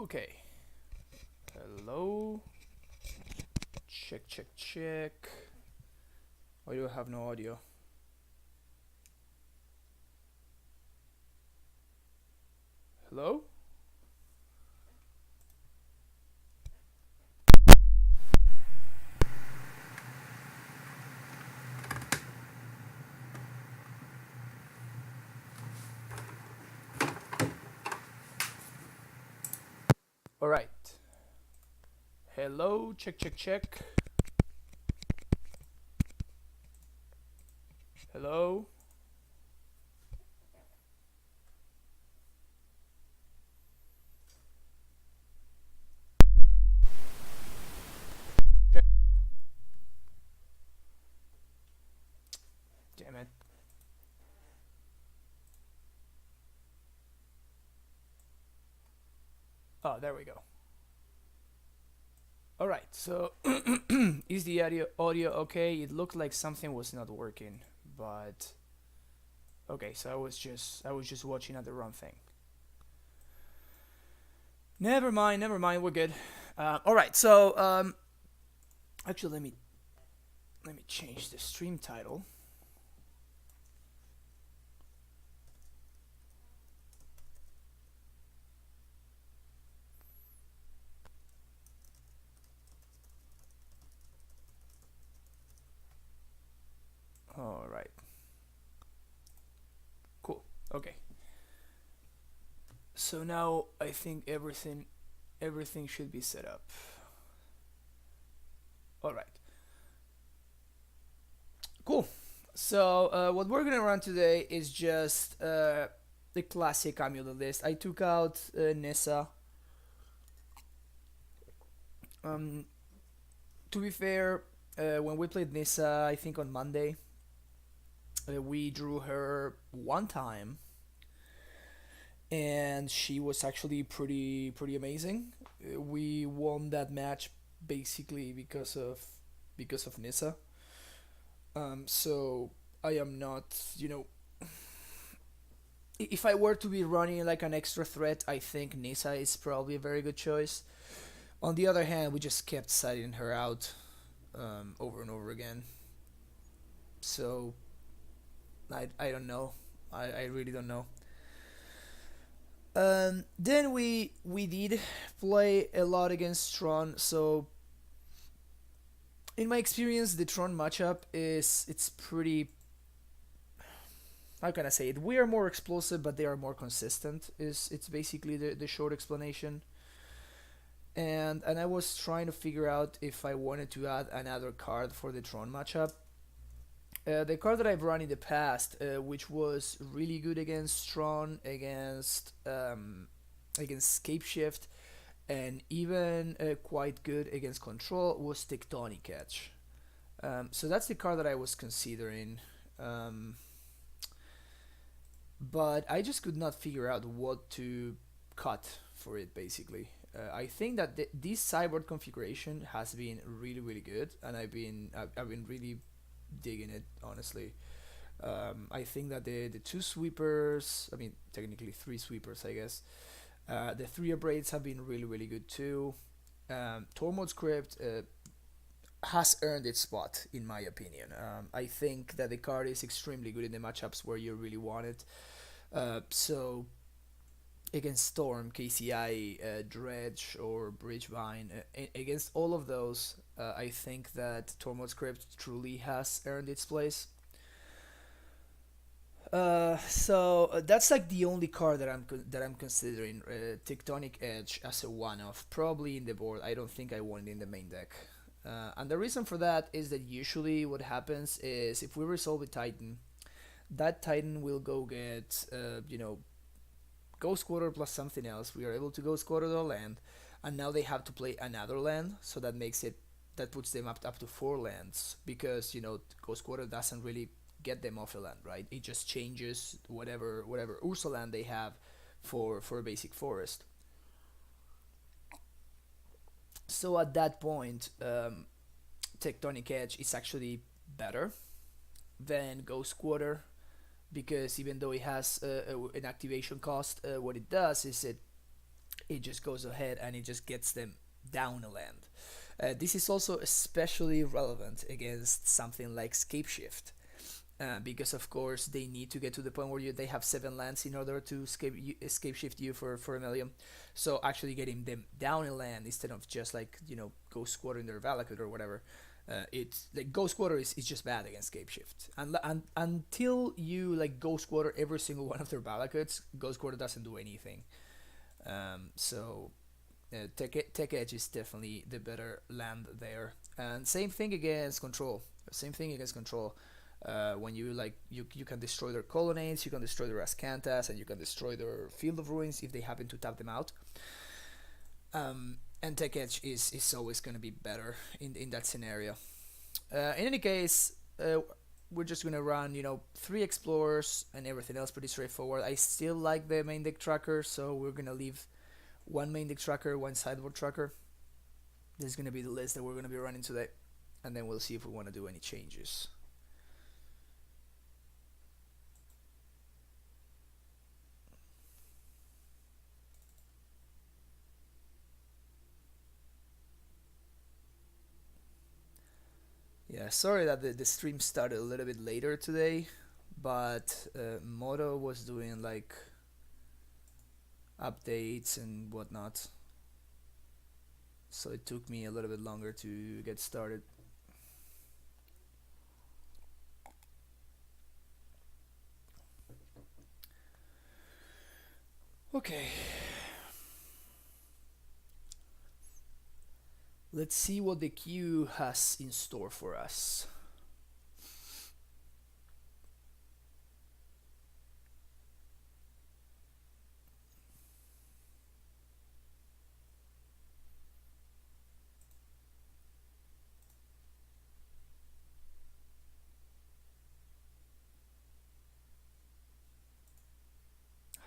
Okay. Hello. Check, check, check. Why do I have no audio? Hello? All right. Hello. Check, check, check. Hello. Check. Damn it. Oh, there we go. All right. So, is the audio okay? It looked like something was not working, but okay. So I was just watching at the wrong thing. Never mind. Never mind. We're good. All right. So, actually, let me change the stream title. All right. Cool. Okay. So now I think everything should be set up. All right. Cool. So what we're gonna run today is just the classic Amulet list. I took out Nissa. Um, to be fair, when we played Nissa, I think on Monday, we drew her one time, and she was actually pretty amazing. We won that match basically because of Nissa. So I am not, if I were to be running like an extra threat, I think Nissa is probably a very good choice. On the other hand, we just kept siding her out over and over again. So I don't know. I really don't know. Then we did play a lot against Tron. So in my experience, the Tron matchup it's pretty. How can I say it? We are more explosive, but they are more consistent. Is it's basically the short explanation. And I was trying to figure out if I wanted to add another card for the Tron matchup. The card that I've run in the past, which was really good against Tron, against Scapeshift, and even quite good against Control, was Tectonic Edge. So that's the card that I was considering. Um, but I just could not figure out what to cut for it basically. I think that this cyborg configuration has been really good, and I've been really digging it honestly. I think that the two sweepers, I mean technically three sweepers, I guess. The three abrades have been really good too. Tormod's Crypt has earned its spot in my opinion. I think that the card is extremely good in the matchups where you really want it. So against Storm, KCI, Dredge, or BridgeVine, against all of those, I think that Tormod's Crypt truly has earned its place. So that's like the only card that I'm considering Tectonic Edge as a one-off, probably in the board. I don't think I want it in the main deck. And the reason for that is that usually what happens is if we resolve a Titan, that Titan will go get Ghost Quarter plus something else. We are able to Ghost Quarter the land, and now they have to play another land, so that puts them up to four lands because Ghost Quarter doesn't really get them off a land, right? It just changes whatever Ursa land they have for a basic forest. So at that point, Tectonic Edge is actually better than Ghost Quarter because even though it has an activation cost, what it does is it just goes ahead and it just gets them down a land. This is also especially relevant against something like Scapeshift, because of course they need to get to the point where they have 7 lands in order to escape shift you for a million. So actually getting them down a land instead of just like ghost squatter in their Valakut or whatever. It's like ghost squatter is just bad against scape shift, and until you like ghost squatter every single one of their Valakuts, ghost squatter doesn't do anything. So Tech Edge is definitely the better land there. And same thing against control. Same thing against control. When you like you can destroy their colonnades, you can destroy their Ascantas, and you can destroy their Field of Ruins if they happen to tap them out. And Tech Edge is always going to be better in that scenario. In any case, we're just going to run 3 explorers and everything else pretty straightforward. I still like the main deck tracker, so we're going to leave 1 main deck tracker, 1 sideboard tracker. This is going to be the list that we're going to be running today, and then we'll see if we want to do any changes. Yeah, sorry that the stream started a little bit later today, but Moto was doing like updates and whatnot, so it took me a little bit longer to get started. Okay, let's see what the queue has in store for us.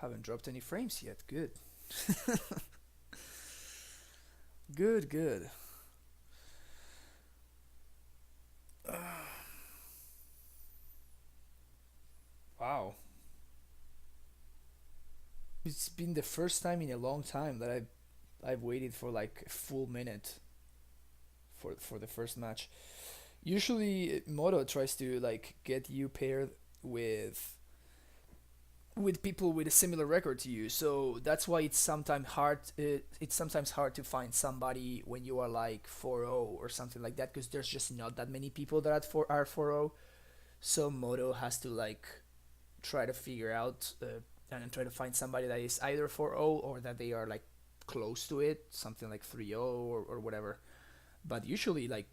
Haven't dropped any frames yet. Good. Good, good. Wow. It's been the first time in a long time that I've waited for like a full minute for the first match. Usually Moto tries to like get you paired with people with a similar record to you, so that's why it's sometimes hard to find somebody when you are like 4-0 or something like that, because there's just not that many people that are 4-0. So Moto has to like try to figure out and try to find somebody that is either 4-0 or that they are like close to it, something like 3-0 or whatever. But usually like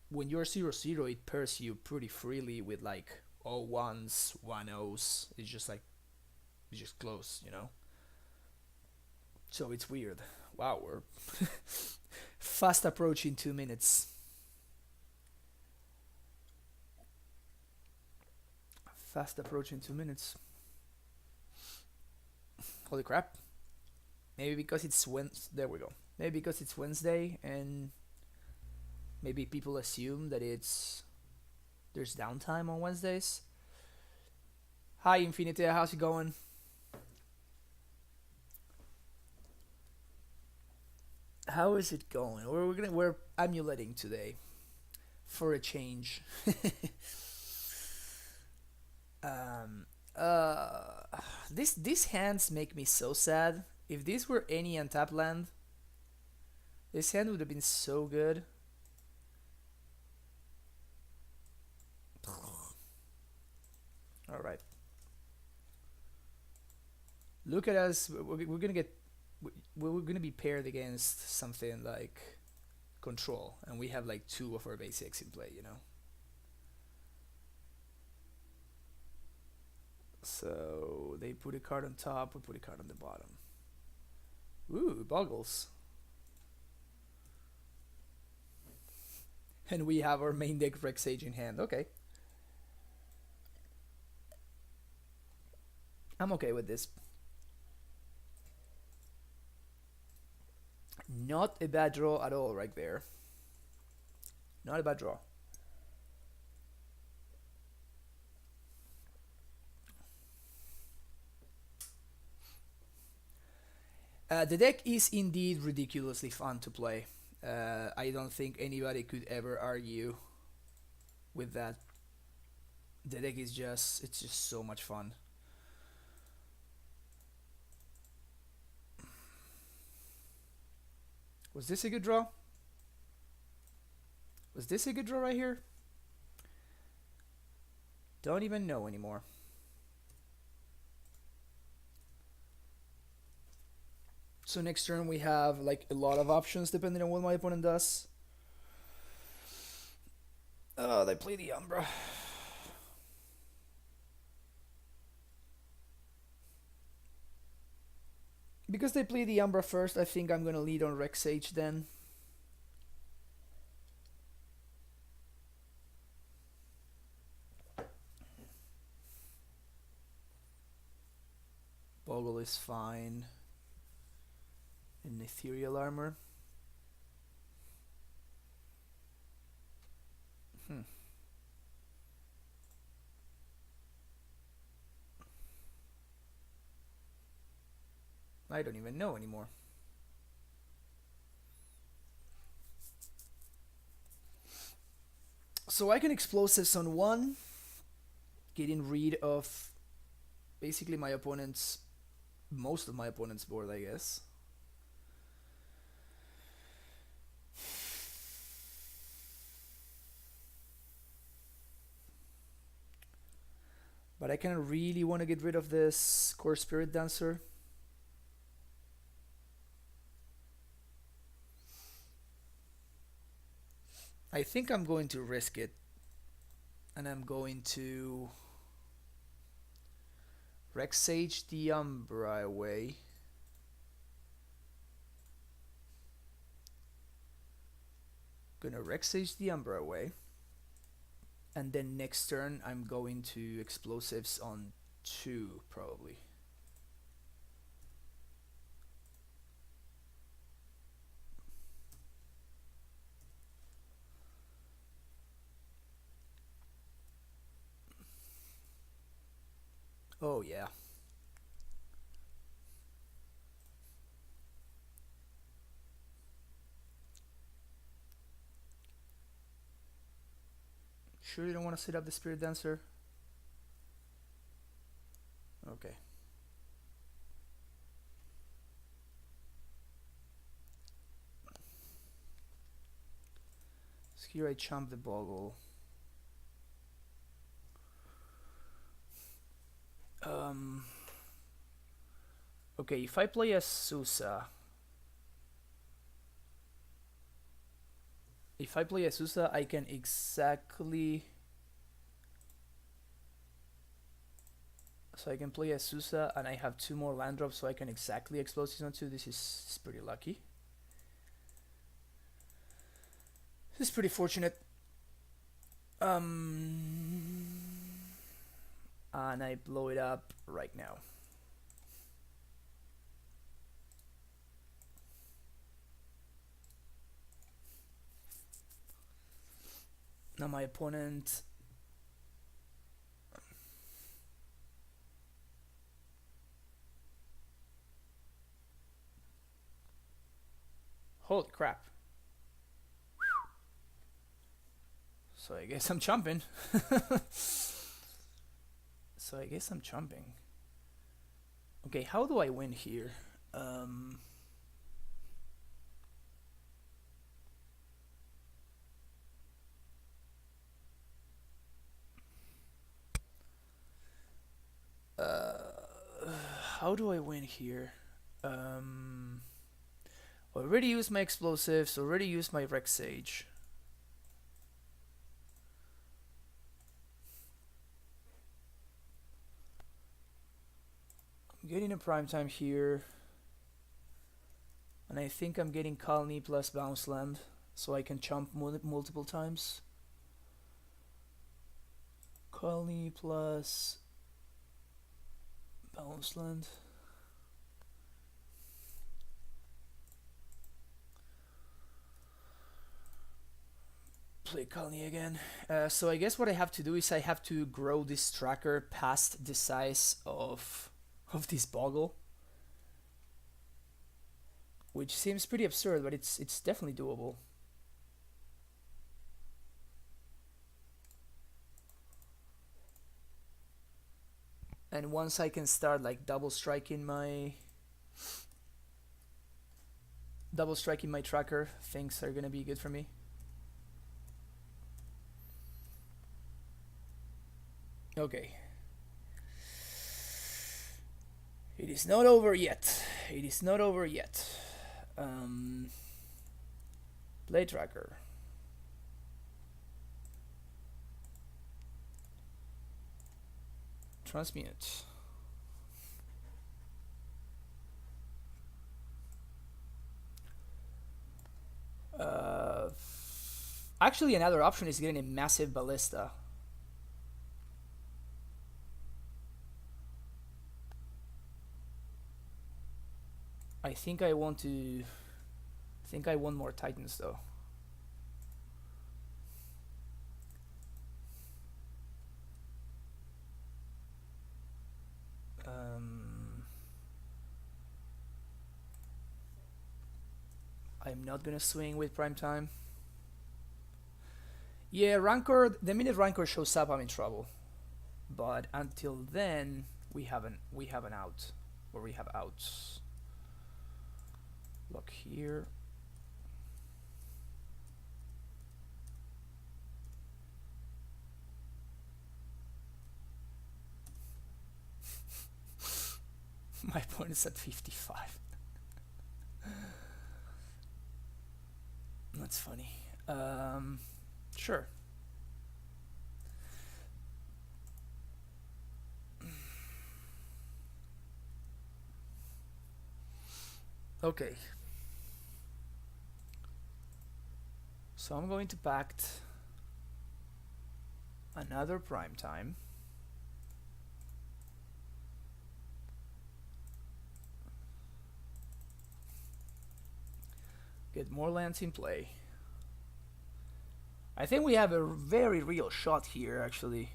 when you're 0-0, it pairs you pretty freely with like 0-1s, 1-0s. It's just close. So it's weird. Wow, we're fast approaching 2 minutes. Fast approaching 2 minutes. Holy crap. Maybe because it's Wednesday. There we go. Maybe because it's Wednesday and maybe people assume that there's downtime on Wednesdays. Hi Infinity, how's it going? How is it going? We're amuleting today for a change. um, uh, these hands make me so sad. If this were any untapped land, this hand would have been so good. All right. Look at us. We're gonna get. We're gonna be paired against something like control, and we have like 2 of our basics in play. So they put a card on top, we put a card on the bottom. Ooh, Bogles. And we have our main deck Rex Sage in hand. Okay. I'm okay with this. Not a bad draw at all right there. Not a bad draw. The deck is indeed ridiculously fun to play. I don't think anybody could ever argue with that. The deck is it's just so much fun. Was this a good draw? Was this a good draw right here? Don't even know anymore. So next turn we have like a lot of options depending on what my opponent does. Oh, they play the Umbra. Because they play the Umbra first, I think I'm gonna lead on Rex Sage then. Bogle is fine. In Ethereal Armor. I don't even know anymore. So I can Explosives on one, getting rid of basically most of my opponent's board, I guess. But I kind of really want to get rid of this Core Spirit Dancer. I think I'm going to risk it. And I'm going to Rex Sage the Umbra away. Gonna Rex Sage the Umbra away. And then next turn I'm going to Explosives on 2 probably. Oh yeah. Sure you don't want to set up the Spirit Dancer? Okay. So here I chump the Bogle. Okay, if I play as Sousa, I can exactly. So I can play as Sousa, and I have 2 more land drops, so I can exactly Explosives on 2. This is pretty lucky. This is pretty fortunate. And I blow it up right now. Now my opponent holy crap. So I guess I'm chumping. Okay, how do I win here? How do I win here? Already used my Explosives, already used my Rex Sage. I'm getting a prime time here. And I think I'm getting Colony plus Bounce Land, so I can chump multiple times. Colony plus Bounce Land. Play Colony again. So I guess what I have to do is I have to grow this tracker past the size of this Boggle. which seems pretty absurd, but it's definitely doable. And once I can start like double striking my tracker, things are gonna be good for me. Okay. It is not over yet. It is not over yet. Play tracker. Transmute. Actually, another option is getting a massive ballista. I think I want more Titans though. I'm not gonna swing with prime time. Yeah, Rancor. The minute Rancor shows up, I'm in trouble. But until then, we have an out, or we have outs. Look here. My point is at 55. That's funny. Sure. Okay. So I'm going to pact another prime time. Get more lands in play. I think we have a very real shot here, actually.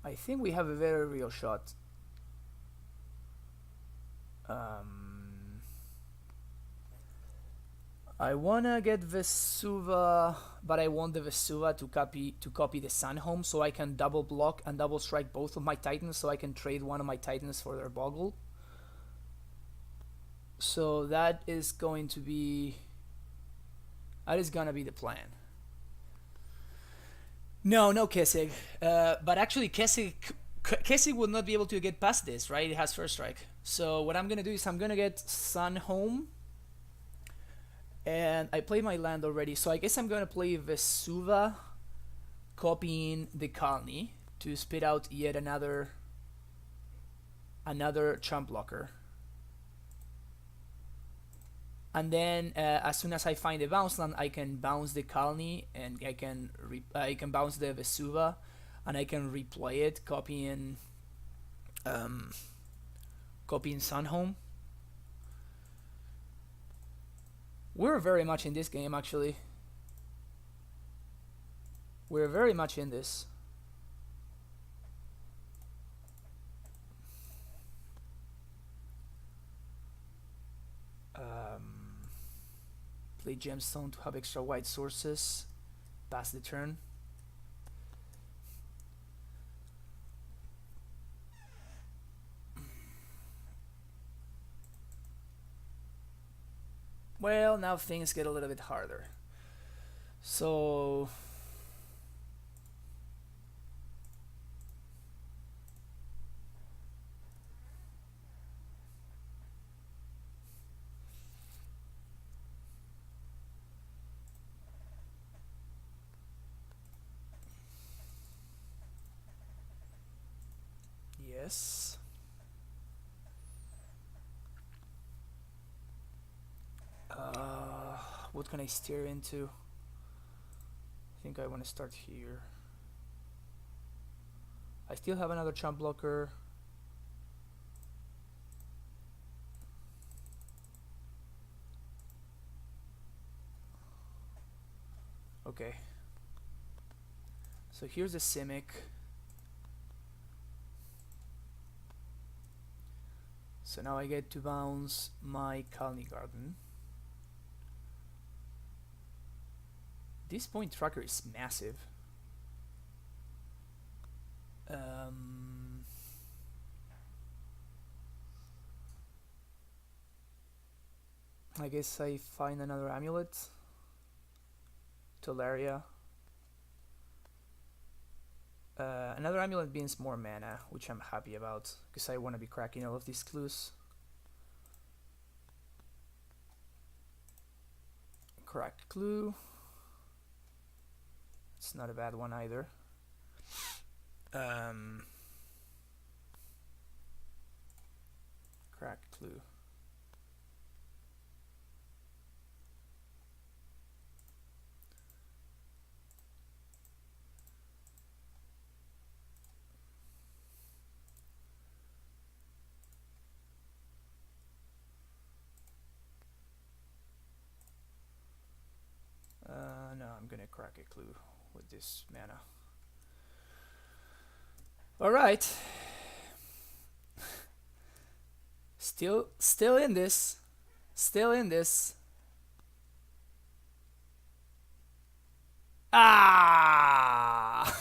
I think we have a very real shot. I wanna get Vesuva, but I want the Vesuva to copy the Sunhome, so I can double block and double strike both of my Titans, so I can trade one of my Titans for their Boggle. So that is going to be the plan. No Kesig, but actually Kesig would not be able to get past this, right? It has first strike. So what I'm gonna do is I'm gonna get Sunhome, and I played my land already, so I guess I'm gonna play Vesuva, copying the colony to spit out yet another chump blocker. And then as soon as I find a bounce land, I can bounce the colony, and I can bounce the Vesuva, and I can replay it, copying Sunhome. We're very much in this game, actually. We're very much in this. Play Gemstone to have extra white sources. Pass the turn. Well, now things get a little bit harder. So yes. What can I steer into? I think I want to start here. I still have another chump blocker. Okay. So here's the Simic. So now I get to bounce my Colony Garden. This point tracker is massive. I guess I find another Amulet. Tolaria. Another Amulet means more mana, which I'm happy about, because I want to be cracking all of these clues. Cracked clue. It's not a bad one either. Cracked clue. No, I'm gonna crack a clue with this mana. Alright. Still in this. Still in this. Ah!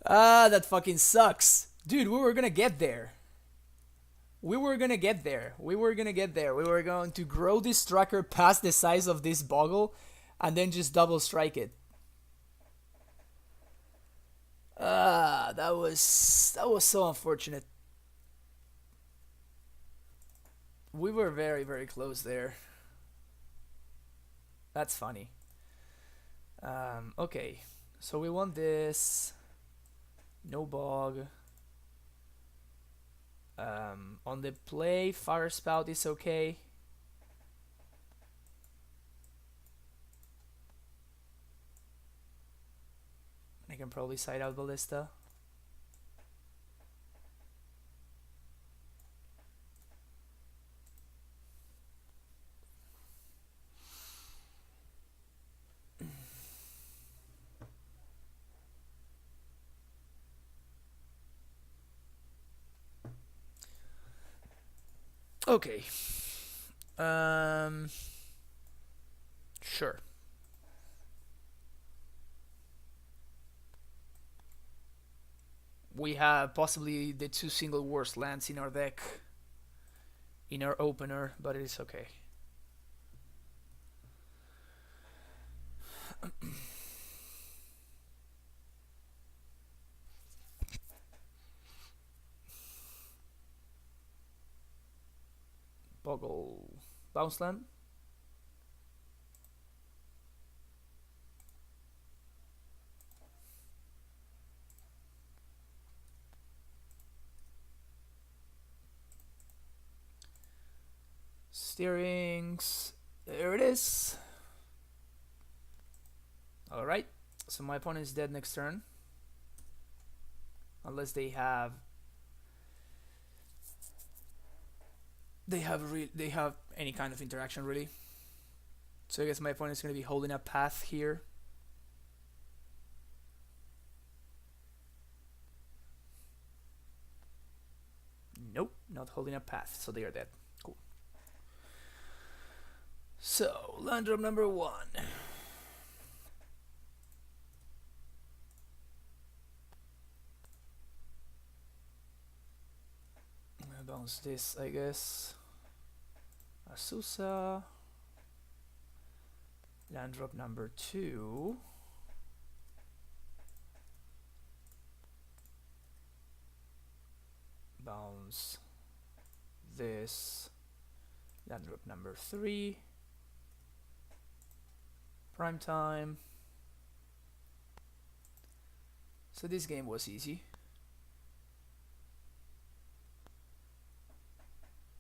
Ah, that fucking sucks. Dude, we were gonna get there. We were gonna get there. We were going to grow this tracker past the size of this Boggle and then just double strike it. Ah, that was so unfortunate. We were very, very close there. That's funny. Okay, so we want this. No bog. On the play, Fire Spout is okay. I can probably side out Ballista. Okay. Sure. We have possibly the two single worst lands in our deck, in our opener, but it is okay. Boggle. Bounce land. Steerings. There it is. Alright. So my opponent is dead next turn. Unless they have any kind of interaction really. So I guess my opponent is going to be holding a path here. Nope, not holding a path, so they are dead. Cool. So, land drop number 1. I'm gonna bounce this, I guess. Asusa. Land drop number 2. Bounce this. Land drop number 3. Prime time. So this game was easy.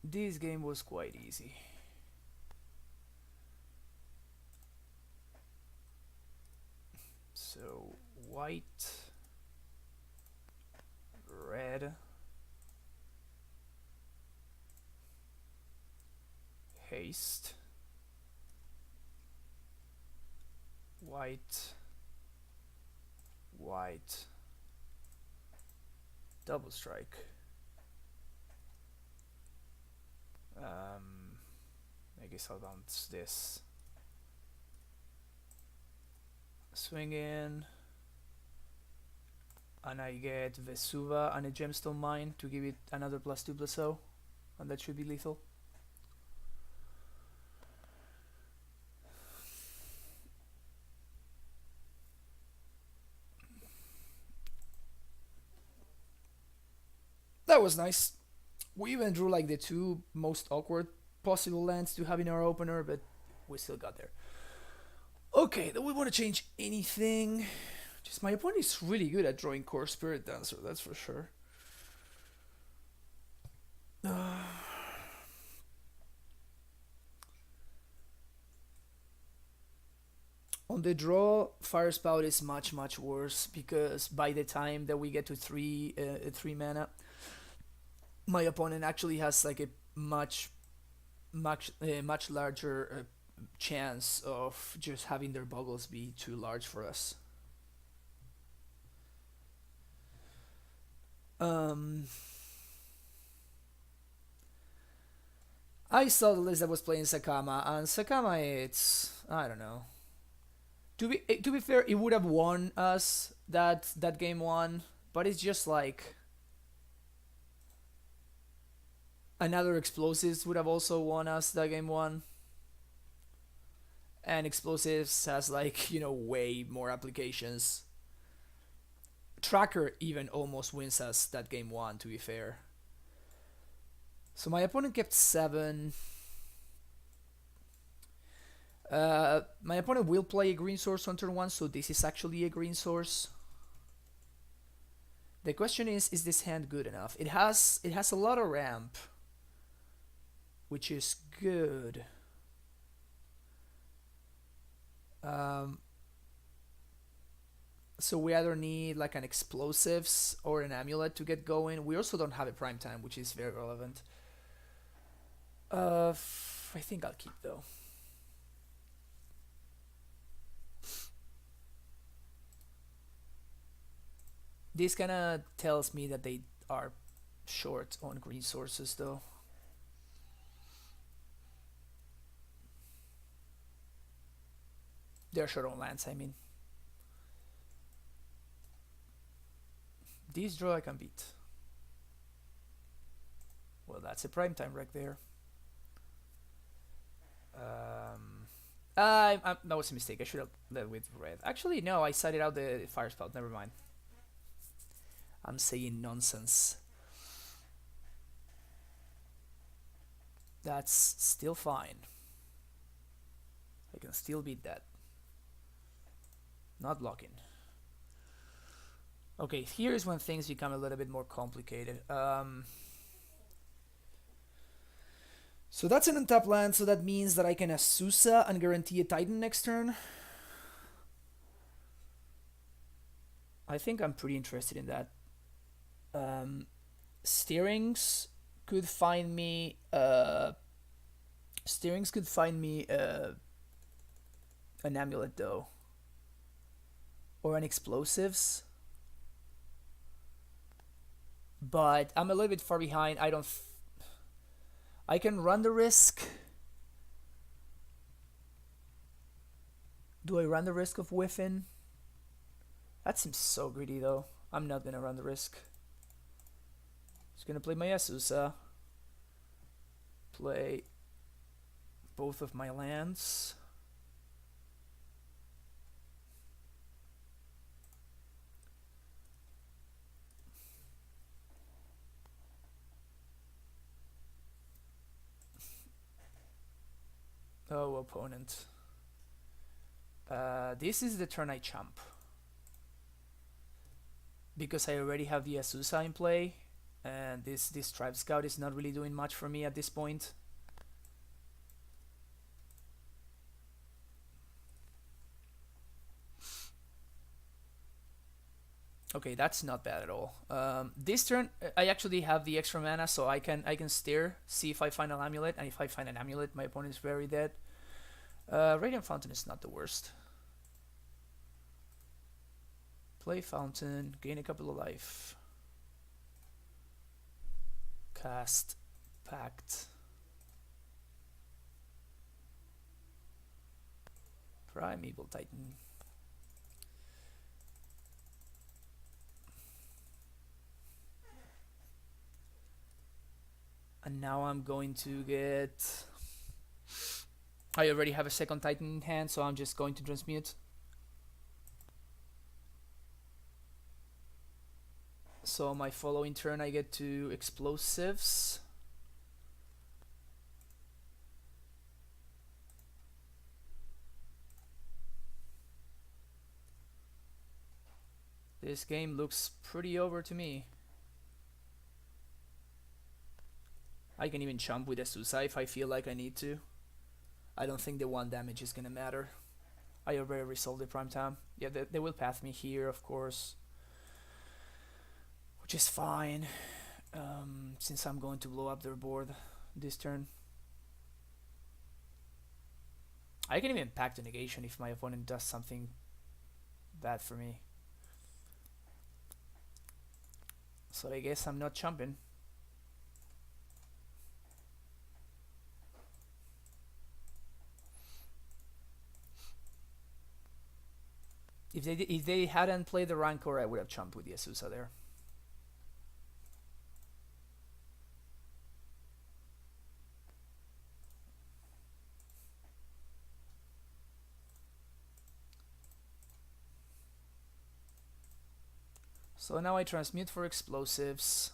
This game was quite easy. So white, red, haste, white, white, double strike. I guess I'll bounce this. Swing in. And I get Vesuva and a Gemstone Mine to give it another +2/+0. And that should be lethal. That was nice. We even drew like the two most awkward possible lands to have in our opener, but we still got there. Okay, do we want to change anything? Just my opponent is really good at drawing Core Spirit Dancer, that's for sure. On the draw, Fire Spout is much worse because by the time that we get to three mana, my opponent actually has like a much larger chance of just having their Bogles be too large for us. I saw the list that was playing Sakama, and Sakama, it's, I don't know. To be fair, it would have won us that game one, but it's just like another Explosives would have also won us that game one. And Explosives has like, you know, way more applications. Tracker even almost wins us that game one, to be fair. So my opponent kept 7. My opponent will play a green source on turn 1, so this is actually a green source. The question is this hand good enough? It has a lot of ramp, which is good. So we either need like an Explosives or an Amulet to get going. We also don't have a Prime Time, which is very relevant. I think I'll keep though. This kind of tells me that they are short on green sources though. They're short on lands, I mean. This draw I can beat. Well, that's a prime time right there. That was a mistake. I should have led with red. Actually, no, I sided out the Fire Spout. Never mind. I'm saying nonsense. That's still fine. I can still beat that. Not blocking. Okay, here's when things become a little bit more complicated. So that's an untapped land, so that means that I can Azusa and guarantee a Titan next turn. I think I'm pretty interested in that. Steerings could find me an Amulet though, or an Explosives, but I'm a little bit far behind. I can run the risk. Do I run the risk of whiffing? That seems so greedy though. I'm not gonna run the risk. Just gonna play my Azusa. Play both of my lands. Oh, opponent. This is the turn I chump. Because I already have the Azusa in play, and this Tribe Scout is not really doing much for me at this point. Okay, that's not bad at all. This turn, I actually have the extra mana, so I can steer, see if I find an Amulet, and if I find an Amulet, my opponent is very dead. Radiant Fountain is not the worst. Play Fountain, gain a couple of life. Cast Pact. Primeval Titan. And now I'm going to get... I already have a second Titan in hand, so I'm just going to transmute. So my following turn I get 2 explosives. This game looks pretty over to me. I can even chump with a Susa if I feel like I need to. I don't think the 1 damage is gonna matter. I already resolved the prime time. Yeah, they will path me here, of course. Which is fine, since I'm going to blow up their board this turn. I can even pack the negation if my opponent does something bad for me. So I guess I'm not chumping. If they hadn't played the Rancor, I would have chumped with the Azusa there. So now I transmute for explosives.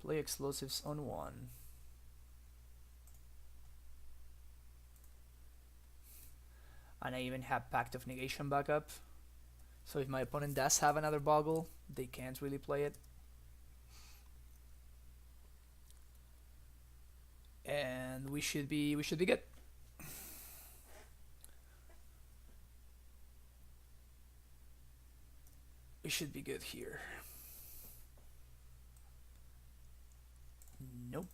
Play explosives on 1. And I even have Pact of Negation backup. So if my opponent does have another Boggle, they can't really play it. And we should be good. We should be good here. Nope.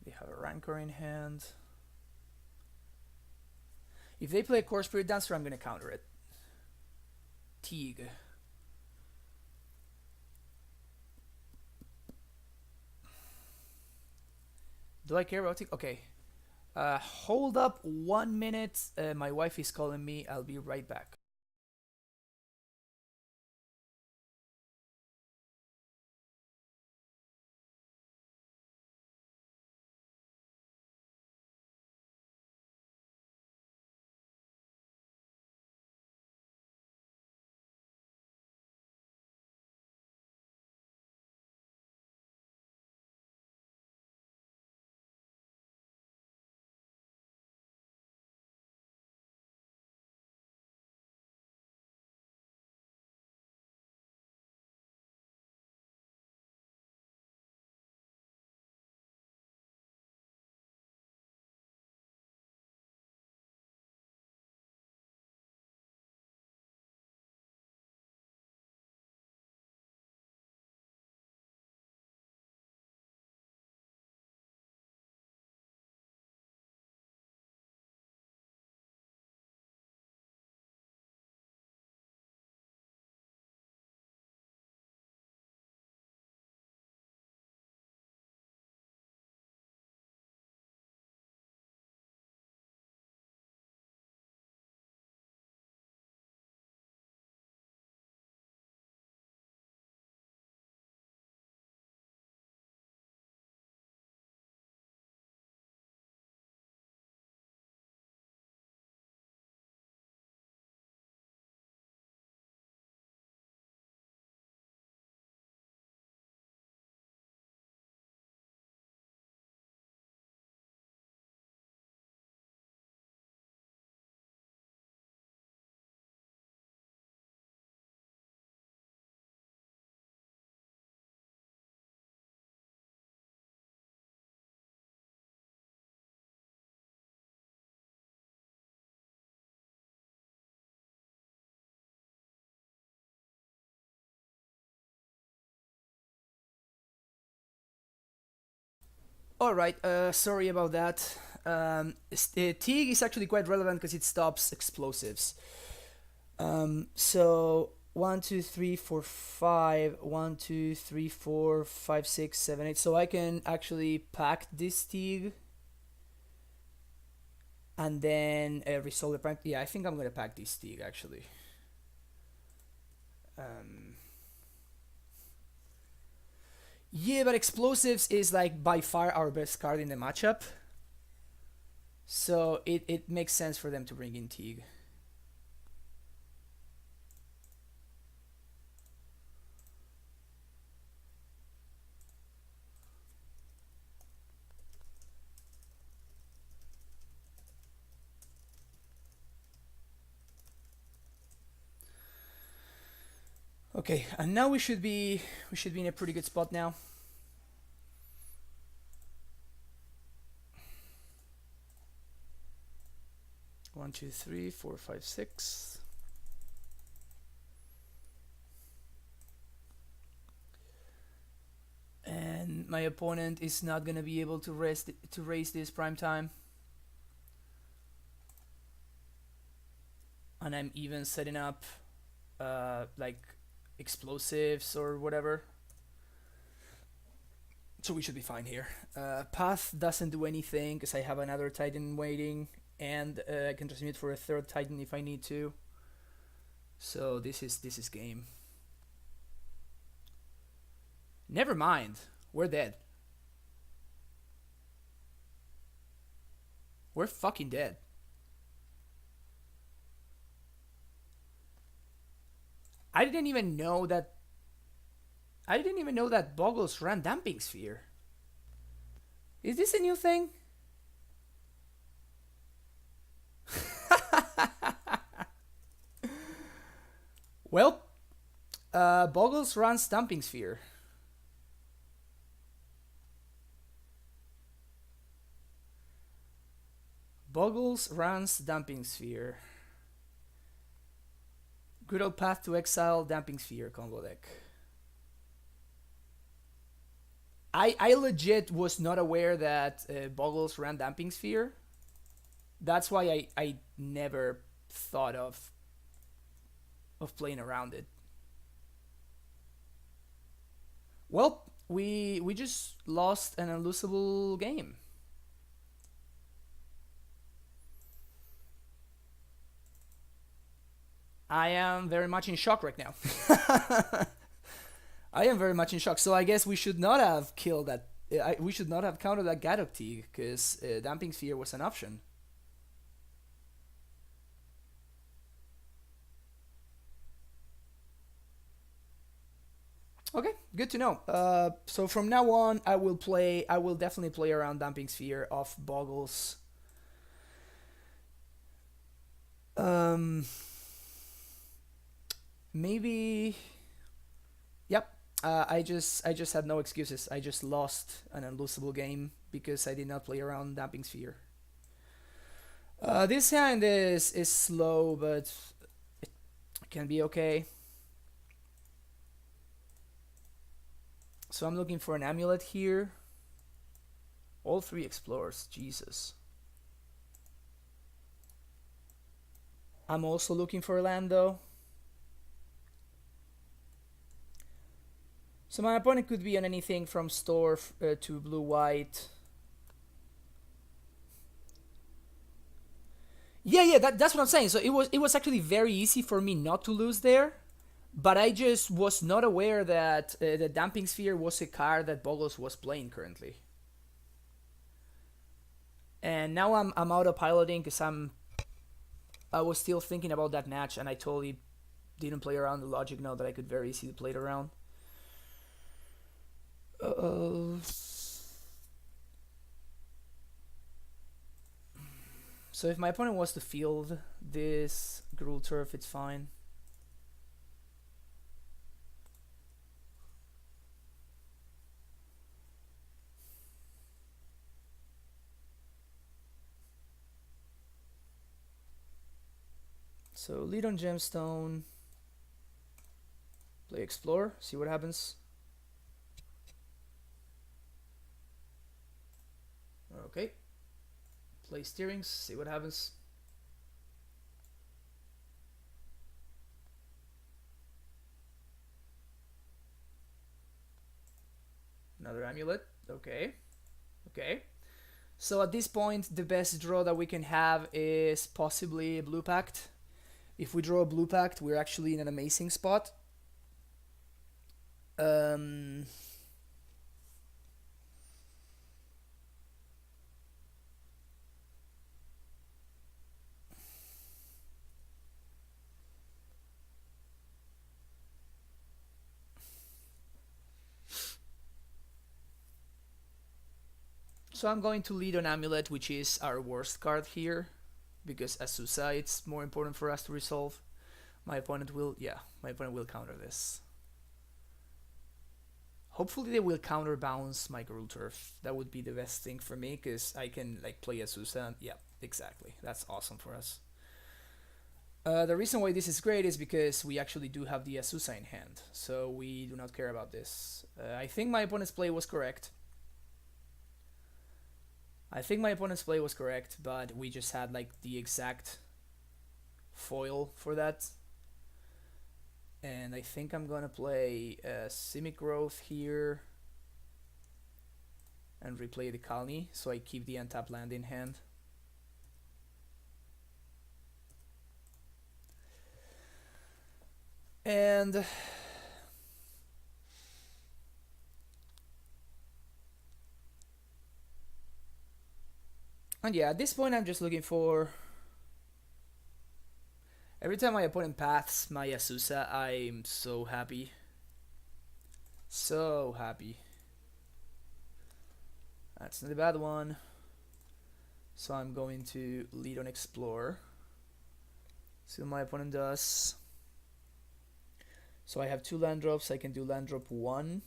They have a Rancor in hand. If they play a Core Spirit Dancer, I'm gonna counter it. Teague. Do I care about Teague? Okay. Hold up 1 minute. My wife is calling me. I'll be right back. Alright, sorry about that. Teague is actually quite relevant because it stops explosives. So 1, 2, 3, 4, 5. 1, 2, 3, 4, 5, 6, 7, 8. So I can actually pack this Teague and then resolve the prime. Yeah, I think I'm gonna pack this Teague actually. Yeah, but explosives is like by far our best card in the matchup. So it makes sense for them to bring in Teague. Okay, and now we should be in a pretty good spot now. One, two, three, 4, 5, 6. And my opponent is not gonna be able to raise this prime time. And I'm even setting up like explosives or whatever. So we should be fine here. Path doesn't do anything because I have another Titan waiting, and I can transmute for a third Titan if I need to. So this is game. Never mind, we're dead. We're fucking dead. I didn't even know that Bogles ran Damping Sphere. Is this a new thing? Well, Bogles runs Damping Sphere. Bogles runs Damping Sphere. Good old Path to Exile, Damping Sphere combo deck. I legit was not aware that Bogles ran Damping Sphere. That's why I never thought of playing around it. Well, we just lost an unlosable game. I am very much in shock right now. I am very much in shock. So I guess we should not have killed that. We should not have countered that Gadok Teague because Damping Sphere was an option. Okay, good to know. So from now on, I will definitely play around Damping Sphere of Bogles. Maybe. Yep. I just had no excuses. I just lost an unlosable game because I did not play around Damping Sphere. This hand is slow, but it can be okay. So I'm looking for an Amulet here. All 3 explorers, Jesus. I'm also looking for a land though. So my opponent could be on anything from store to blue-white. Yeah, that's what I'm saying. So it was actually very easy for me not to lose there, but I just was not aware that the Damping Sphere was a card that Bogles was playing currently. And now I'm auto-piloting because I was still thinking about that match, and I totally didn't play around the logic now that I could very easily play it around. So if my opponent was to field this Gruul Turf, it's fine. So lead on Gemstone, play Explore, see what happens. Okay, play Steerings, see what happens. Another amulet. Okay. Okay. So at this point, the best draw that we can have is possibly a blue pact. If we draw a blue pact, we're actually in an amazing spot. So I'm going to lead on Amulet, which is our worst card here, because Azusa it's more important for us to resolve. My opponent will counter this. Hopefully they will counterbalance my Garul Turf. That would be the best thing for me, because I can like play Azusa. And, yeah, exactly. That's awesome for us. The reason why this is great is because we actually do have the Azusa in hand, so we do not care about this. I think my opponent's play was correct. But we just had like the exact foil for that. And I think I'm gonna play Simic Growth here and replay the Colony, so I keep the untapped land in hand. And yeah, at this point I'm just looking for... Every time my opponent paths my Azusa, I'm so happy. So happy. That's not a bad one. So I'm going to lead on Explore. See what my opponent does. So I have 2 land drops. I can do land drop 1.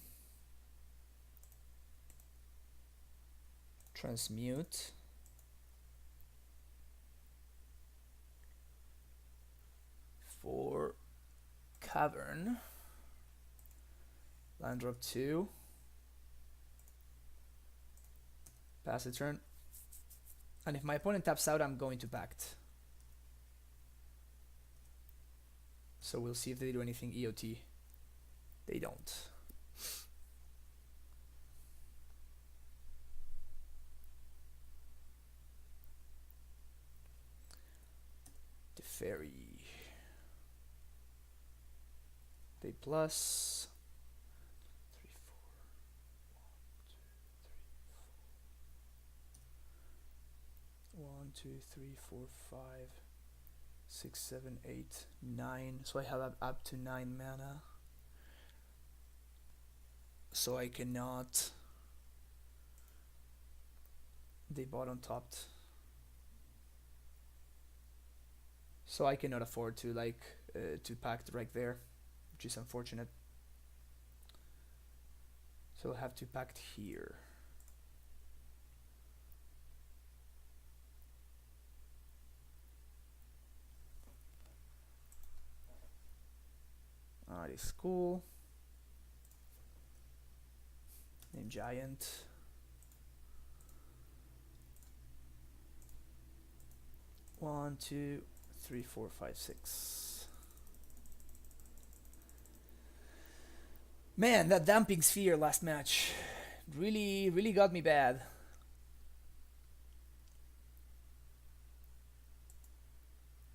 Transmute. For Cavern. Land drop 2. Pass the turn. And if my opponent taps out, I'm going to Pact. So we'll see if they do anything EOT. They don't. The Fairy. They plus 3, 4, 1, 2, 3, 4, 5, 6, 7, 8, 9. So I have up to 9 mana. So I cannot. They bottom topped. So I cannot afford to to pact right there, which is unfortunate. So I'll have to pact here. That is cool. Name Giant. One, 2, 3, 4, 5, 6. Man, that Damping Sphere last match really got me bad.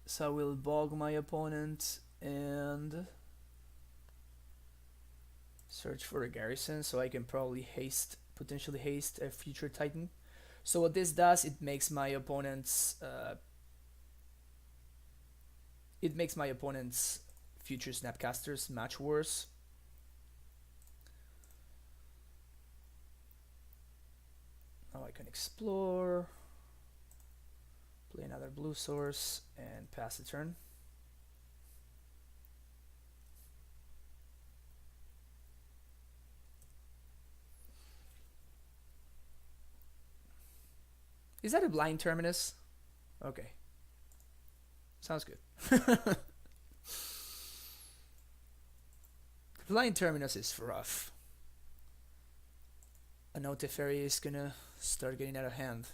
So I will bog my opponent and search for a garrison, so I can probably potentially haste a future Titan. So what this does, it makes my opponent's future Snapcasters much worse. Now I can explore, play another blue source, and pass the turn. Is that a blind terminus? Okay. Sounds good. Blind terminus is rough. I know Teferi is gonna start getting out of hand.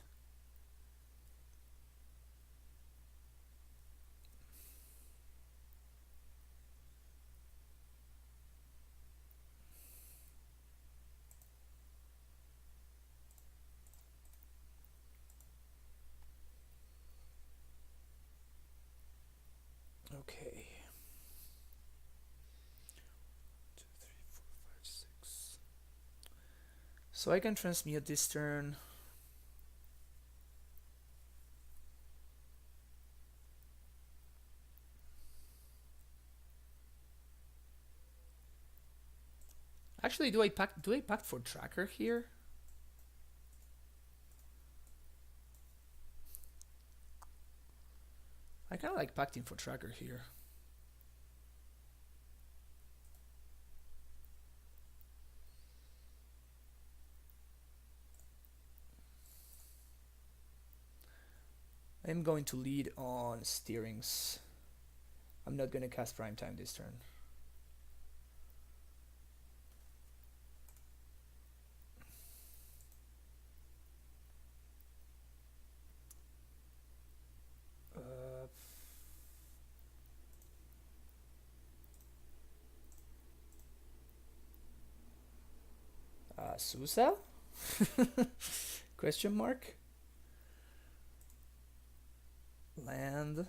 So I can transmute this turn. Actually, do I pact for tracker here? I kind of like pacting for tracker here. I'm going to lead on steerings. I'm not going to cast prime time this turn. Susa? Question mark? Land.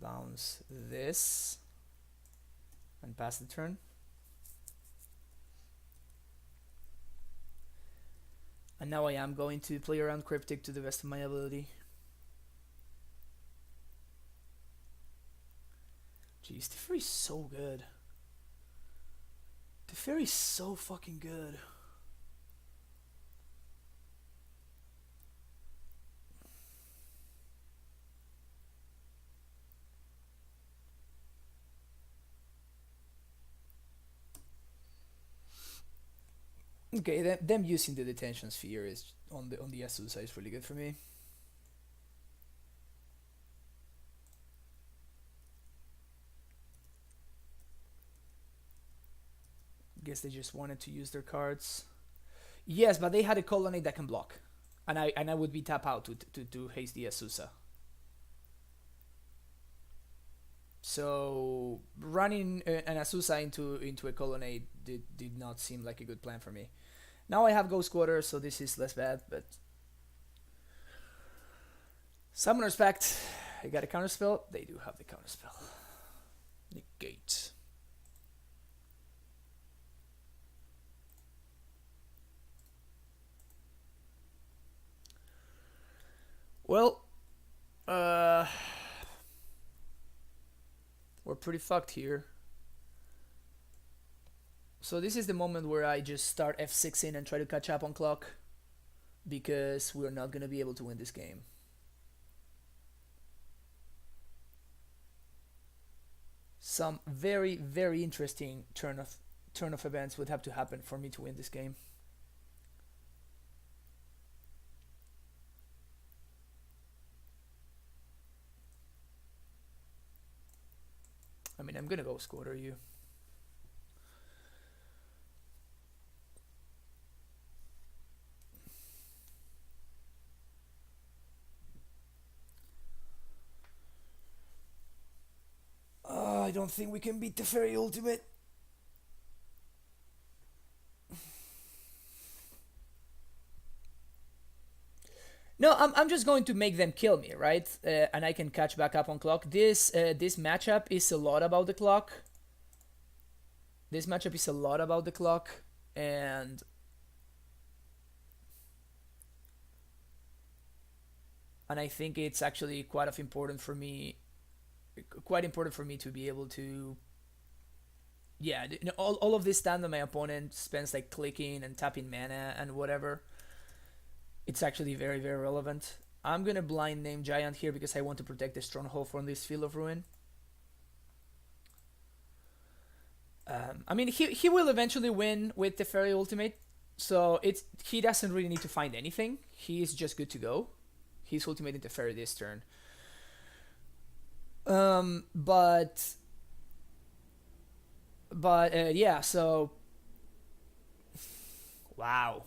Bounce this. And pass the turn. And now I am going to play around Cryptic to the best of my ability. Jeez, the fairy's so good. The fairy's so fucking good. Okay, them using the detention sphere is on the Azusa is really good for me. Guess they just wanted to use their cards. Yes, but they had a colony that can block, and I would be tap out to haste the Azusa. So running an Azusa into a colonnade did not seem like a good plan for me. Now I have Ghost Quarter, so this is less bad, but Summoner's Pact. I got a counterspell. They do have the counterspell. Negate. Well, we're pretty fucked here. So this is the moment where I just start F6 in and try to catch up on clock, because we're not going to be able to win this game. Some very, very interesting turn of events would have to happen for me to win this game. I mean, I'm gonna go squatter you. I don't think we can beat the fairy ultimate. No, I'm just going to make them kill me, right? And I can catch back up on clock. This matchup is a lot about the clock. This matchup is a lot about the clock, and I think it's actually quite important for me to be able to, yeah, all of this time that my opponent spends like clicking and tapping mana and whatever, it's actually very, very relevant. I'm gonna blind name Giant here because I want to protect the stronghold from this Field of Ruin. I mean, he will eventually win with the Fairy Ultimate, so he doesn't really need to find anything. He is just good to go. He's ultimating the Fairy this turn. But yeah, so wow,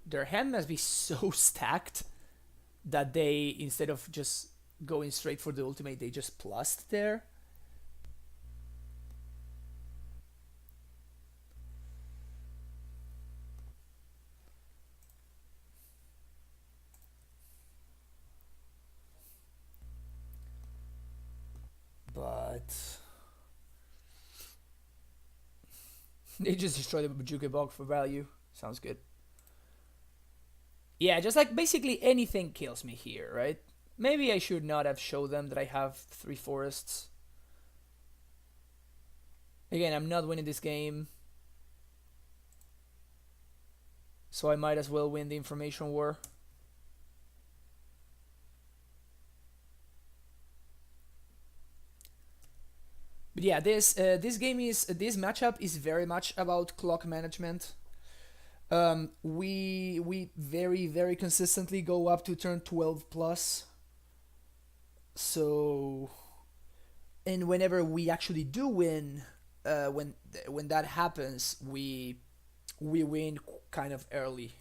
their hand must be so stacked that they, instead of just going straight for the ultimate, they just plussed there. But They just destroy the Bajuka Bog for value. Sounds good. Yeah, just like basically anything kills me here, right? Maybe I should not have showed them that I have 3 forests. Again, I'm not winning this game, so I might as well win the information war. But yeah, this matchup is very much about clock management. We very consistently go up to turn 12 plus. So, and whenever we actually do win, when that happens, we win kind of early.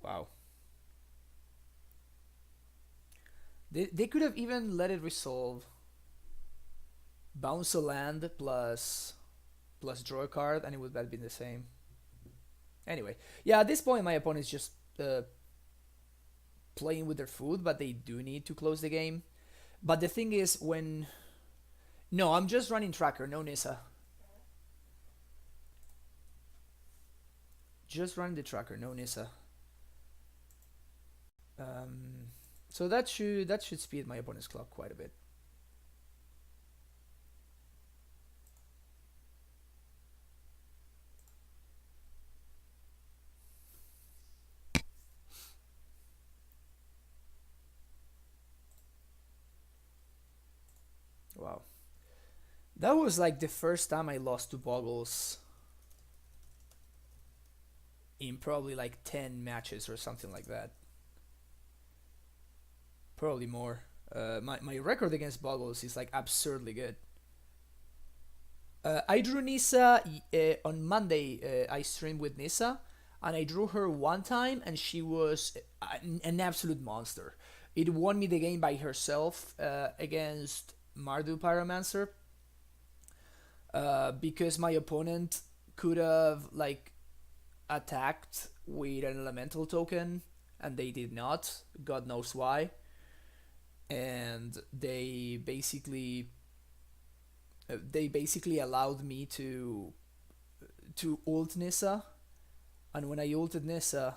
Wow. They could have even let it resolve. Bounce a land plus draw a card, and it would have been the same. Anyway, yeah, at this point, my opponent is just playing with their food, but they do need to close the game. But the thing is, when. No, I'm just running tracker, no Nissa. Just running the tracker, no Nissa. Um, so that should speed my opponent's clock quite a bit. Wow. That was like the first time I lost to Bogles in probably like 10 matches or something like that. Probably more. My record against Bogles is like absurdly good. I drew Nissa on Monday. I streamed with Nissa, and I drew her one time, and she was an absolute monster. It won me the game by herself against Mardu Pyromancer because my opponent could have like attacked with an elemental token, and they did not. God knows why. And they basically allowed me to ult Nissa, and when I ulted Nissa,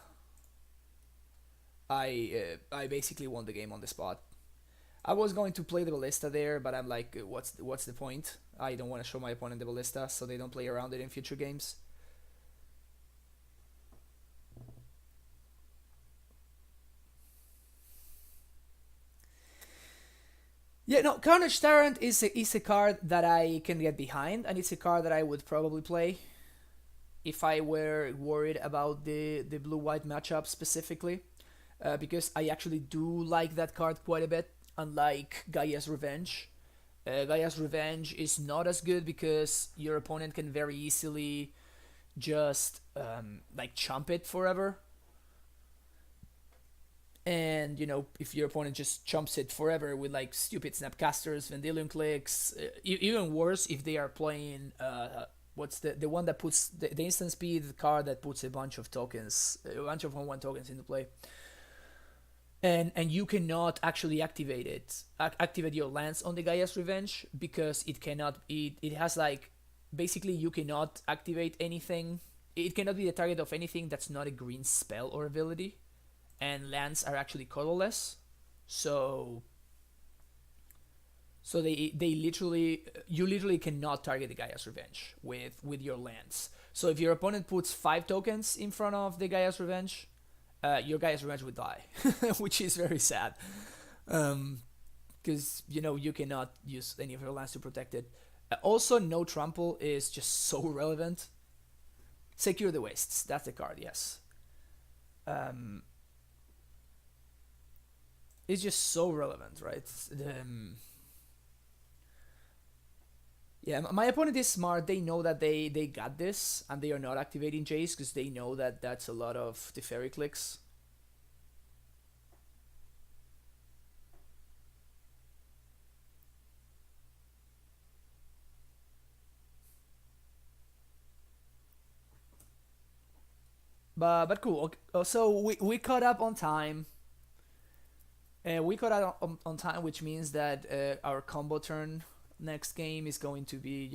I basically won the game on the spot. I was going to play the ballista there, but I'm like, what's the point? I don't want to show my opponent the ballista, so they don't play around it in future games. Yeah, no, Carnage Tyrant is a card that I can get behind, and it's a card that I would probably play if I were worried about the blue white matchup specifically, because I actually do like that card quite a bit. Unlike Gaia's Revenge, Gaia's Revenge is not as good because your opponent can very easily just like chump it forever. And if your opponent just chumps it forever with like stupid snapcasters, Vendilion clicks, even worse if they are playing what's the one that puts the instant speed card that puts a bunch of tokens, a bunch of 1/1 tokens into play, and you cannot actually activate your lands on the Gaia's Revenge because it has like basically you cannot activate anything. It cannot be the target of anything that's not a green spell or ability, and lands are actually colorless. So they literally you literally cannot target the Gaia's Revenge with your lands. So if your opponent puts 5 tokens in front of the Gaia's Revenge, your Gaia's Revenge would die, which is very sad. Because you cannot use any of your lands to protect it. Also, no trample is just so relevant. Secure the Wastes, that's the card. Yes. It's just so relevant, right? Yeah, my opponent is smart. They know that they got this, and they are not activating Jace because they know that that's a lot of Teferi clicks. But cool. Okay. So we caught up on time. We caught up on time, which means that our combo turn next game is going to be,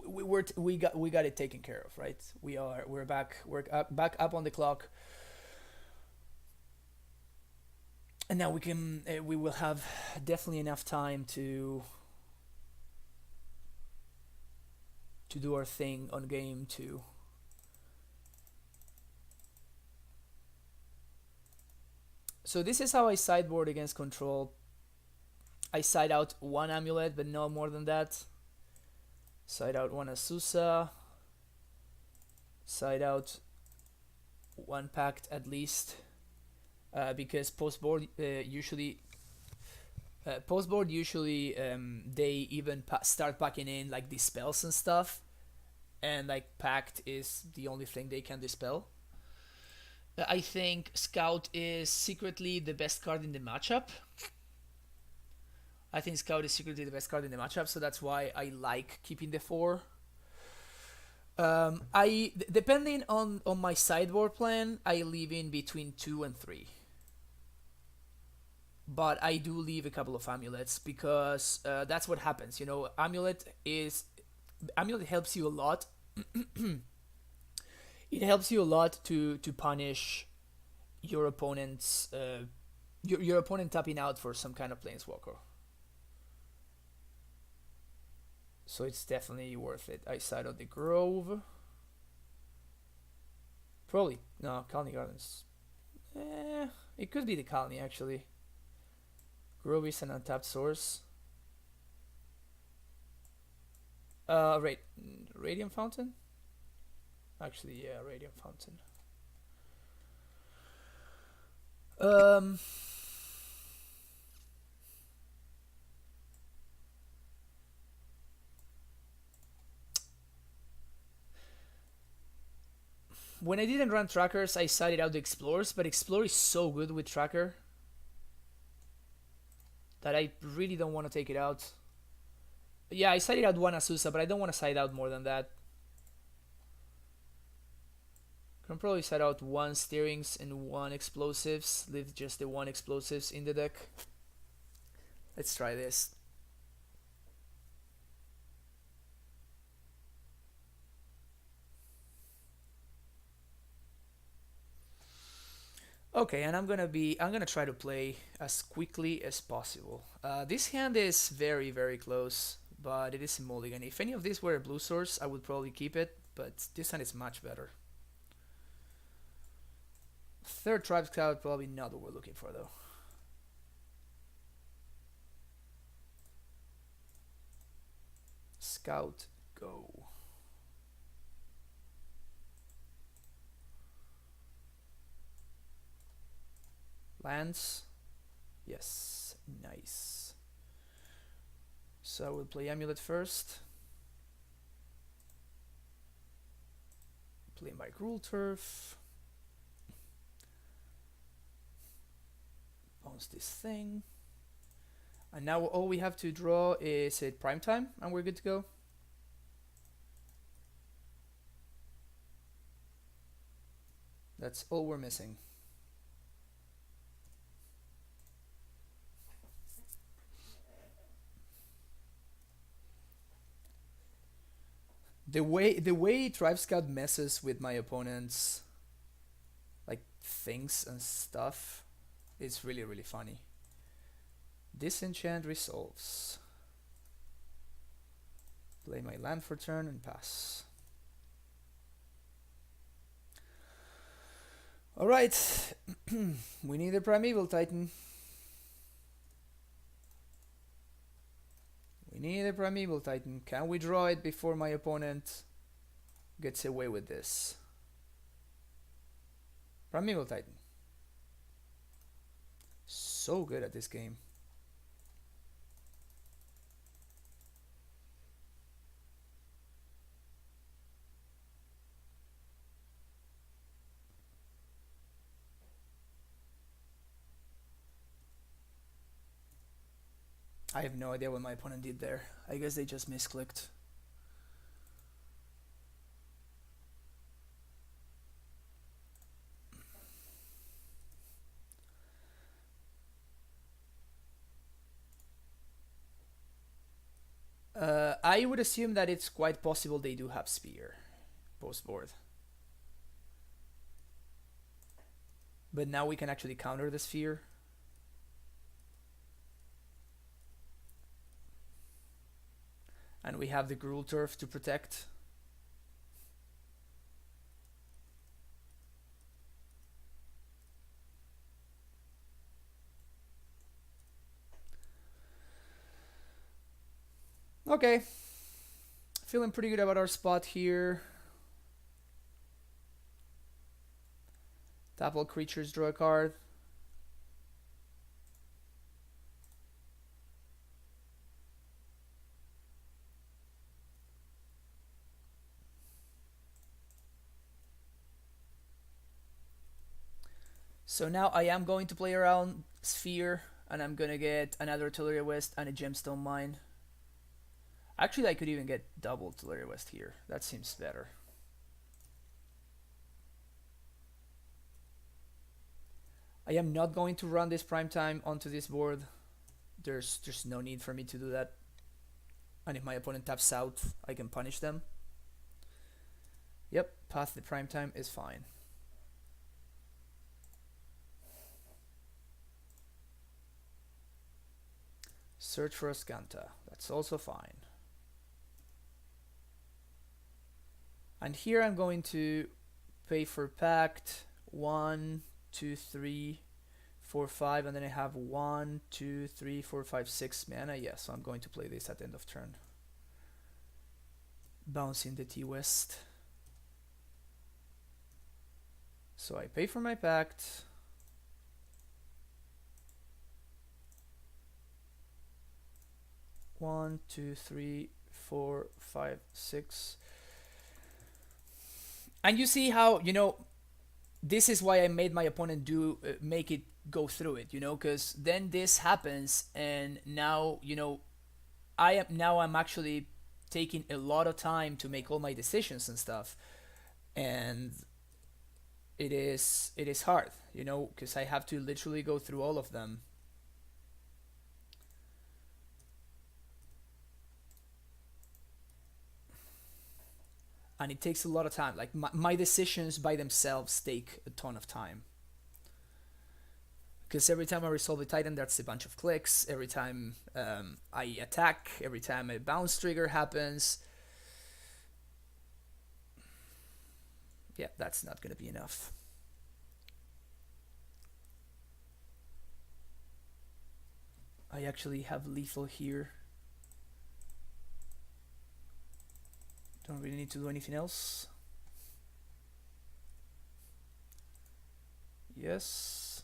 we got it taken care of, right? We're back, back up on the clock, and now we will have definitely enough time to do our thing on game 2. So this is how I sideboard against control. I side out 1 Amulet, but no more than that. Side out 1 Asusa. Side out 1 Pact at least. Because post-board usually they even start packing in like dispels and stuff, and like Pact is the only thing they can dispel. I think Scout is secretly the best card in the matchup. So that's why I like keeping the 4. I depending on my sideboard plan, I leave in between 2 and 3. But I do leave a couple of amulets because that's what happens. Amulet helps you a lot. It helps you a lot to punish your opponent's your opponent tapping out for some kind of planeswalker. So it's definitely worth it. I side out the Grove. Probably no Colony Gardens. It could be the Colony actually. Grove is an untapped source. Radiant Fountain? Actually, yeah, Radiant Fountain. When I didn't run trackers, I sided out the Explorers, but Explorer is so good with tracker that I really don't want to take it out. Yeah, I sided out 1 Asusa, but I don't want to side out more than that. Can probably side out 1 Steerings and 1 Explosives. Leave just the 1 Explosives in the deck. Let's try this. Okay, and I'm gonna try to play as quickly as possible. This hand is very, very close, but it is a mulligan. If any of these were a blue source, I would probably keep it, but this hand is much better. 3rd Tribe Scout, probably not what we're looking for though. Scout, go. Lands. Yes, nice. So I will play Amulet first. Play my Gruul Turf. Bounce this thing. And now all we have to draw is a Prime Time, and we're good to go. That's all we're missing. The way Tribe Scout messes with my opponent's like things and stuff, it's really, really funny. Disenchant resolves. Play my land for turn and pass. Alright. We need a Primeval Titan. We need a Primeval Titan. Can we draw it before my opponent gets away with this? Primeval Titan. So good at this game. I have no idea what my opponent did there. I guess they just misclicked. I would assume that it's quite possible they do have Spear post board. But now we can actually counter the Sphere. And we have the Gruul Turf to protect. Okay. Feeling pretty good about our spot here. Tap all creatures, draw a card. So now I am going to play around Sphere, and I'm gonna get another Teleria West and a Gemstone Mine. Actually, I could even get double Teleria West here. That seems better. I am not going to run this Primetime onto this board. There's just no need for me to do that. And if my opponent taps out, I can punish them. Yep, path the Primetime is fine. Search for a Scanta. That's also fine. And here I'm going to pay for Pact. 1, 2, 3, 4, 5, and then I have 1, 2, 3, 4, 5, 6 mana. Yeah, so I'm going to play this at the end of turn. Bouncing the T-West. So I pay for my Pact. One, two, three, 4, 5, 6. And you see how, you know, this is why I made my opponent do make it go through it, you know, because then this happens, and now, you know, I'm actually taking a lot of time to make all my decisions and stuff, and it is hard, you know, because I have to literally go through all of them. And it takes a lot of time. Like my decisions by themselves take a ton of time. Because every time I resolve a Titan, that's a bunch of clicks. Every time I attack, every time a bounce trigger happens. Yeah, that's not going to be enough. I actually have lethal here. Don't really need to do anything else. Yes.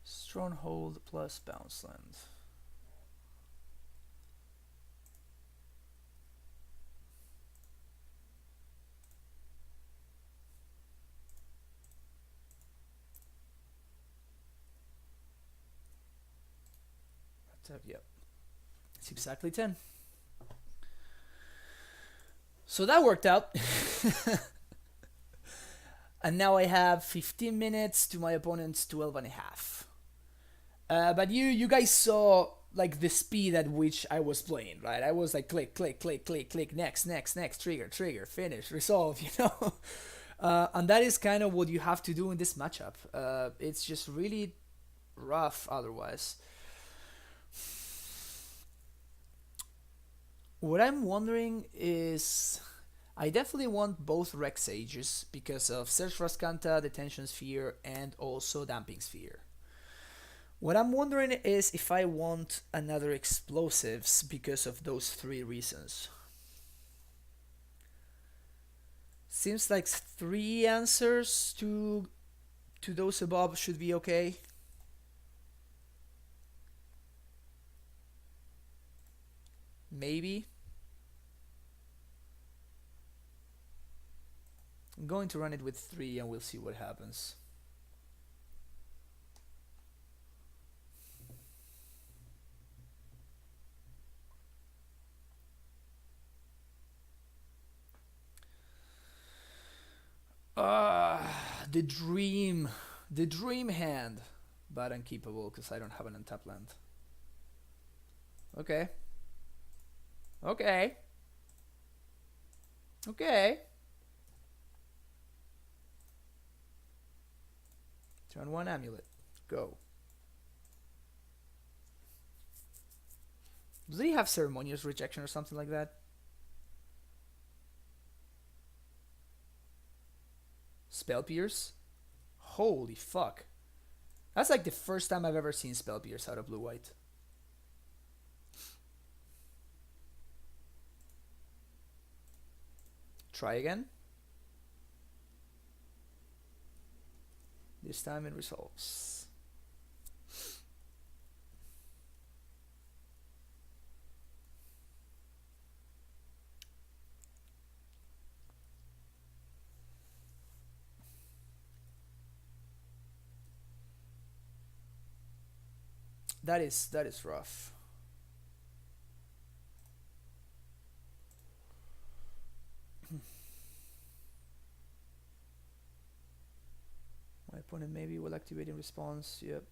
Stronghold plus Bounce Land. Yep. It's exactly 10. So that worked out. And now I have 15 minutes to my opponent's 12 and a half. But you guys saw like the speed at which I was playing, right? I was like click, click, click, click, click, next, next, next, trigger, trigger, finish, resolve, you know? And that is kind of what you have to do in this matchup. It's just really rough otherwise. What I'm wondering is, I definitely want both Rex Sages because of Search for Ascanta, Detention Sphere, and also Damping Sphere. What I'm wondering is if I want another Explosives because of those 3 reasons. Seems like 3 answers to those above should be okay. Maybe. I'm going to run it with 3 and we'll see what happens. The dream hand, but unkeepable because I don't have an untapped land. Okay. Okay. Okay. Turn 1 Amulet. Go. Does he have ceremonious rejection or something like that? Spell Pierce? Holy fuck. That's like the first time I've ever seen Spell Pierce out of blue-white. Try again. This time it resolves. That is rough. My opponent maybe will activate in response. Yep.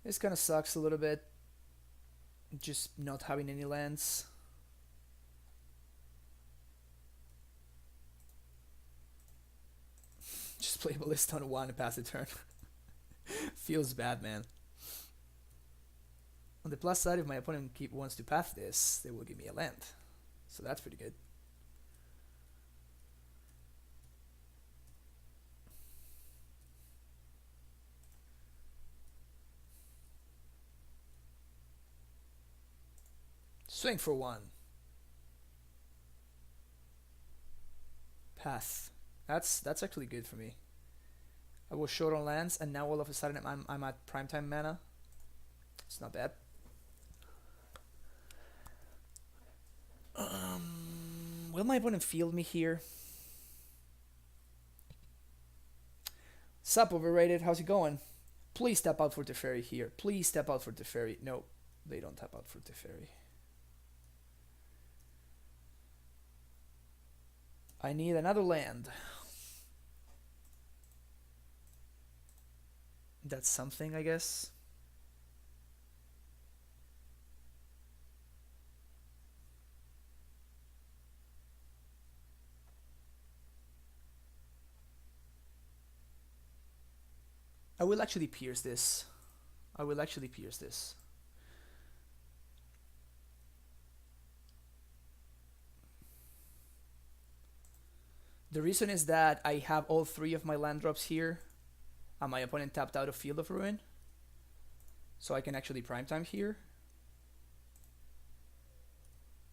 This kind of sucks a little bit. Just not having any lands. Just play Ballista on 1 and pass the turn. Feels bad, man. On the plus side, if my opponent wants to path this, they will give me a land. So that's pretty good. Swing for 1. Path. That's actually good for me. I was short on lands, and now all of a sudden I'm at primetime mana. It's not bad. Will my opponent field me here? Sup, overrated. How's it going? Please step out for Teferi here. Please step out for Teferi. No, they don't tap out for Teferi. I need another land. That's something, I guess. I will actually pierce this. I will actually pierce this. The reason is that I have all 3 of my land drops here, and my opponent tapped out of Field of Ruin, so I can actually primetime here,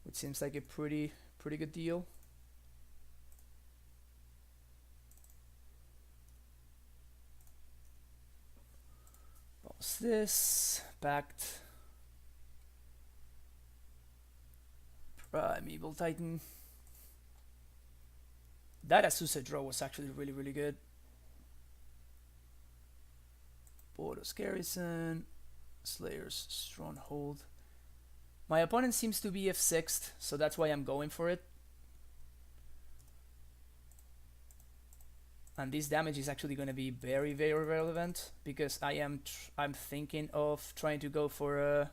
which seems like a pretty good deal. What's this? Pact. Primeval Titan. That Azusa draw was actually really good. Boros Garrison, Slayer's Stronghold. My opponent seems to be F6'd, so that's why I'm going for it. And this damage is actually going to be very relevant, because I'm thinking of trying to go for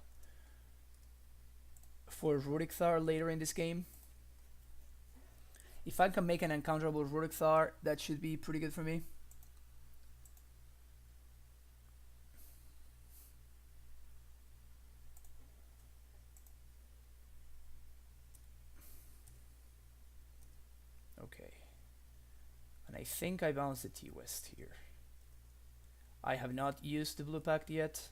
Rurik Thar later in this game. If I can make an uncounterable Rurik Thar, that should be pretty good for me. Okay. And I think I bounced the T-West here. I have not used the Blue Pact yet.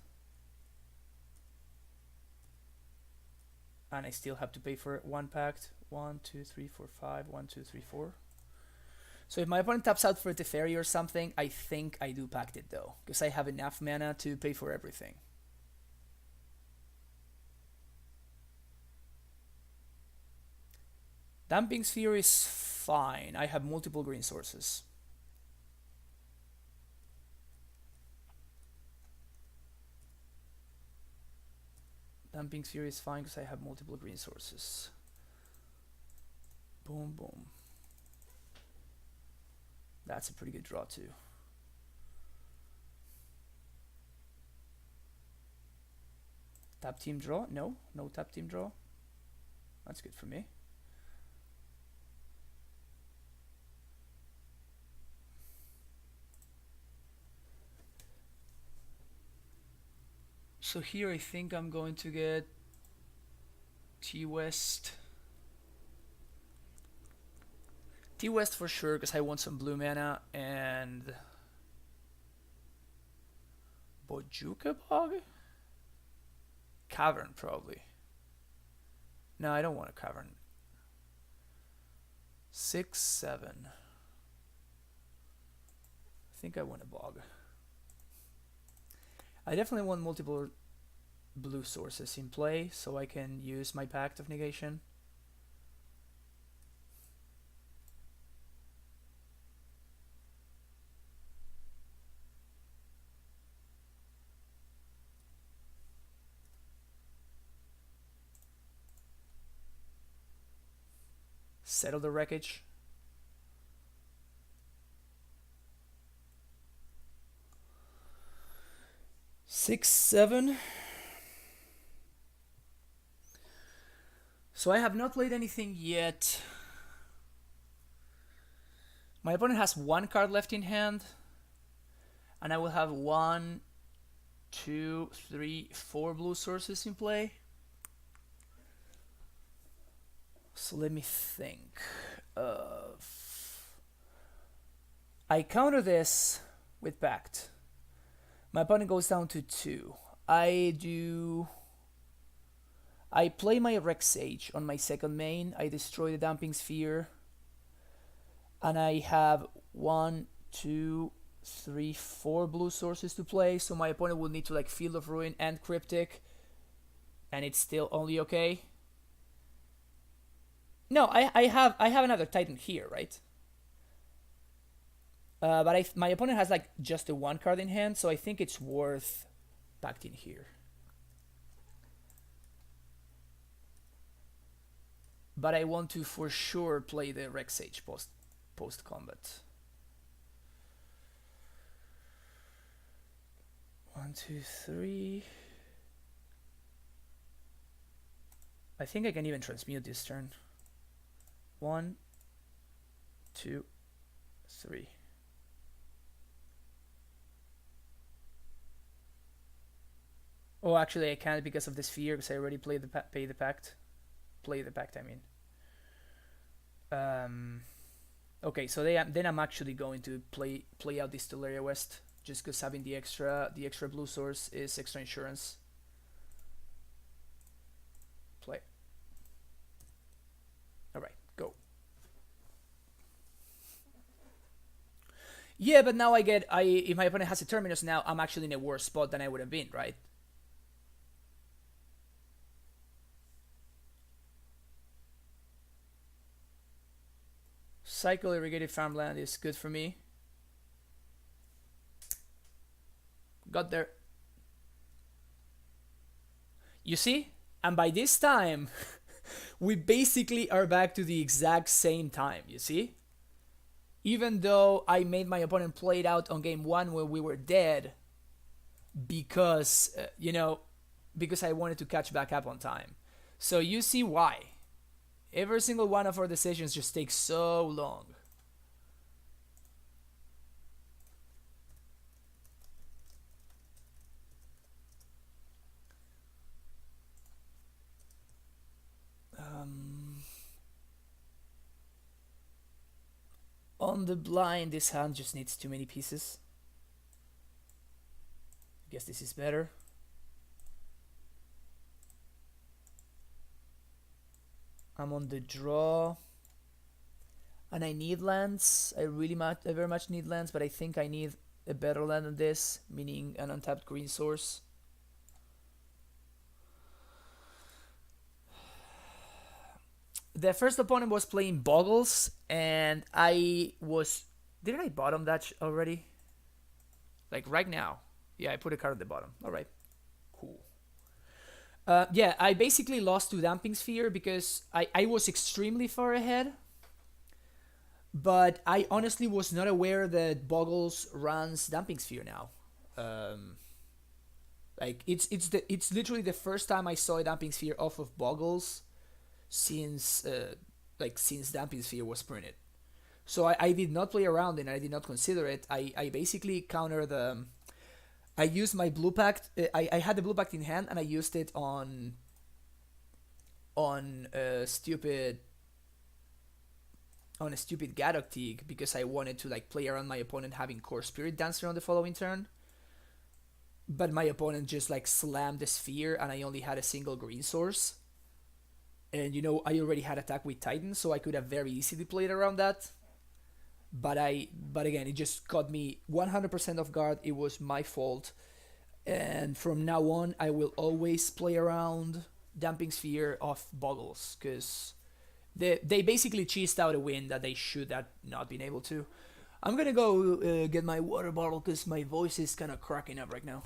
And I still have to pay for 1 pact. 1, 2, 3, 4, 5. 1, 2, 3, 4. So if my opponent taps out for a Teferi or something, I think I do pact it though, because I have enough mana to pay for everything. Damping Sphere is fine. I have multiple green sources. Damping Sphere is fine because I have multiple green sources. Boom, boom. That's a pretty good draw too. Tap team draw? No, no tap team draw. That's good for me. So here I think I'm going to get T-West. T-West for sure, because I want some blue mana, and Bojuka Bog? Cavern, probably. No, I don't want a Cavern. 6, 7. I think I want a Bog. I definitely want multiple blue sources in play, so I can use my Pact of Negation. Settle the Wreckage. Six, 7. So I have not played anything yet. My opponent has 1 card left in hand, and I will have 1, 2, 3, 4 blue sources in play. So let me think. I counter this with Pact. My opponent goes down to 2. I play my Rex Sage on my second main. I destroy the Damping Sphere. And I have 1, 2, 3, 4 blue sources to play. So my opponent will need to like Field of Ruin and Cryptic. And it's still only okay. No, I have another Titan here, right? But my opponent has like just the 1 card in hand, so I think it's worth pacting here. But I want to for sure play the Rex Sage post combat. 1, 2, 3. I think I can even transmute this turn. 1, 2, 3. Oh, actually, I can't because of the sphere, because I already played the pact. Play the pact, I mean. Okay, so then I'm actually going to play out this Stellaria West, just because having the extra blue source is extra insurance. Play. All right, go. Yeah, but now if my opponent has a Terminus now, I'm actually in a worse spot than I would have been, right? Cycle Irrigated Farmland is good for me. Got there. You see? And by this time, we basically are back to the exact same time, you see? Even though I made my opponent play it out on game 1 when we were dead, because, because I wanted to catch back up on time. So you see why. Every single one of our decisions just takes so long. On the blind, this hand just needs too many pieces. I guess this is better. I'm on the draw, and I need lands. I very much need lands, but I think I need a better land than this, meaning an untapped green source. The first opponent was playing Bogles, and didn't I bottom that already? Like right now. Yeah, I put a card at the bottom. All right, cool. Yeah, I basically lost to Damping Sphere because I was extremely far ahead. But I honestly was not aware that Bogles runs Damping Sphere now. Like it's literally the first time I saw a damping sphere off of Bogles since since damping sphere was printed. So I did not play around and I did not consider it. I basically counter the. I used my blue pact. I had the blue pact in hand and I used it on a stupid Gadok Teague because I wanted to like play around my opponent having Core Spirit Dancer on the following turn. But my opponent just like slammed the sphere and I only had a single green source. And I already had attack with Titan, so I could have very easily played around that. But again, it just caught me 100% off guard. It was my fault. And from now on, I will always play around Damping Sphere off Bogles because they basically cheesed out a win that they should have not been able to. I'm gonna go get my water bottle because my voice is kind of cracking up right now.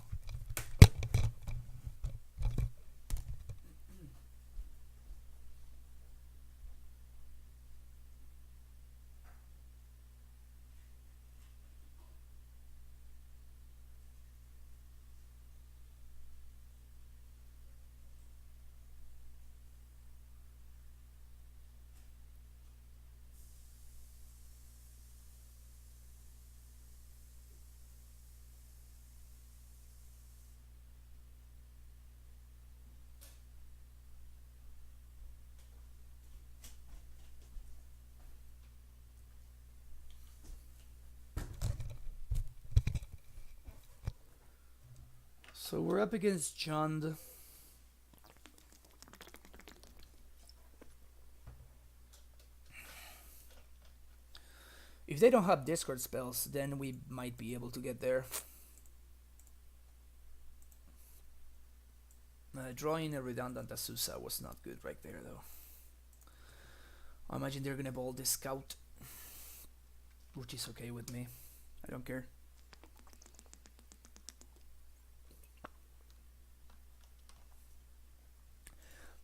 So we're up against Jund. If they don't have Discord spells, then we might be able to get there. Drawing a redundant Azusa was not good right there, though. I imagine they're gonna ball this scout, which is okay with me. I don't care.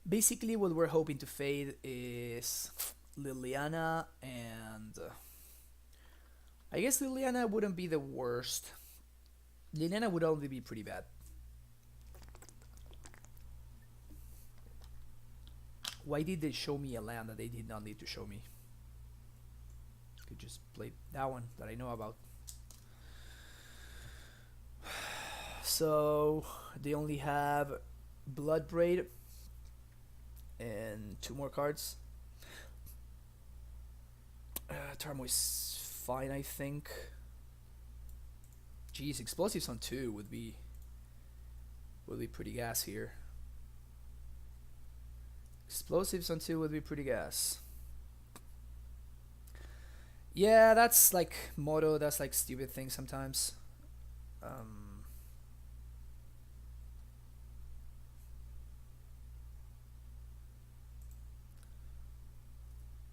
Basically, what we're hoping to fade is Liliana, and I guess Liliana wouldn't be the worst. Liliana would only be pretty bad. Why did they show me a land that they did not need to show me? Could just play that one that I know about. So they only have Bloodbraid and 2 more cards. Tarmo is fine, I think. Geez, Explosives on 2 would be pretty gas here. Explosives on 2 would be pretty gas. Yeah, that's like Moto, that's like stupid thing sometimes.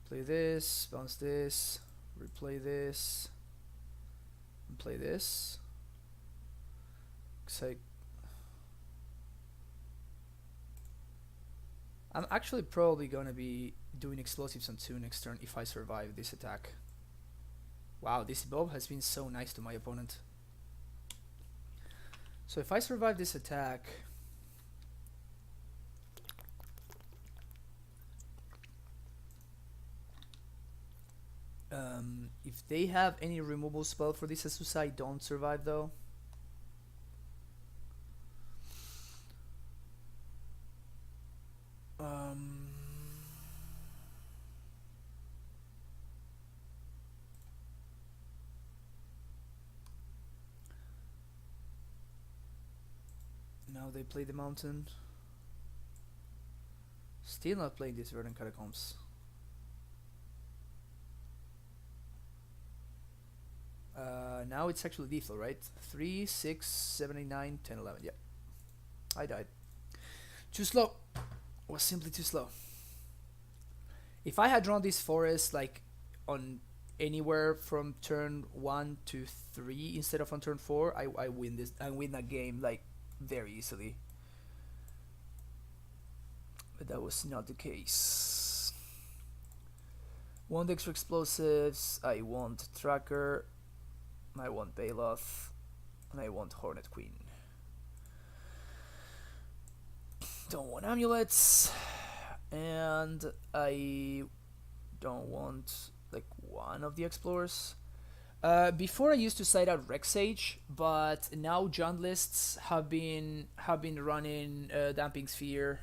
Play this, bounce this, replay this, and play this. Looks like I'm actually probably gonna be doing explosives on 2 next turn if I survive this attack. Wow, this Bob has been so nice to my opponent. So if I survive this attack, if they have any removal spell for this Azusa, I don't survive though. Now they play the mountain. Still not playing these Verdant Catacombs. Now it's actually lethal, right? 3, 6, 7, 8, 9, 10, 11. Yeah. I died. Too slow. Was simply too slow. If I had drawn this forest like on anywhere from turn 1 to 3 instead of on turn 4, I win this. I win that game like very easily. But that was not the case. 1 extra explosives. I want Tracker. I want Baloth, and I want Hornet Queen. Don't want amulets, and I don't want like one of the explorers. Before I used to side out Rex Sage, but now Jund lists have been running Damping Sphere,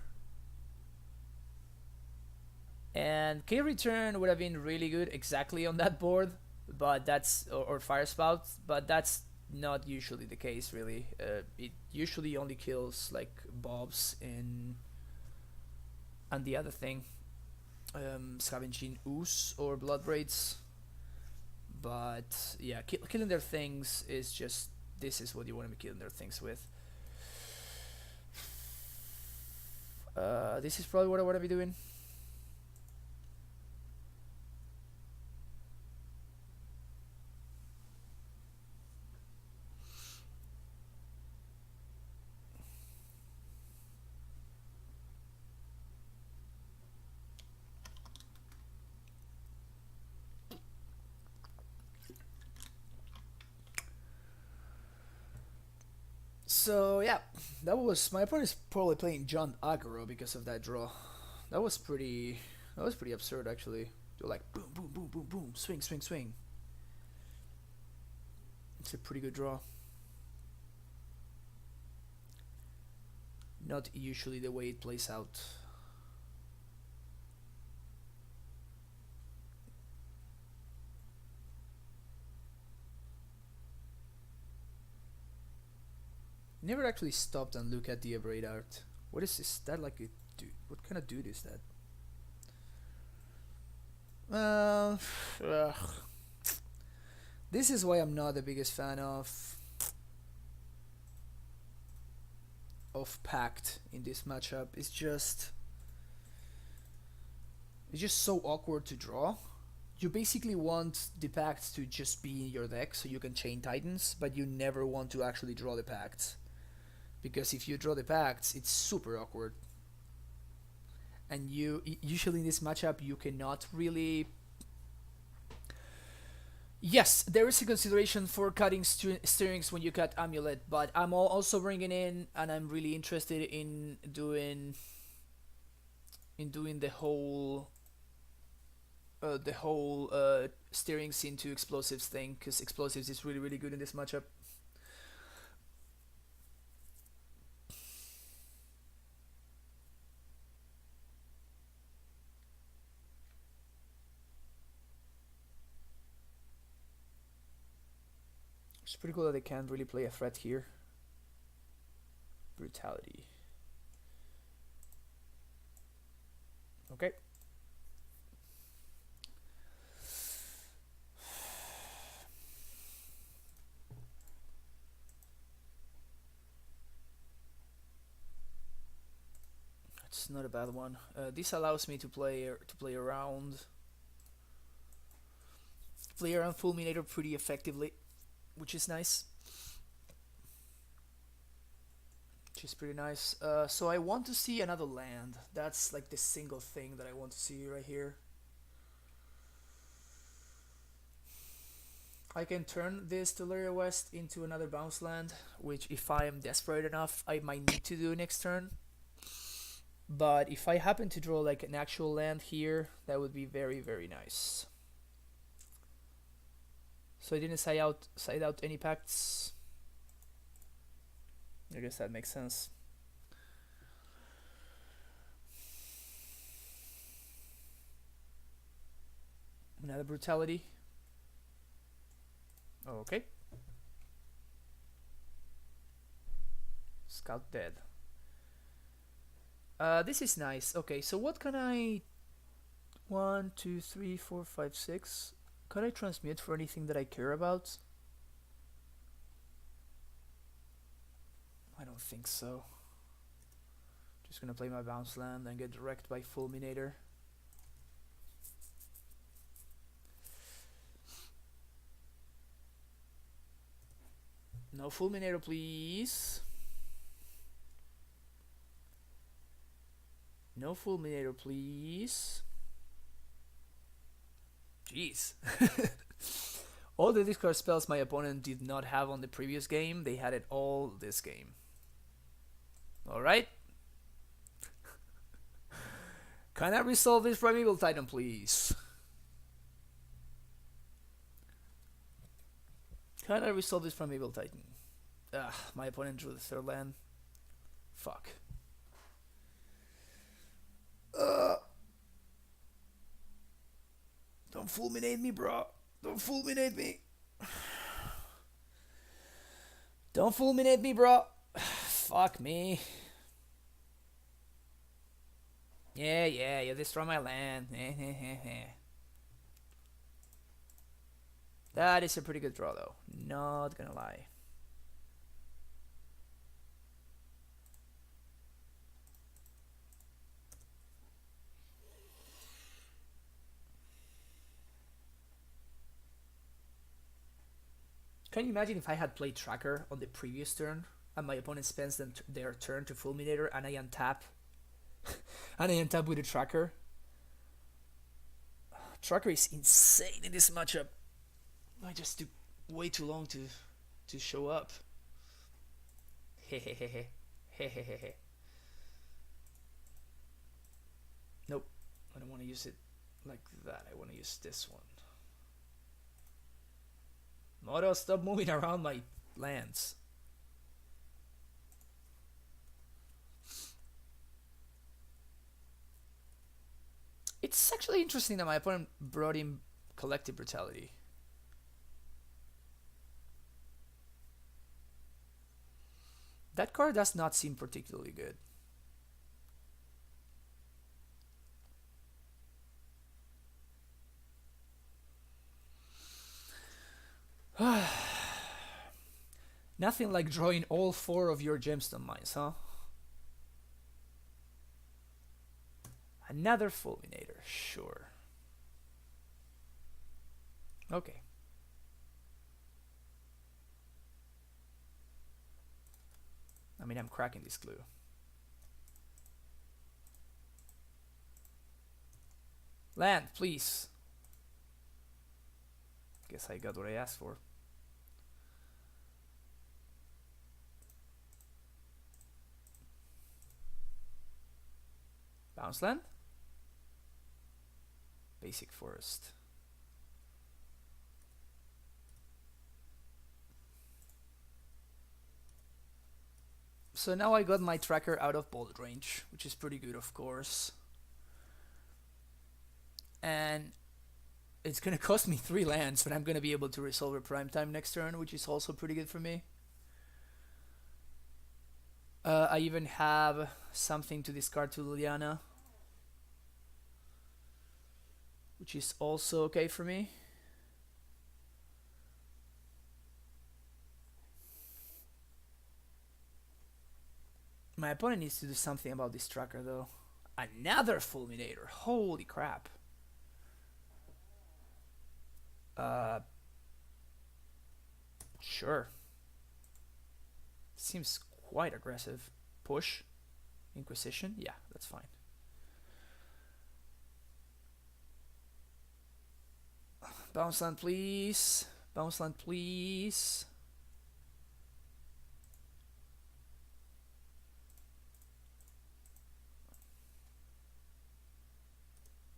and K Return would have been really good exactly on that board, but that's or Fire Spout, but that's not usually the case really. It usually only kills like Bobs in and the other thing, Scavenging Ooze or Blood Braids. But yeah, killing their things is just, this is what you want to be killing their things with. This is probably what I want to be doing. So yeah, that was, my opponent is probably playing John aggro because of that draw. That was pretty absurd actually. You're like boom boom boom boom boom, swing swing swing. It's a pretty good draw. Not usually the way it plays out. Never actually stopped and looked at the Abrade art. What is this? That like a dude? What kind of dude is that? This is why I'm not the biggest fan of Pact in this matchup. It's just so awkward to draw. You basically want the Pacts to just be in your deck so you can chain Titans, but you never want to actually draw the Pacts. Because if you draw the Pacts, it's super awkward. And you usually in this matchup you cannot really. Yes, there is a consideration for cutting steerings when you cut Amulet, but I'm also bringing in, and I'm really interested in doing the whole steerings into explosives thing, because explosives is really really good in this matchup. It's pretty cool that they can't really play a threat here. Brutality. Okay. It's not a bad one. This allows me to play around Fulminator pretty effectively, which is nice. Which is pretty nice. So I want to see another land. That's like the single thing that I want to see right here. I can turn this Teleria West into another bounce land, which if I am desperate enough, I might need to do next turn. But if I happen to draw like an actual land here, that would be very very nice. So I didn't side out any Pacts. I guess that makes sense. Another Brutality. Okay. Scout dead. This is nice. Okay, so what can I... 1, 2, 3, 4, 5, 6... Can I transmute for anything that I care about? I don't think so. Just gonna play my bounce land and get wrecked by Fulminator. No Fulminator, please. No Fulminator, please. Jeez. All the discard spells my opponent did not have on the previous game, they had it all this game. Alright. Can I resolve this Primeval Titan, please? Can I resolve this Primeval Titan? Ugh, my opponent drew the third land. Fuck. Don't fulminate me, bro. Don't fulminate me. Don't fulminate me, bro. Fuck me. Yeah, you destroy my land. That is a pretty good draw, though. Not gonna lie. Can you imagine if I had played Tracker on the previous turn and my opponent spends their turn to Fulminator and I untap and I untap with a Tracker? Tracker is insane in this matchup. I just took way too long to show up. Hehehehe. Hehehehe. Nope. I don't want to use it like that. I want to use this one. Moto, stop moving around my lands. It's actually interesting that my opponent brought in Collective Brutality. That card does not seem particularly good. Nothing like drawing all 4 of your gemstone mines, huh? Another Fulminator, sure. Okay. I mean, I'm cracking this glue. Land, please. Guess I got what I asked for. Bounce land. Basic forest. So now I got my Tracker out of bolt range, which is pretty good, of course. And it's gonna cost me 3 lands, but I'm gonna be able to resolve a prime time next turn, which is also pretty good for me. I even have something to discard to Liliana, which is also okay for me. My opponent needs to do something about this Tracker, though. Another Fulminator! Holy crap! Sure. Seems quite aggressive. Push. Inquisition? Yeah, that's fine. Bounce land, please. Bounce land, please.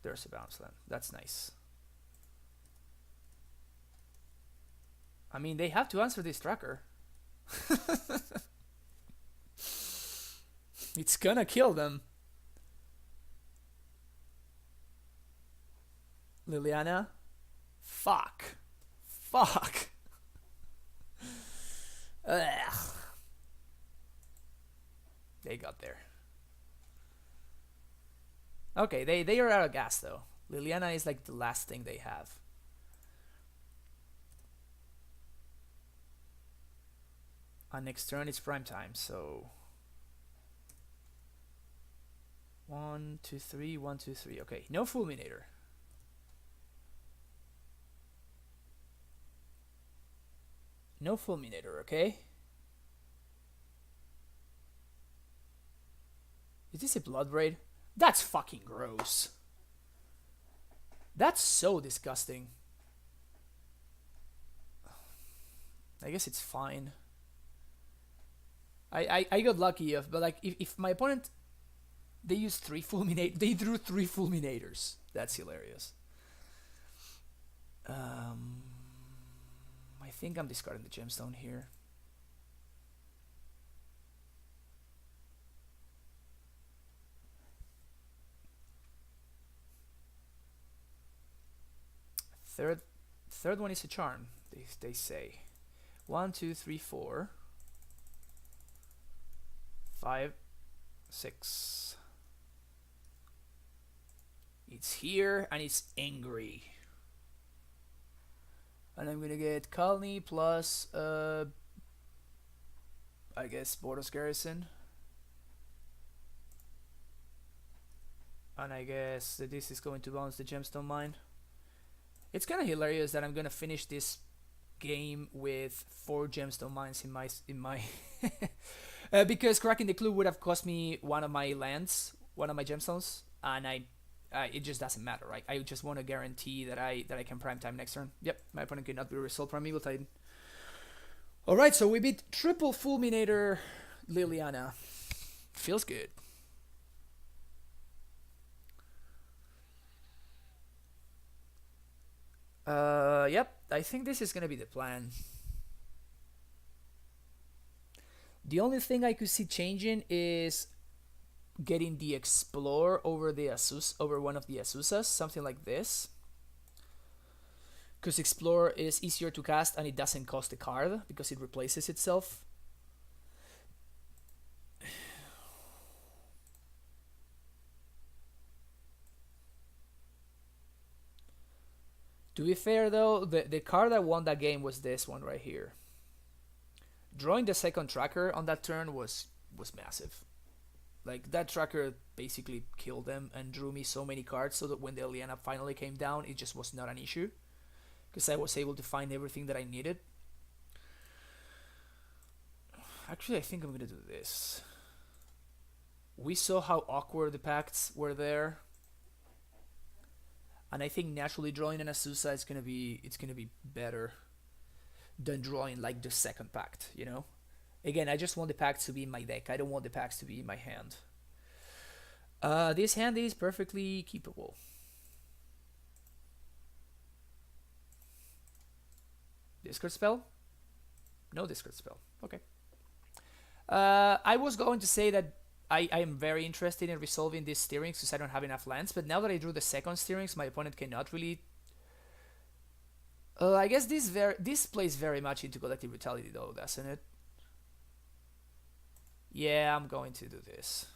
There's a bounce land. That's nice. I mean, they have to answer this Tracker. It's gonna kill them. Liliana? Fuck. Fuck. Ugh. They got there. Okay, they are out of gas though. Liliana is like the last thing they have. On next turn it's prime time, so 1, 2, 3, 1, 2, 3. Okay, no Fulminator. No Fulminator, okay? Is this a Blood Braid? That's fucking gross. That's so disgusting. I guess it's fine. I got lucky, but like if my opponent They used they drew 3 fulminators. That's hilarious. I think I'm discarding the gemstone here. Third one is a charm. They say 1, 2, 3, 4, 5, 6. It's here and it's angry. And I'm gonna get Colony plus I guess Bogles Garrison. And I guess that this is going to bounce the gemstone mine. It's kind of hilarious that I'm gonna finish this game with 4 gemstone mines in my because cracking the clue would have cost me one of my lands, one of my gemstones, and it just doesn't matter, right? I just want to guarantee that I can prime time next turn. Yep, my opponent cannot be resolved Primeval Titan. All right, so we beat triple Fulminator Liliana. Feels good. Yep, I think this is gonna be the plan. The only thing I could see changing is getting the Explore over the over one of the Azusa's, something like this. Because Explore is easier to cast and it doesn't cost a card because it replaces itself. To be fair though, the card that won that game was this one right here. Drawing the second tracker on that turn was massive. Like, that tracker basically killed them and drew me so many cards so that when the Liliana finally came down, it just was not an issue. Because I was able to find everything that I needed. Actually, I think I'm going to do this. We saw how awkward the pacts were there. And I think naturally drawing an Azusa is going to be better than drawing like the second pact, you know? Again, I just want the pacts to be in my deck. I don't want the pacts to be in my hand. This hand is perfectly keepable. Discard spell? No discard spell. Okay. I was going to say that I am very interested in resolving these steerings because I don't have enough lands, but now that I drew the second steerings, my opponent cannot really... I guess this plays very much into Collective Brutality though, doesn't it? Yeah, I'm going to do this.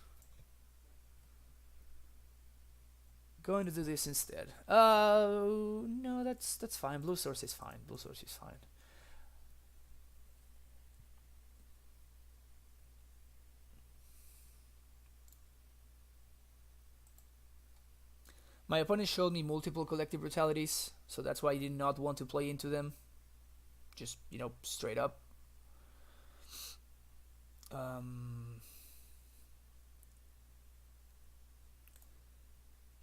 Going to do this instead. No, that's fine. Blue source is fine. Blue source is fine. My opponent showed me multiple Collective Brutalities, so that's why I did not want to play into them. Just, you know, straight up.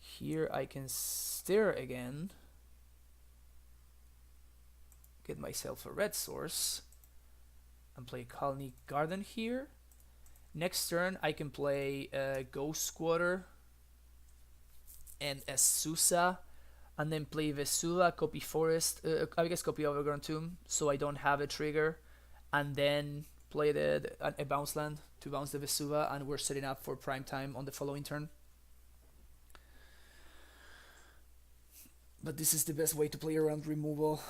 Here I can steer again. Get myself a red source. And play Colony Garden here. Next turn I can play Ghost Squatter and Azusa, and then play Vesula, copy Forest, I guess copy Overgrown Tomb, so I don't have a trigger, and then play a bounce land to bounce the Vesula, and we're setting up for prime time on the following turn. But this is the best way to play around removal.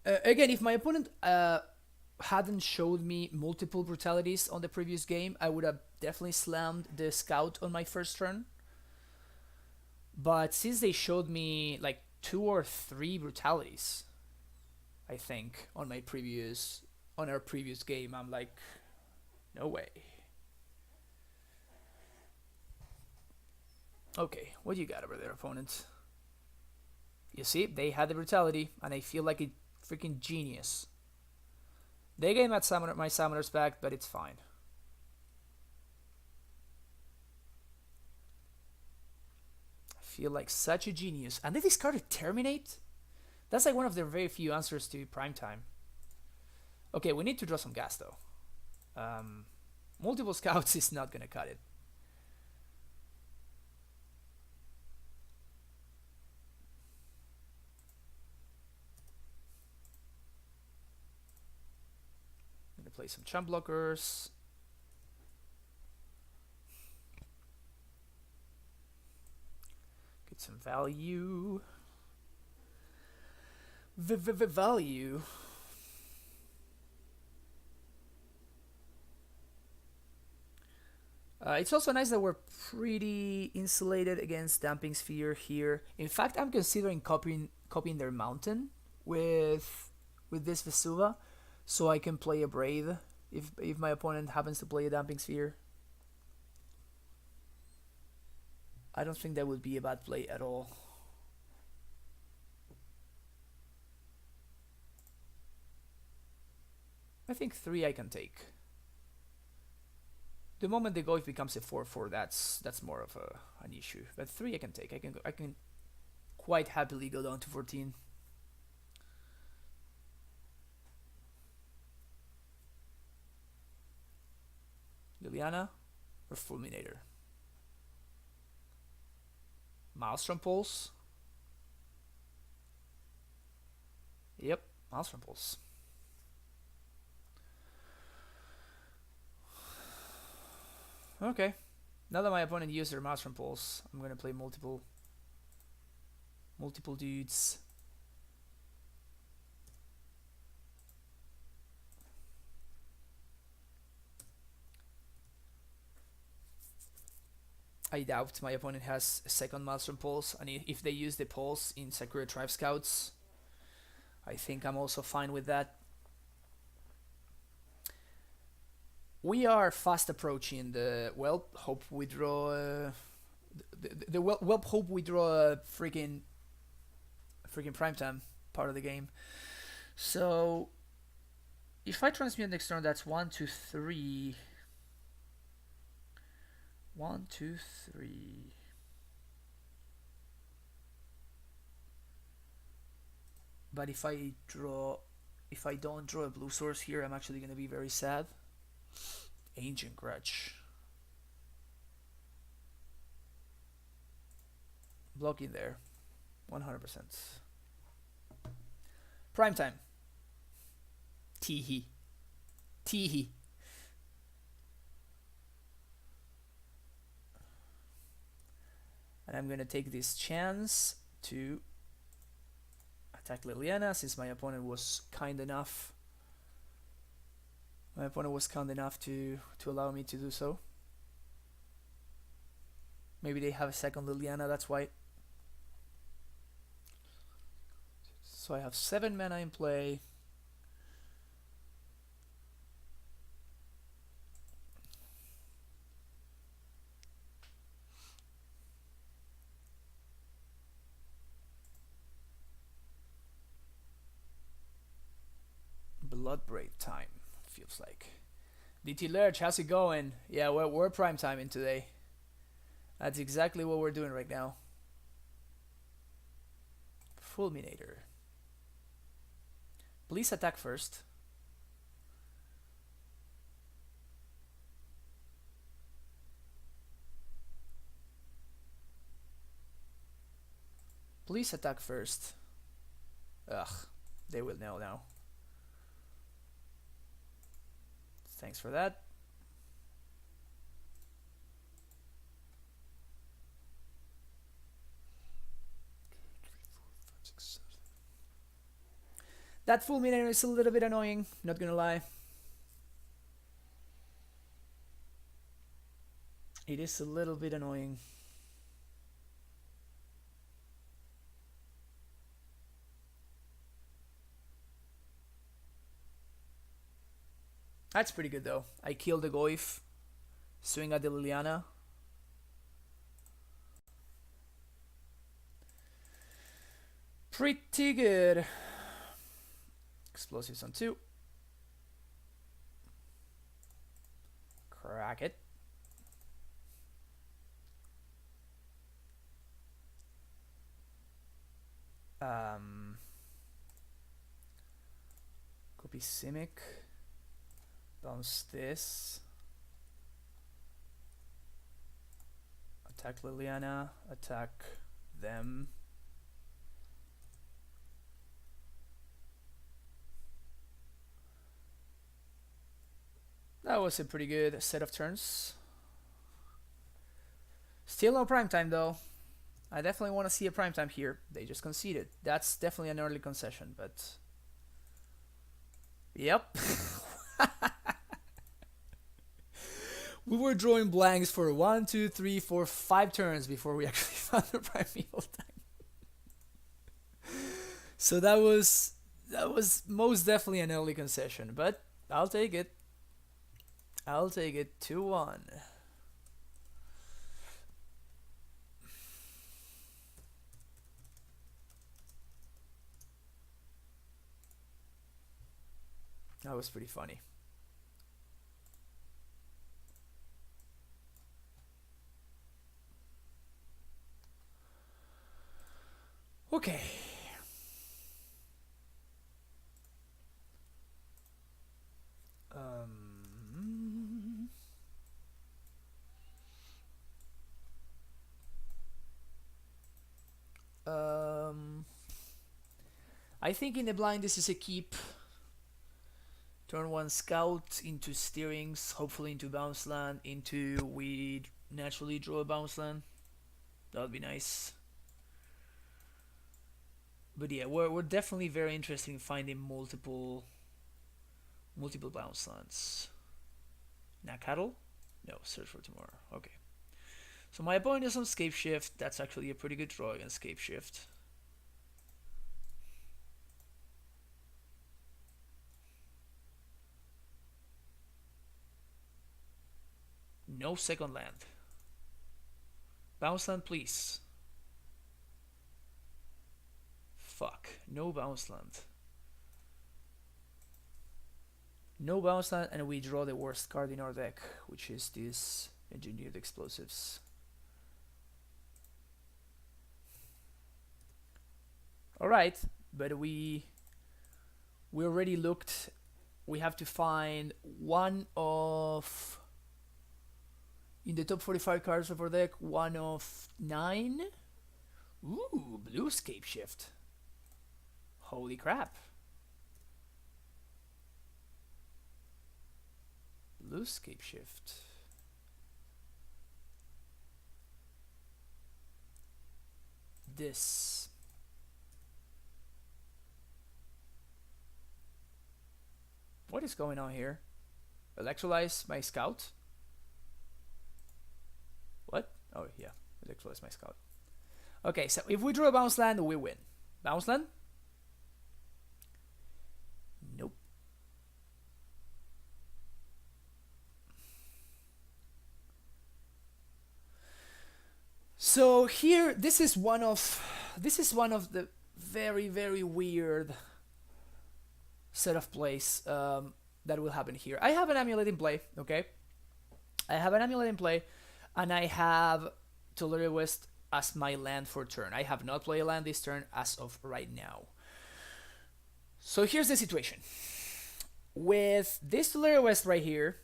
Again, if my opponent hadn't showed me multiple brutalities on the previous game, I would have definitely slammed the Scout on my first turn. But since they showed me like 2 or 3 brutalities, I think, on our previous game, I'm like, no way. Okay, what do you got over there, opponent? You see, they had the brutality, and I feel like a freaking genius. They gave my summoners back, but it's fine. Feel like such a genius. And they discarded Terminate? That's like one of their very few answers to prime time. Okay, we need to draw some gas though. Multiple scouts is not gonna cut it. play some champ blockers. Get some value. Value. It's also nice that we're pretty insulated against Damping Sphere here. In fact, I'm considering copying their mountain with this Vesuva, so I can play a Brave if my opponent happens to play a Damping Sphere. I don't think that would be a bad play at all. I think 3 I can take. The moment the Goif becomes a 4/4, that's more of an issue. But 3 I can take. I can quite happily go down to 14. Liliana or Fulminator? Maelstrom Pulse. Yep, Maelstrom Pulse. Okay, now that my opponent used their Maelstrom Pulse, I'm gonna play multiple dudes. I doubt my opponent has a second Maelstrom Pulse, and if they use the Pulse in Sakura Tribe Scouts, I think I'm also fine with that. We are fast approaching the Whelp. Hope we draw the Whelp. Hope we draw a freaking primetime part of the game. So if I transmute next turn, that's 1, 2, 3. 1, 2, 3. But if I don't draw a blue source here, I'm actually gonna be very sad. Ancient Grudge. Blocking there. 100%. Prime time. Teehee. Teehee. And I'm gonna take this chance to attack Liliana, since my opponent was kind enough. My opponent was kind enough to allow me to do so. Maybe they have a second Liliana, that's why. So I have 7 mana in play. Bloodbraid time, feels like. DT Lurch, how's it going? Yeah, we're prime timing today. That's exactly what we're doing right now. Fulminator. Please attack first. Please attack first. Ugh, they will know now. Thanks for that. That Fulminator is a little bit annoying, not gonna lie. It is a little bit annoying. That's pretty good though. I killed the Goif, swing at the Liliana. Pretty good. Explosives on 2. Crack it. Copy Simic. Bounce this. Attack Liliana. Attack them. That was a pretty good set of turns. Still no prime time though. I definitely want to see a prime time here. They just conceded. That's definitely an early concession, but yep. We were drawing blanks for 1, 2, 3, 4, 5 turns before we actually found the primeval time. So that was most definitely an early concession, but I'll take it. I'll take it 2-1. That was pretty funny. Okay. I think in the blind this is a keep. Turn 1 scout into steerings, hopefully into bounce land, into we naturally draw a bounce land. That would be nice. But yeah, we're definitely very interested in finding multiple bounce lands. Nakatl? No, search for tomorrow. Okay. So my opponent is on Scapeshift. That's actually a pretty good draw against Scapeshift. No second land. Bounce land, please. Fuck. No bounce land. No bounce land, and we draw the worst card in our deck, which is this Engineered Explosives. Alright, but we already looked. We have to find one of, in the top 45 cards of our deck, one of 9. Ooh, blue Scapeshift. Holy crap. Blue Scapeshift. This. What is going on here? Electrolyze my scout? What? Oh yeah, electrolyze my scout. Okay, so if we draw a bounce land, we win. Bounce land? Nope. So here, this is one of the very, very weird set of plays that will happen here. I have an Amulet in play, okay? I have an Amulet in play, and I have Tularia West as my land for turn. I have not played a land this turn as of right now. So here's the situation. With this Tularia West right here,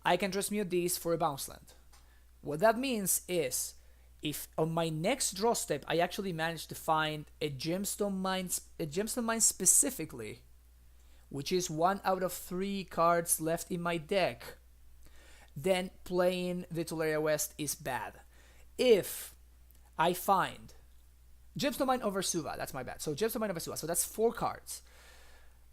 I can transmute these for a bounce land. What that means is, if on my next draw step I actually manage to find a gemstone mine specifically, which is 1 out of 3 cards left in my deck, then playing the Tularia West is bad. If I find gemstone mine over Suva, that's my bad. So gemstone mine over Suva, so that's 4 cards.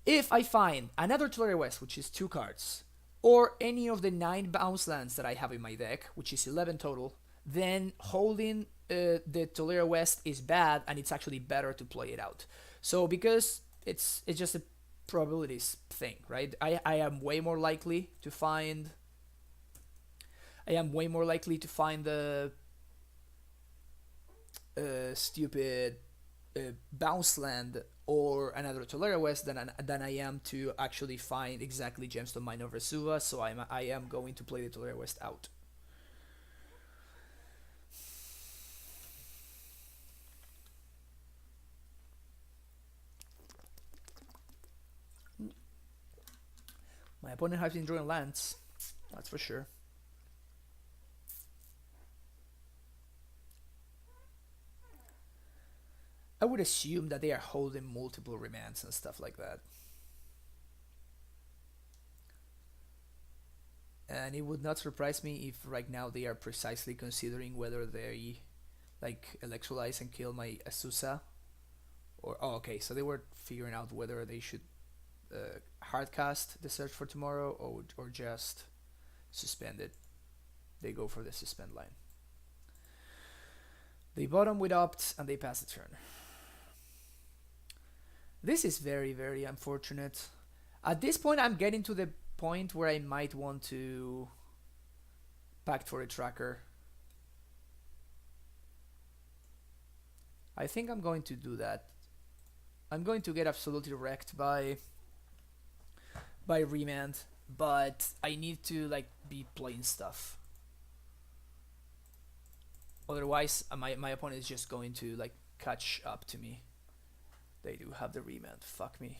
If I find another Tularia West, which is 2 cards, or any of the 9 bounce lands that I have in my deck, which is 11 total, then holding the Tularia West is bad, and it's actually better to play it out. So because it's just a probabilities thing, right? I am way more likely to find the stupid bounce land or another Tularia West than I am to actually find exactly Gemstone Mine over Suva, so I am going to play the Tularia West out. My opponent has been drawing lands, that's for sure. I would assume that they are holding multiple remands and stuff like that. And it would not surprise me if right now they are precisely considering whether they like electrolyze and kill my Azusa, or oh, okay, so they were figuring out whether they should hardcast the search for tomorrow or just suspend it. They go for the suspend line. They bottom with opt and they pass the turn. This is very, very unfortunate. At this point, I'm getting to the point where I might want to pact for a tracker. I think I'm going to do that. I'm going to get absolutely wrecked by remand, but I need to like be playing stuff. Otherwise, my opponent is just going to like catch up to me. They do have the remand. Fuck me.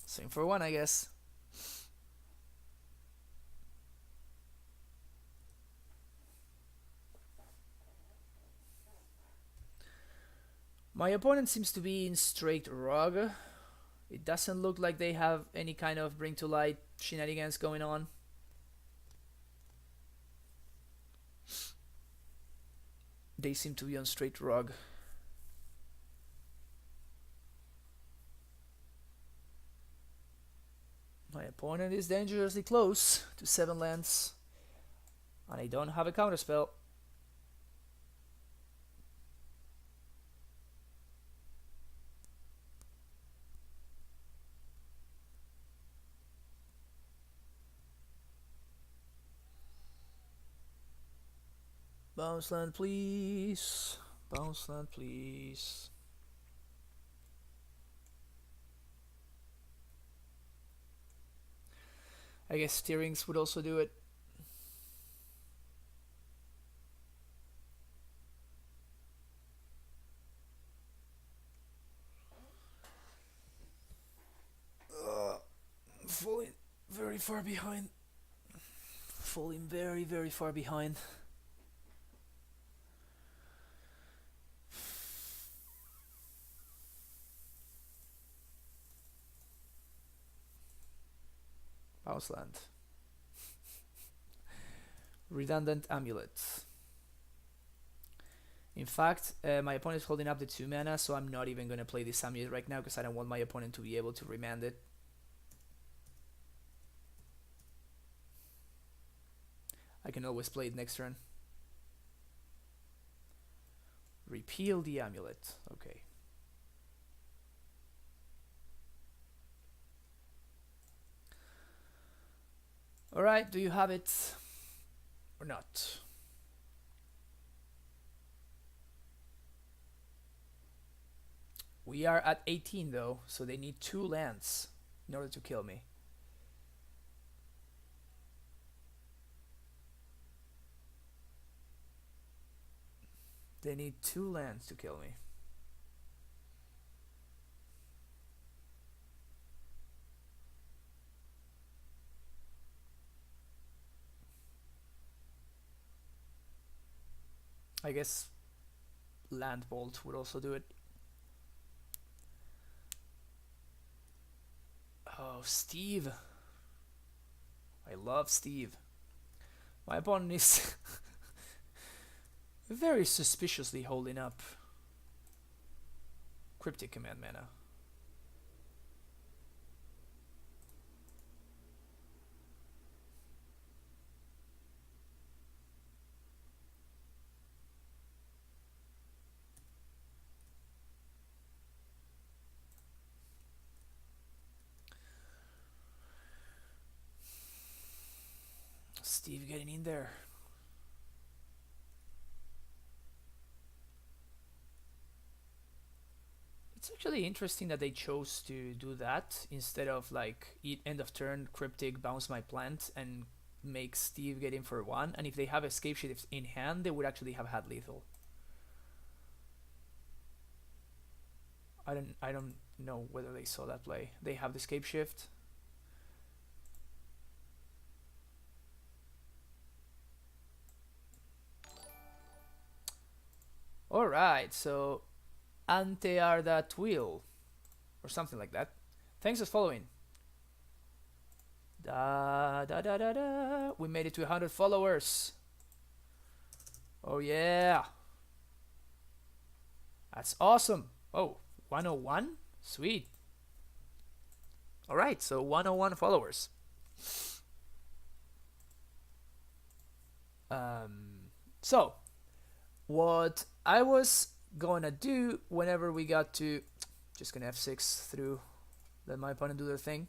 Same for one, I guess. My opponent seems to be in straight Rug. It doesn't look like they have any kind of bring to light shenanigans going on. They seem to be on straight Rug. My opponent is dangerously close to 7 lands, and I don't have a counterspell. Bounce land, please. Bounce land, please. I guess steerings would also do it. Falling very far behind. Falling very, very far behind. Bounce land. Redundant Amulet. In fact, my opponent is holding up the 2 mana, so I'm not even going to play this Amulet right now because I don't want my opponent to be able to remand it. I can always play it next turn. Repeal the Amulet. Okay. Alright, do you have it or not? We are at 18 though, so they need 2 lands in order to kill me. They need 2 lands to kill me. I guess Land Bolt would also do it. Oh, Steve. I love Steve. My opponent is very suspiciously holding up Cryptic Command mana. Steve getting in there. It's actually interesting that they chose to do that instead of like end of turn Cryptic bounce my plant and make Steve get in for 1, and if they have Scapeshift in hand they would actually have had lethal. I don't know whether they saw that play. They have the Scapeshift. Alright, so Antearda Twill, or something like that. Thanks for following. Da da da da da. We made it to 100 followers. Oh yeah. That's awesome. Oh, 101? Sweet. Alright, so 101 followers. So, what I was gonna do whenever we got to... Just gonna F6 through, let my opponent do their thing.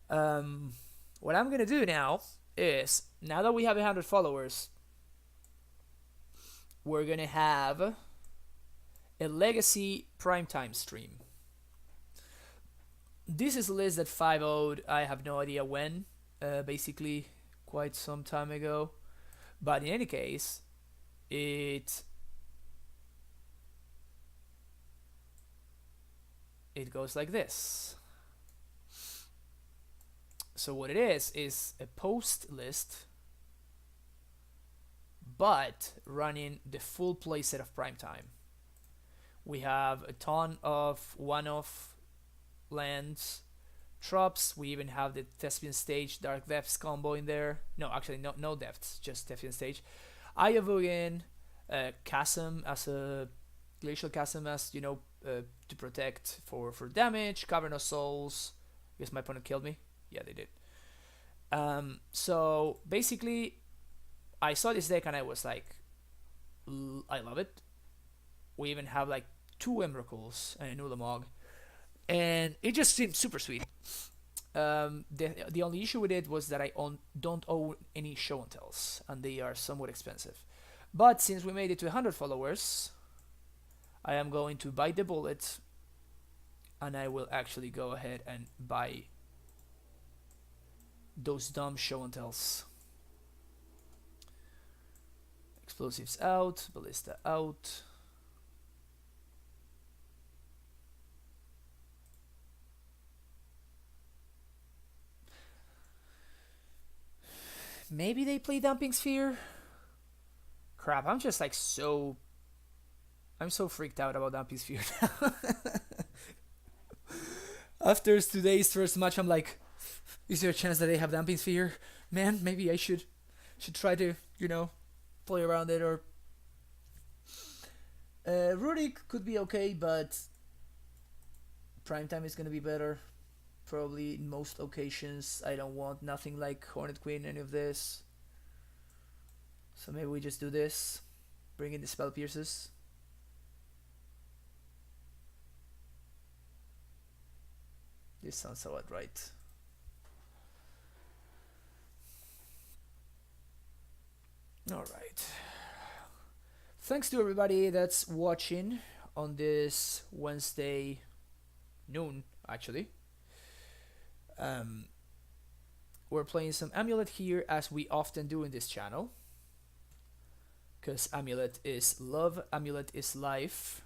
What I'm gonna do now is, now that we have 100 followers, we're gonna have a legacy primetime stream. This is a list that 5-0'd, I have no idea when, basically quite some time ago. But in any case, it goes like this. So what it is a post list, but running the full playset of primetime. We have a ton of one-off lands, drops. We even have the Thespian Stage Dark Depths combo in there. No, actually no depths, just Thespian Stage. Ayavugan, Chasm as a Glacial Chasm as, you know, to protect for damage. Cavern of Souls. I guess my opponent killed me. Yeah, they did. So basically, I saw this deck and I was like, I love it. We even have like 2 Emrakuls and a Nulamog, and it just seemed super sweet. The only issue with it was that I don't own any show and tells, and they are somewhat expensive. But since we made it to 100 followers, I am going to bite the bullet, and I will actually go ahead and buy those dumb show and tells. Explosives out, Ballista out. Maybe they play Dumping Sphere? Crap, I'm just like so... I'm so freaked out about Dumping Sphere now. After today's first match, I'm like, is there a chance that they have Dumping Sphere? Man, maybe I should try to, you know, play around it, or... Rurik could be okay, but Primetime is gonna be better. Probably in most occasions. I don't want nothing like Hornet Queen, any of this. So maybe we just do this. Bring in the Spell Pierces. This sounds somewhat right. Alright. Thanks to everybody that's watching on this Wednesday noon, actually. We're playing some Amulet here, as we often do in this channel, because Amulet is love, Amulet is life,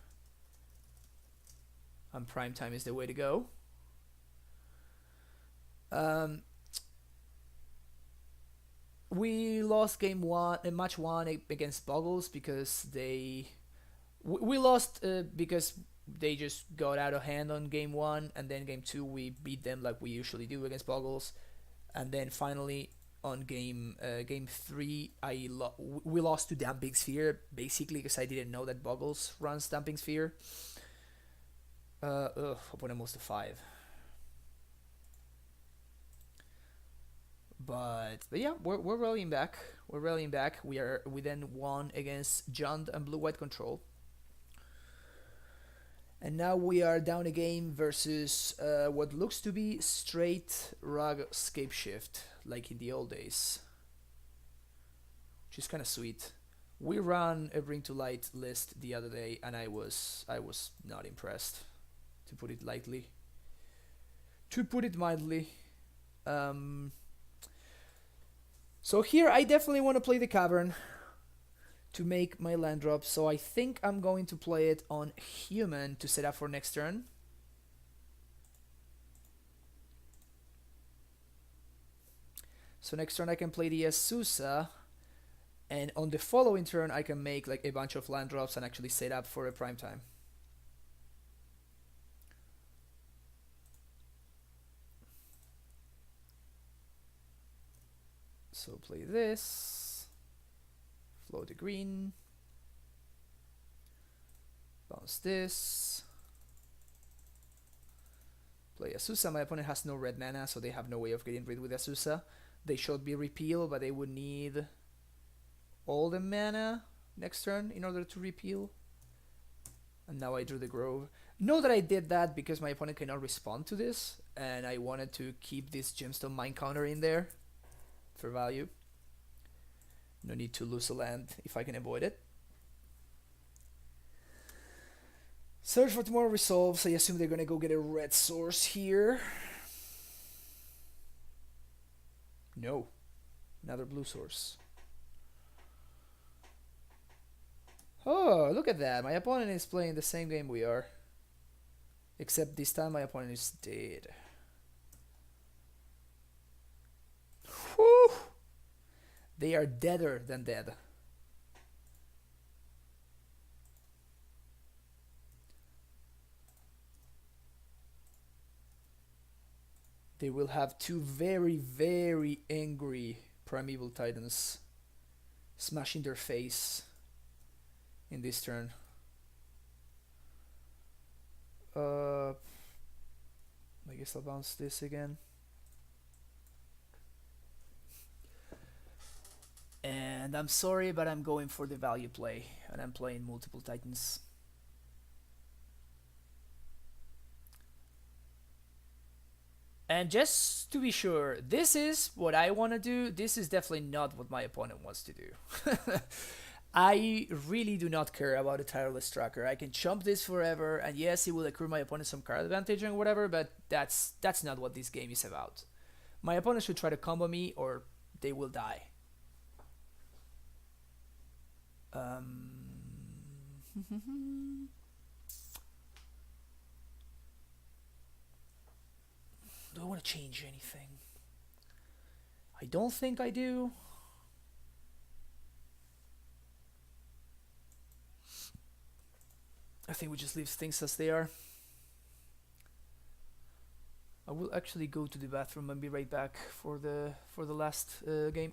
and Primetime is the way to go. We lost match 1 against Bogles because we lost because they just got out of hand on game 1, and then game 2 we beat them like we usually do against Bogles, and then finally on game 3 we lost to Damping Sphere, basically because I didn't know that Bogles runs Damping Sphere. Opponent moves to 5. But yeah, we're rallying back. We're rallying back. We then won against Jund and Blue-White Control. And now we are down a game versus what looks to be straight Rug Scapeshift, like in the old days. Which is kind of sweet. We ran a Bring to Light list the other day, and I was not impressed, to put it lightly. To put it mildly. So here I definitely want to play the Cavern to make my land drop, so I think I'm going to play it on Human to set up for next turn. So next turn I can play the Azusa, And on the following turn, I can make like a bunch of land drops and actually set up for a prime time. So play this, flow the green, bounce this, play Asusa. My opponent has no red mana, so they have no way of getting rid with Asusa. They should be repeal, but they would need all the mana next turn in order to repeal. And now I drew the Grove. Know that I did that because my opponent cannot respond to this, and I wanted to keep this Gemstone Mine counter in there for value. No need to lose a land if I can avoid it. Search for Tomorrow resolves. I assume they're gonna go get a red source here. No. Another blue source. Oh, look at that. My opponent is playing the same game we are. Except this time my opponent is dead. Whew. They are deader than dead. They will have two very, very angry Primeval Titans smashing their face in this turn. I guess I'll bounce this again. And I'm sorry, but I'm going for the value play, and I'm playing multiple Titans. And just to be sure, this is what I want to do. This is definitely not what my opponent wants to do. I really do not care about a tireless tracker. I can chump this forever, and yes, it will accrue my opponent some card advantage and whatever, but that's not what this game is about. My opponent should try to combo me, or they will die. Do I want to change anything? I don't think I do. I think we just leave things as they are. I will actually go to the bathroom and be right back for the last game.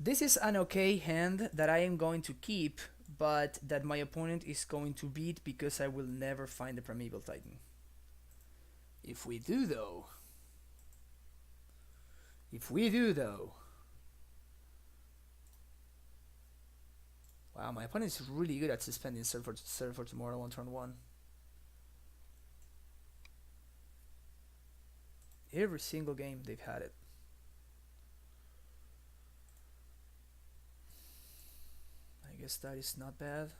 This is an okay hand that I am going to keep, but that my opponent is going to beat because I will never find the Primeval Titan. If we do though, wow, my opponent is really good at suspending Serve for Tomorrow on turn 1. Every single game they've had it. I guess that is not bad.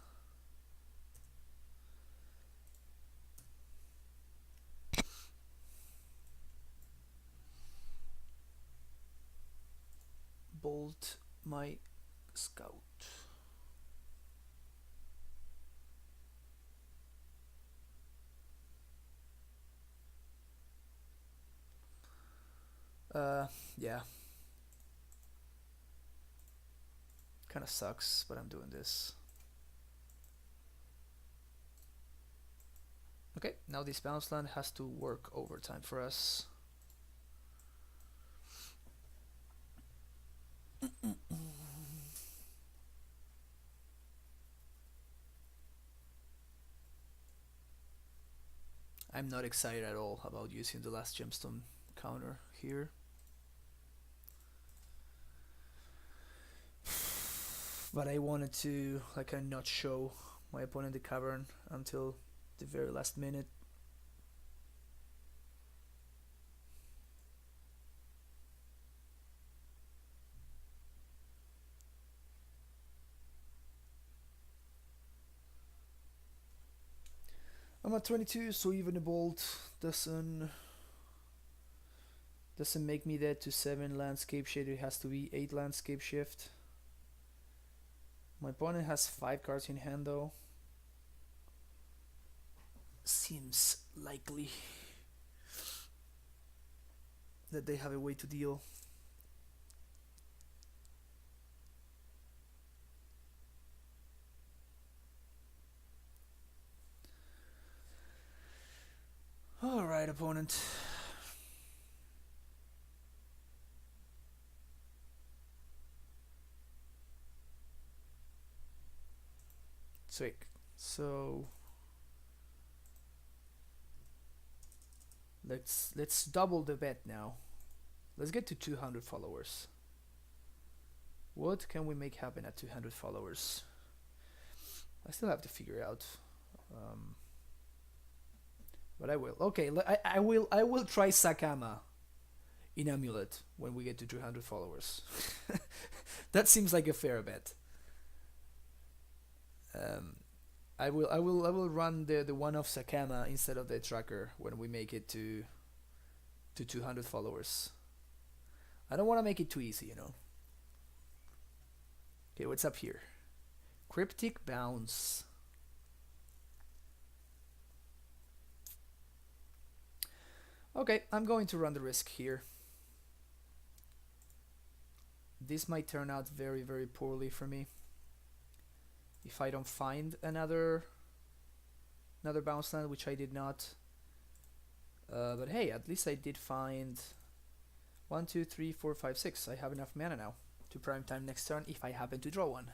Bolt my scout. Yeah. Kind of sucks, but I'm doing this. Okay, now this bounce land has to work overtime for us. I'm not excited at all about using the last gemstone counter here. But I wanted to not show my opponent the cavern until the very last minute. I'm at 22, so even a bolt doesn't make me dead to 7 landscape shift. It has to be 8 landscape shift. My opponent has 5 cards in hand though. Seems likely that they have a way to deal. Alright, opponent. Sweet. So let's double the bet now. Let's get to 200 followers. What can we make happen at 200 followers? I still have to figure out. But I will. Okay, I will try Sakama in Amulet when we get to 200 followers. That seems like a fair bet. I will run the one of Sakama instead of the tracker when we make it to 200 followers. I don't want to make it too easy, you know. Okay, what's up here? Cryptic Bounce. Okay, I'm going to run the risk here. This might turn out very, very poorly for me if I don't find another bounce land, which I did not. But hey, at least I did find 1, 2, 3, 4, 5, 6. I have enough mana now to prime time next turn if I happen to draw one.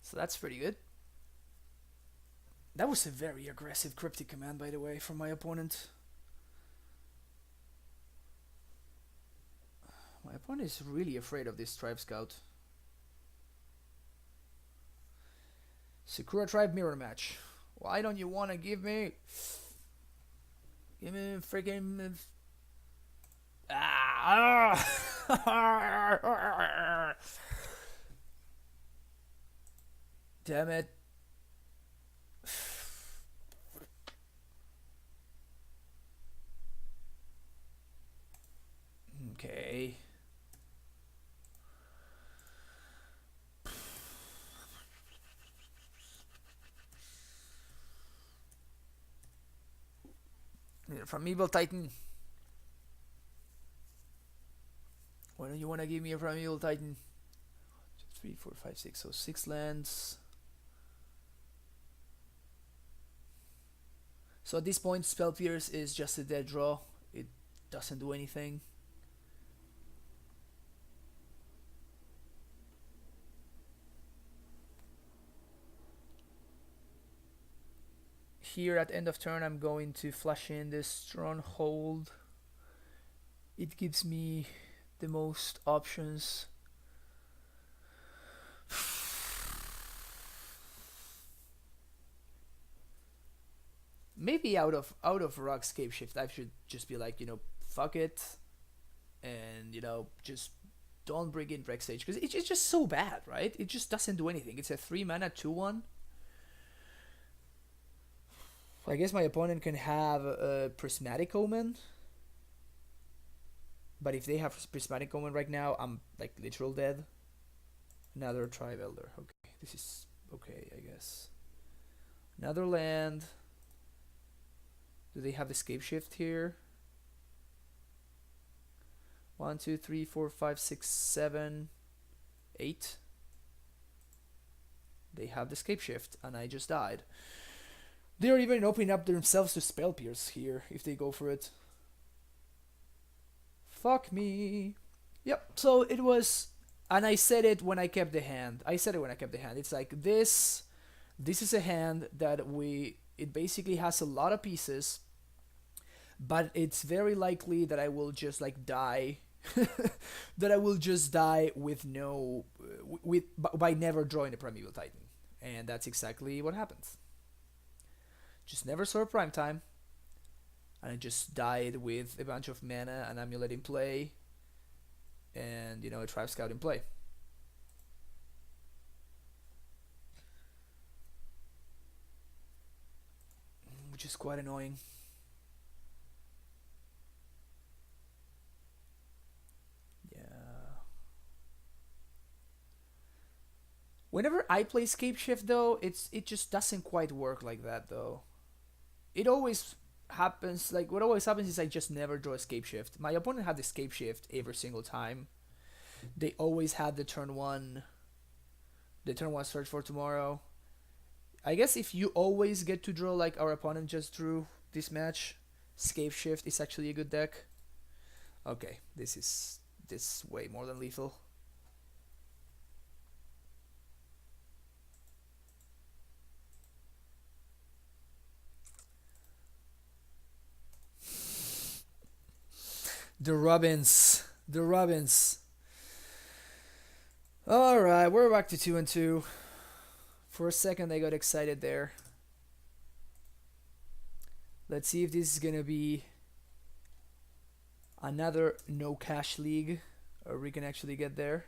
So that's pretty good. That was a very aggressive cryptic command, by the way, from my opponent. My opponent is really afraid of this Tribe Scout. Sakura Tribe mirror match. Why don't you want to give me freaking damn it. Okay. From Evil Titan. Why don't you want to give me a Primeval Titan? 3, 4, 5, 6. So 6 lands. So at this point, Spell Pierce is just a dead draw. It doesn't do anything. Here at end of turn, I'm going to flush in this Stronghold. It gives me the most options. Maybe out of Rock Scapeshift, I should just be like, fuck it, and just don't bring in Rex Sage because it's just so bad, right? It just doesn't do anything. It's a 3 mana 2/1. I guess my opponent can have a Prismatic Omen. But if they have Prismatic Omen right now, I'm like literal dead. Another Tribe Elder. Okay, this is okay, I guess. Another land. Do they have the Scapeshift here? 1, 2, 3, 4, 5, 6, 7, 8. They have the Scapeshift, and I just died. They're even opening up themselves to Spell Pierce here, if they go for it. Fuck me. Yep, so it was... And I said it when I kept the hand. It's like, this is a hand that it basically has a lot of pieces, but it's very likely that I will just like die. That I will just die with no... by never drawing a Primeval Titan. And that's exactly what happens. Just never saw a prime time, and I just died with a bunch of mana, an Amulet in play, and you know, a Tribe Scout in play. Which is quite annoying. Yeah. Whenever I play Scapeshift though, it just doesn't quite work like that though. It always happens, like what always happens is I just never draw a Scapeshift. My opponent had the Scapeshift every single time. They always had the turn one search for tomorrow. I guess if you always get to draw like our opponent just drew this match, Scapeshift is actually a good deck. Okay, this is way more than lethal. The Robins. Alright, we're back to 2-2. For a second I got excited there. Let's see if this is gonna be another no cash league, or we can actually get there.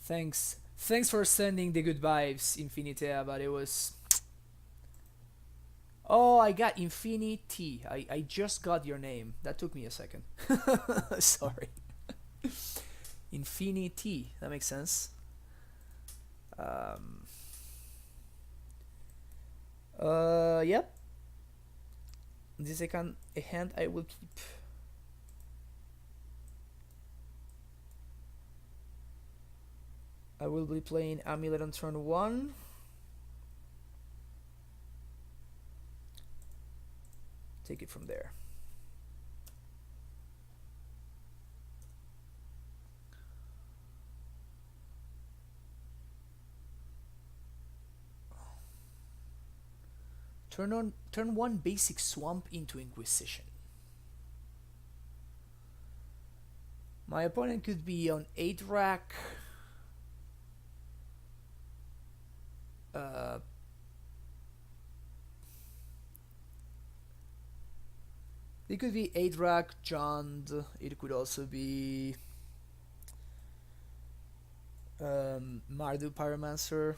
Thanks for sending the good vibes, Infinitea, but it was... Oh, I got Infinity. I just got your name. That took me a second. Sorry. Infinity. That makes sense. Yep. This is a hand I will keep. I will be playing Amulet on turn 1. Take it from there. Turn 1 basic swamp into Inquisition. My opponent could be on 8 rack. It could be 8 rack, Jund. It could also be Mardu Pyromancer.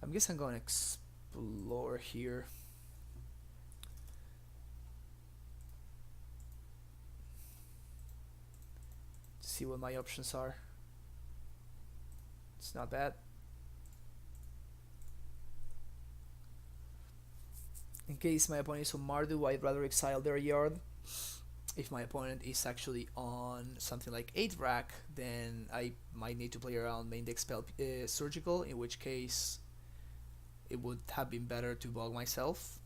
I guess I'm going to explore here. See what my options are. It's not bad. In case my opponent is on Mardu, I'd rather exile their yard. If my opponent is actually on something like 8 rack, then I might need to play around main deck spell surgical, in which case it would have been better to bog myself.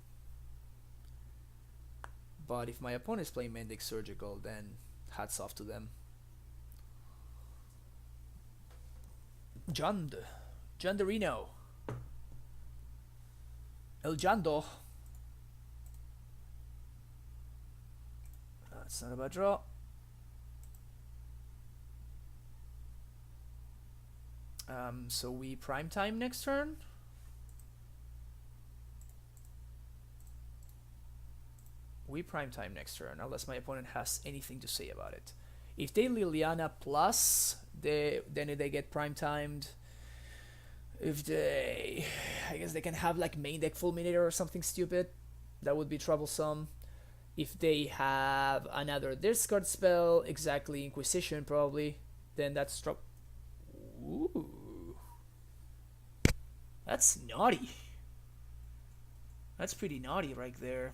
But if my opponent is playing main deck surgical, then hats off to them. Janderino. El Jando. That's not a bad draw. So we prime time next turn. We prime time next turn, unless my opponent has anything to say about it. If they Liliana plus, then they get prime timed. If they, I guess they can have like main deck Fulminator or something stupid. That would be troublesome. If they have another discard spell, exactly Inquisition probably, then that's Ooh, that's naughty. That's pretty naughty right there.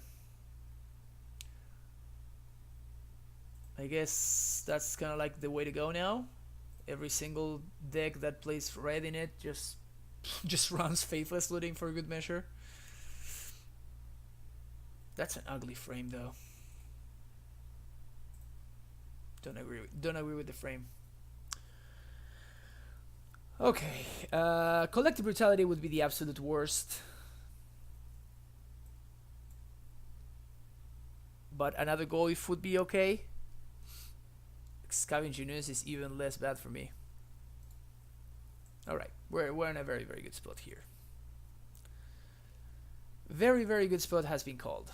I guess that's kind of like the way to go now. Every single deck that plays red in it just runs Faithless Looting for good measure. That's an ugly frame though. Don't agree with the frame. Okay, Collective Brutality would be the absolute worst. But another Goif would be okay. Scavenging Ooze is even less bad for me. Alright, we're in a very, very good spot here. Very, very good spot has been called.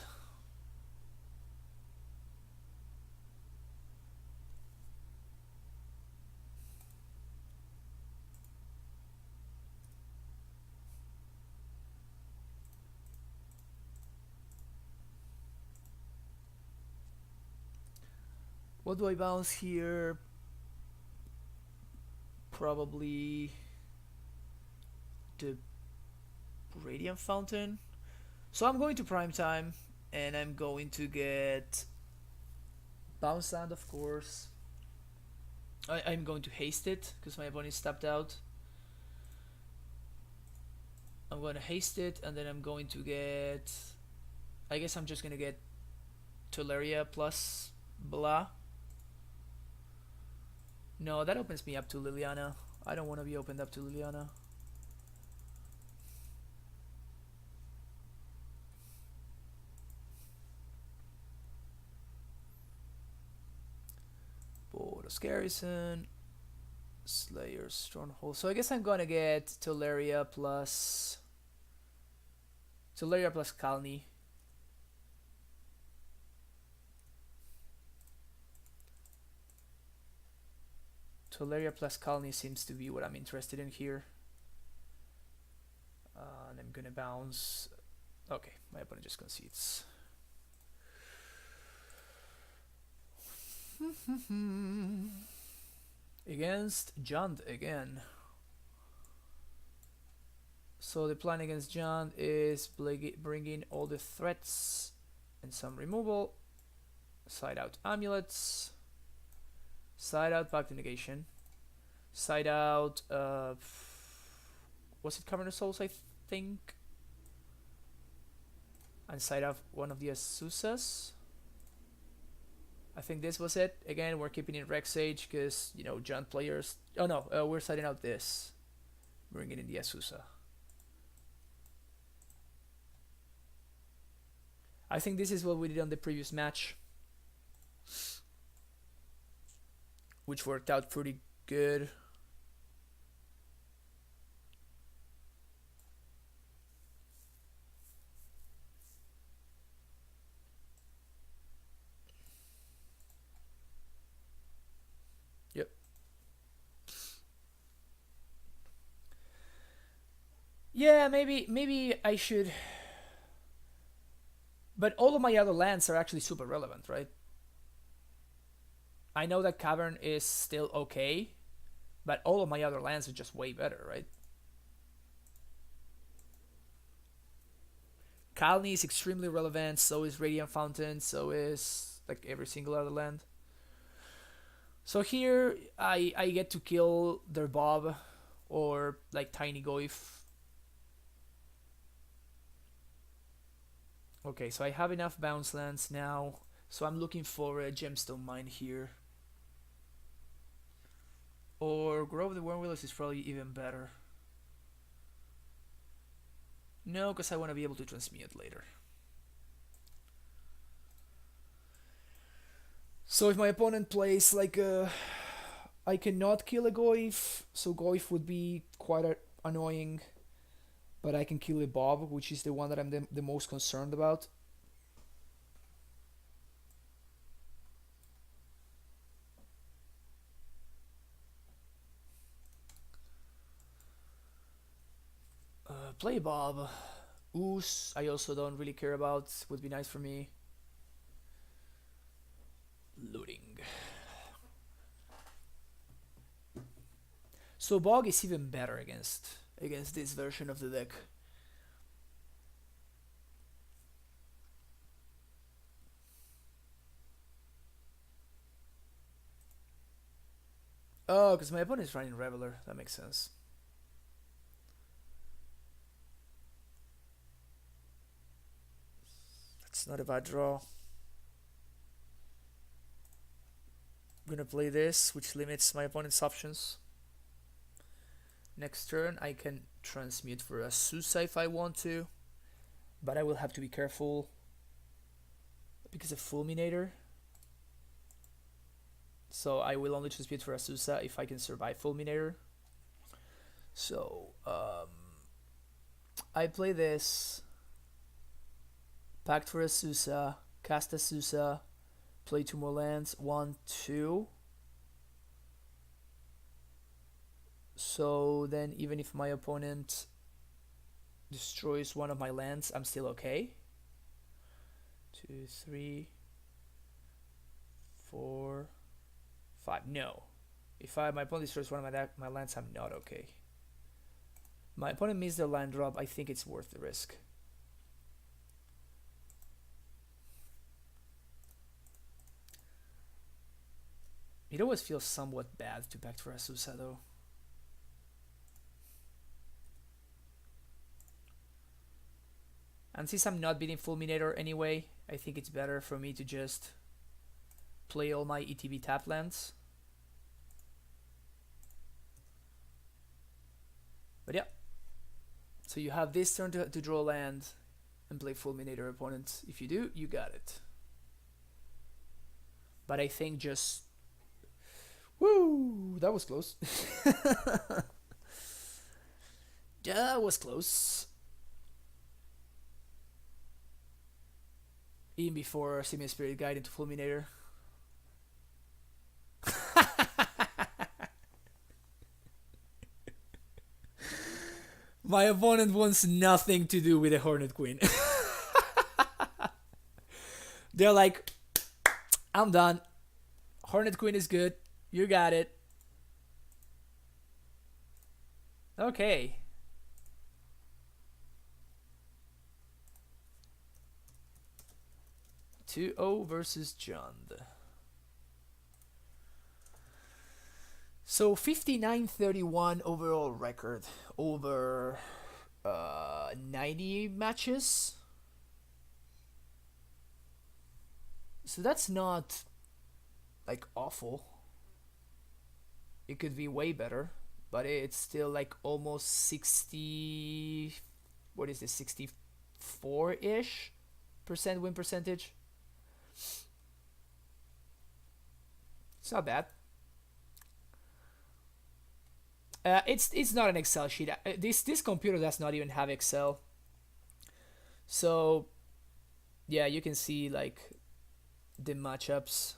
What do I bounce here? Probably the Radiant Fountain. So I'm going to Prime Time and I'm going to get Bounce Land, of course. I'm going to haste it because my opponent is tapped out. I'm going to haste it and then I'm going to get, I guess I'm just going to get Tuleria plus blah. No, that opens me up to Liliana. I don't want to be opened up to Liliana. Bogles Garrison, Slayer Stronghold. So I guess I'm gonna get Tuleria plus Kalni. Tuleria plus Kalni seems to be what I'm interested in here. And I'm gonna bounce. Okay, my opponent just concedes. Against Jund again. So the plan against Jund is bringing all the threats and some removal. Side out Amulets. Side out Pact of Negation. Side out, was it Cavern of Souls, I think? And side out one of the Asusas. I think this was it. Again, we're keeping in Rex Age because, you know, Jund players. Oh no, we're siding out this. Bringing in the Asusa. I think this is what we did on the previous match, which worked out pretty good. Yep. Yeah, maybe I should. But all of my other lands are actually super relevant, right? I know that Cavern is still okay, but all of my other lands are just way better, right? Kalni is extremely relevant, so is Radiant Fountain, so is like every single other land. So here I get to kill their Bob or like Tiny Goif. Okay, so I have enough bounce lands now, so I'm looking for a Gemstone Mine here. Or Grove of the Wormwheelers is probably even better. No, because I want to be able to transmute later. So if my opponent plays like a... I cannot kill a Goif, so Goif would be quite annoying. But I can kill a Bob, which is the one that I'm the most concerned about. Play Bob. Oos, I also don't really care about. Would be nice for me. Loading. So Bog is even better against this version of the deck. Oh, because my opponent is running Reveler. That makes sense. That's not a bad draw. I'm gonna play this, which limits my opponent's options. Next turn, I can transmute for a Susa if I want to, but I will have to be careful because of Fulminator. So I will only transmute for a Susa if I can survive Fulminator. So I play this, Pact for a Susa, cast a Susa, play 2 more lands, 1, 2. So then even if my opponent destroys one of my lands, I'm still okay. 2, 3, 4, 5. No. If my opponent destroys one of my lands, I'm not okay. My opponent missed their land drop. I think it's worth the risk. It always feels somewhat bad to Pact for a Susa though. And since I'm not beating Fulminator anyway, I think it's better for me to just play all my ETB tap lands. But yeah. So you have this turn to draw land and play Fulminator opponent. If you do, you got it. But I think just... Woo! That was close. That was close. Even before Simian Spirit Guide into Fulminator. My opponent wants nothing to do with the Hornet Queen. They're like, I'm done. Hornet Queen is good. You got it. Okay. 2-0 versus John. So 59-31 overall record over 90 matches. So that's not like awful. It could be way better, but it's still like almost 60. What is this? 64-ish % win percentage. It's not bad. It's not an Excel sheet. This computer does not even have Excel. So yeah, you can see like the matchups.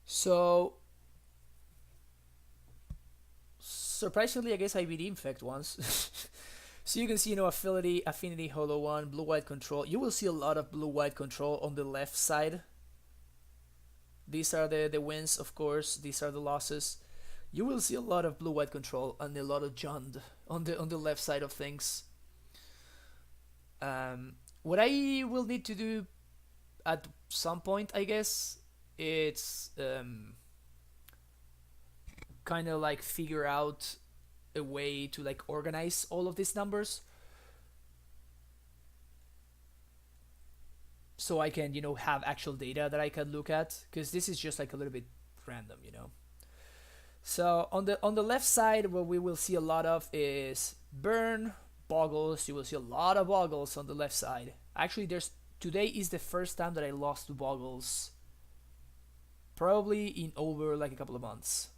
So surprisingly, I guess I beat Infect once. So you can see, affinity, holo 1, blue-white control. You will see a lot of blue-white control on the left side. These are the wins, of course. These are the losses. You will see a lot of blue-white control and a lot of Jund on the left side of things. What I will need to do at some point, I guess, it's kind of like figure out a way to like organize all of these numbers so I can have actual data that I can look at, because this is just like a little bit random. So on the left side, what we will see a lot of is burn, Bogles. You will see a lot of Bogles on the left side. Actually, today is the first time that I lost to Bogles probably in over like a couple of months.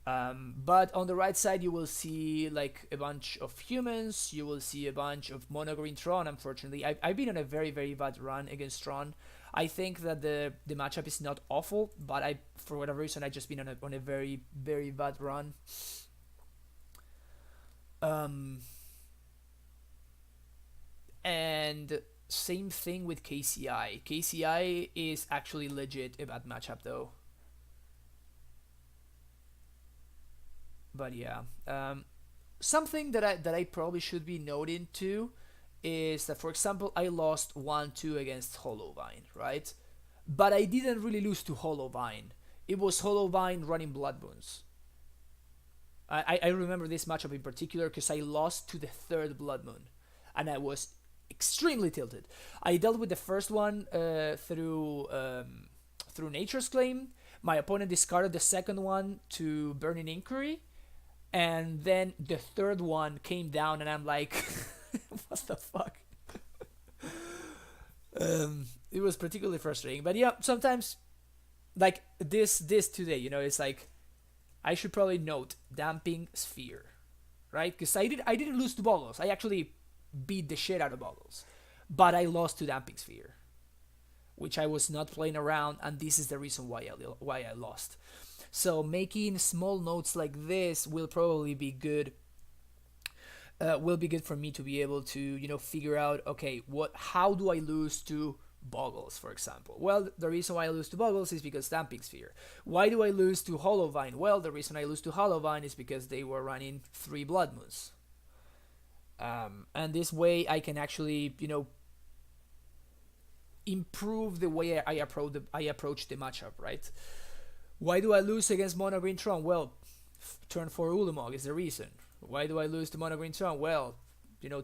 But on the right side, you will see like a bunch of humans. You will see a bunch of mono green Tron. Unfortunately, I've been on a very, very bad run against Tron. I think that the matchup is not awful, but I, for whatever reason, I just been on a very very bad run. Um, and same thing with KCI. KCI is actually legit a bad matchup though. But yeah, something that I probably should be noting too is that, for example, I lost 1-2 against Hollowvine, right? But I didn't really lose to Hollowvine. It was Hollowvine running Blood Moons. I remember this matchup in particular because I lost to the third Blood Moon, and I was extremely tilted. I dealt with the first one through Nature's Claim. My opponent discarded the second one to Burning Inquiry, and then the third one came down, and I'm like, what the fuck? It was particularly frustrating, but yeah, sometimes like this today, it's like I should probably note Damping Sphere, right? Because I didn't lose to Bogles. I actually beat the shit out of Bogles, but I lost to Damping Sphere, which I was not playing around, and this is the reason why I lost. So making small notes like this will probably be good. Will be good for me to be able to figure out, okay, how do I lose to Bogles, for example? Well, the reason why I lose to Bogles is because Damping Sphere. Why do I lose to Hollowvine? Well, the reason I lose to Hollowvine is because they were running 3 Blood Moons. And this way I can actually, improve the way I approach the matchup, right? Why do I lose against Mono Green Tron? Well, turn 4 Ulamog is the reason. Why do I lose to Mono Green Tron? Well,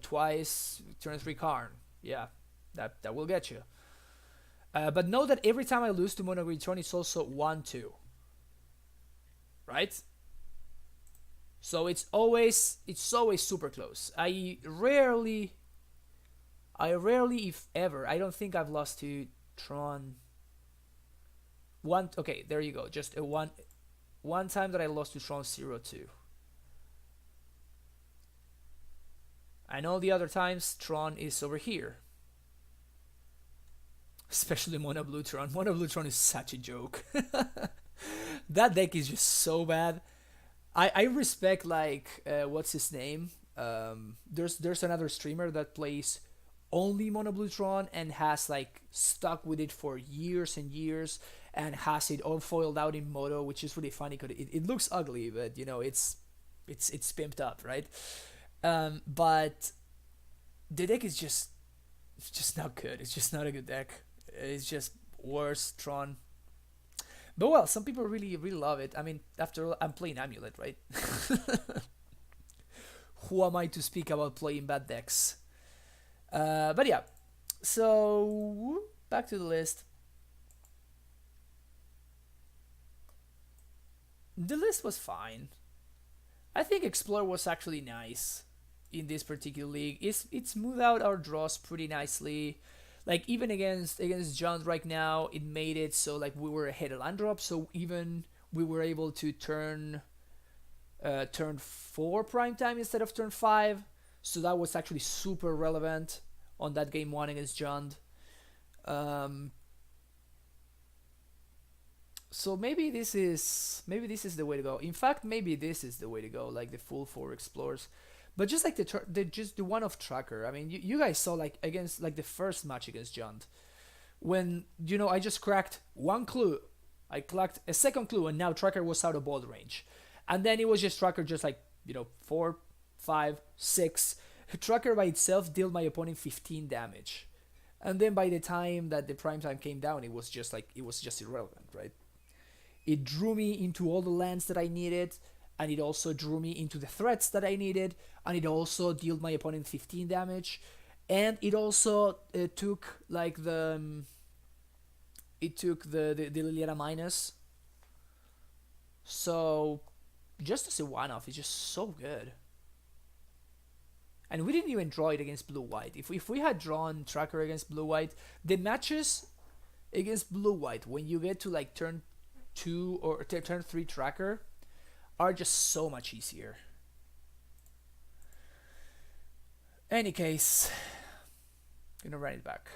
twice turn 3 Karn. Yeah, that will get you. But know that every time I lose to Mono Green Tron, it's also 1-2. Right? So it's always super close. I rarely, if ever, I don't think I've lost to Tron. Okay, there you go. Just one time that I lost to Tron 0-2. And all the other times, Tron is over here. Especially Mono Blue Tron. Mono Blue Tron is such a joke. That deck is just so bad. I respect, what's his name? There's another streamer that plays only Mono Blue Tron and has, stuck with it for years and years and has it all foiled out in Moto, which is really funny because it looks ugly, but, it's pimped up, right? But the deck is just not good. It's just not a good deck. It's just worse Tron. But well, some people really really love it. I mean, after all, I'm playing Amulet, right? Who am I to speak about playing bad decks? But yeah, so back to the list. The list was fine. I think Explore was actually nice in this particular league. It smoothed out our draws pretty nicely. Even against John right now, it made it so we were ahead of land drop, so even we were able to turn 4 prime time instead of turn 5. So that was actually super relevant on that game 1 against John. So maybe this is the way to go. In fact, maybe this is the way to go, the full 4 explores. But just the one-off tracker. I mean, you guys saw against the first match against John, when I just cracked 1 clue, I cracked a second clue, and now tracker was out of ball range, and then it was just tracker 4, 5, 6. Tracker by itself dealt my opponent 15 damage, and then by the time that the prime time came down, it was just irrelevant, right? It drew me into all the lands that I needed, and it also drew me into the threats that I needed, and it also dealt my opponent 15 damage, and it also took the Liliana minus. So just as a one-off, it's just so good. And we didn't even draw it against blue-white. If we had drawn tracker against blue-white, the matches against blue-white, when you get to turn 2 or turn 3 tracker, are just so much easier. Any case, gonna run it back.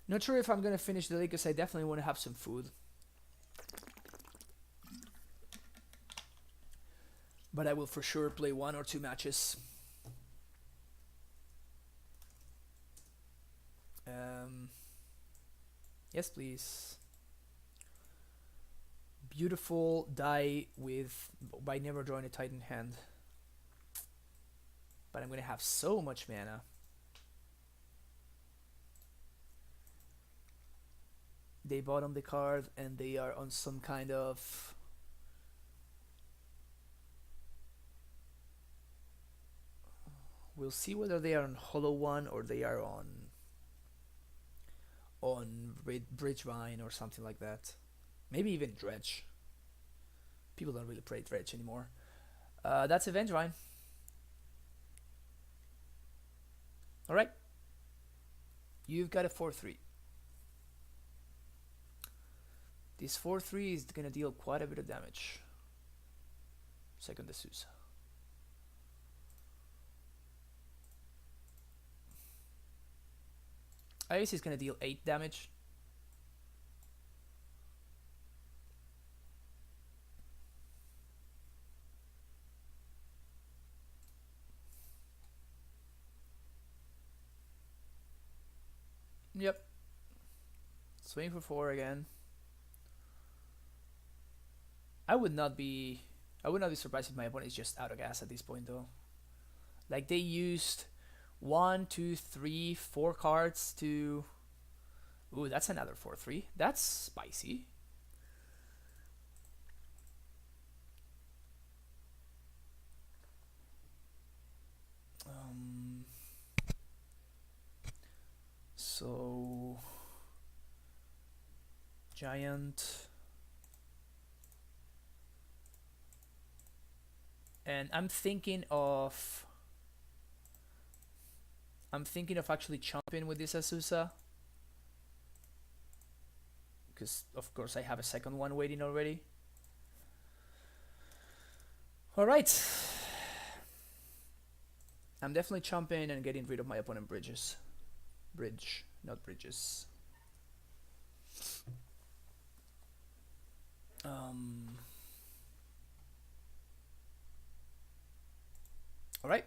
Not sure if I'm gonna finish the league because I definitely want to have some food. But I will for sure play 1 or 2 matches. Yes, please. Beautiful die with by never drawing a Titan hand. But I'm gonna have so much mana. They bottom the card and they are on some kind of we'll see whether they are on Hollow One or they are on BridgeVine or something like that. Maybe even Dredge. People don't really play Dredge anymore. That's a BridgeVine. Alright. You've got a 4-3. This 4-3 is gonna deal quite a bit of damage. Second the Sousa. I guess he's gonna deal 8 damage. Yep. Swing for 4 again. I would not be surprised if my opponent is just out of gas at this point though. Like they used 1, 2, 3, 4 cards to... Ooh, that's another 4-3. That's spicy. So... Giant... And I'm thinking of actually chomping with this Azusa, because of course I have a second one waiting already. Alright. I'm definitely chomping and getting rid of my opponent bridges. Bridge, not bridges. Alright.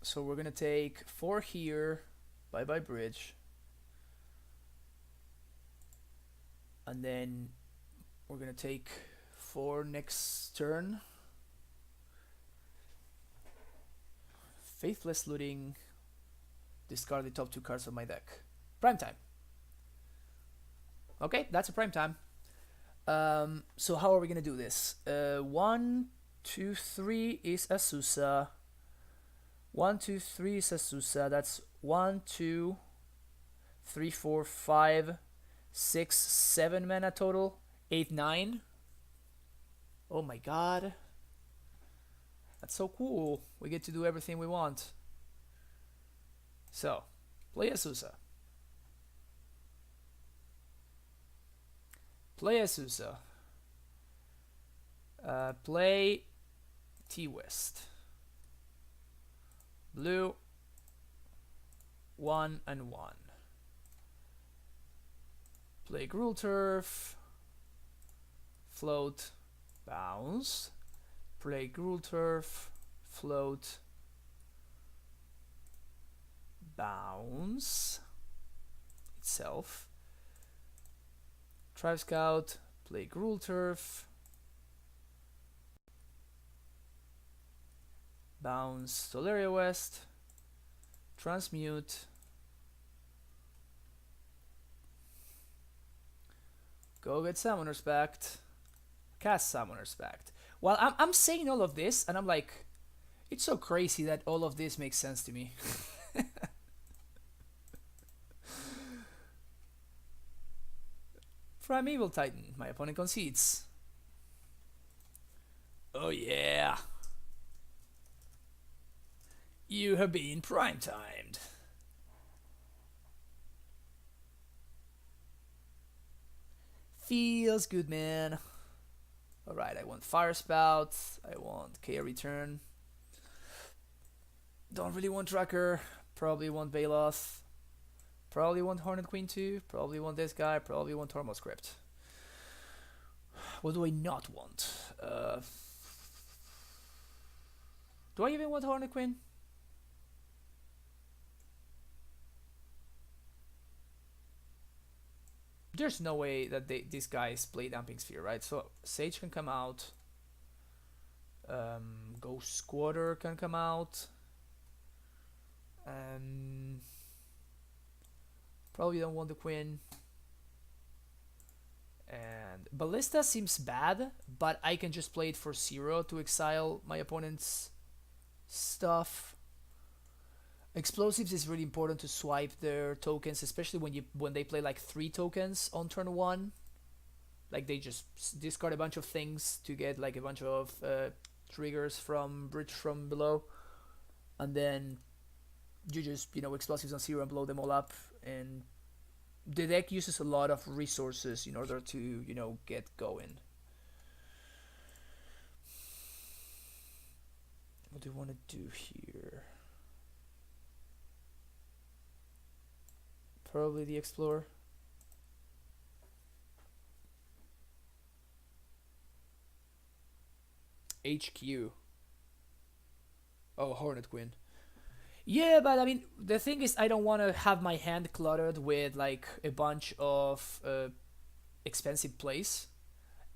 So we're gonna take 4 here. Bye bye bridge. And then we're gonna take 4 next turn. Faithless Looting. Discard the top 2 cards of my deck. Prime time. Okay, that's a prime time. So how are we gonna do this? 1, 2, 3 is Azusa. 1, 2, 3 is Azusa. That's 1, 2, 3, 4, 5, 6, 7 mana total. 8, 9. Oh my god. That's so cool. We get to do everything we want. So, play Azusa. Play Azusa. Play T-West. Blue. 1 and 1. Play Gruul Turf. Float. Bounce. Play Gruul Turf. Float. Bounce. Itself. Tribe Scout. Play Gruul Turf. Bounce Solaria West, Transmute, go get Summoner's Pact, cast Summoner's Pact. Well, I'm saying all of this, and I'm like, it's so crazy that all of this makes sense to me. Primeval Titan, my opponent concedes. Oh yeah. You have been prime-timed. Feels good, man. Alright, I want Fire Spout. I want K Return. Don't really want Tracker. Probably want Baloth. Probably want Hornet Queen too. Probably want this guy. Probably want Tormal Script. What do I not want? Do I even want Hornet Queen? There's no way that these guys play Damping Sphere, right? So Sage can come out. Ghost Squatter can come out. Probably don't want the Queen. And Ballista seems bad, but I can just play it for 0 to exile my opponent's stuff. Explosives is really important to swipe their tokens, especially when they play like 3 tokens on turn 1. Like they just discard a bunch of things to get like a bunch of triggers from Bridge from below, and then you just explosives on 0 and blow them all up. And the deck uses a lot of resources in order to get going. What do you want to do here? Probably the Explorer. HQ. Oh, Hornet Queen. Yeah, but I mean, the thing is, I don't want to have my hand cluttered with like a bunch of expensive plays,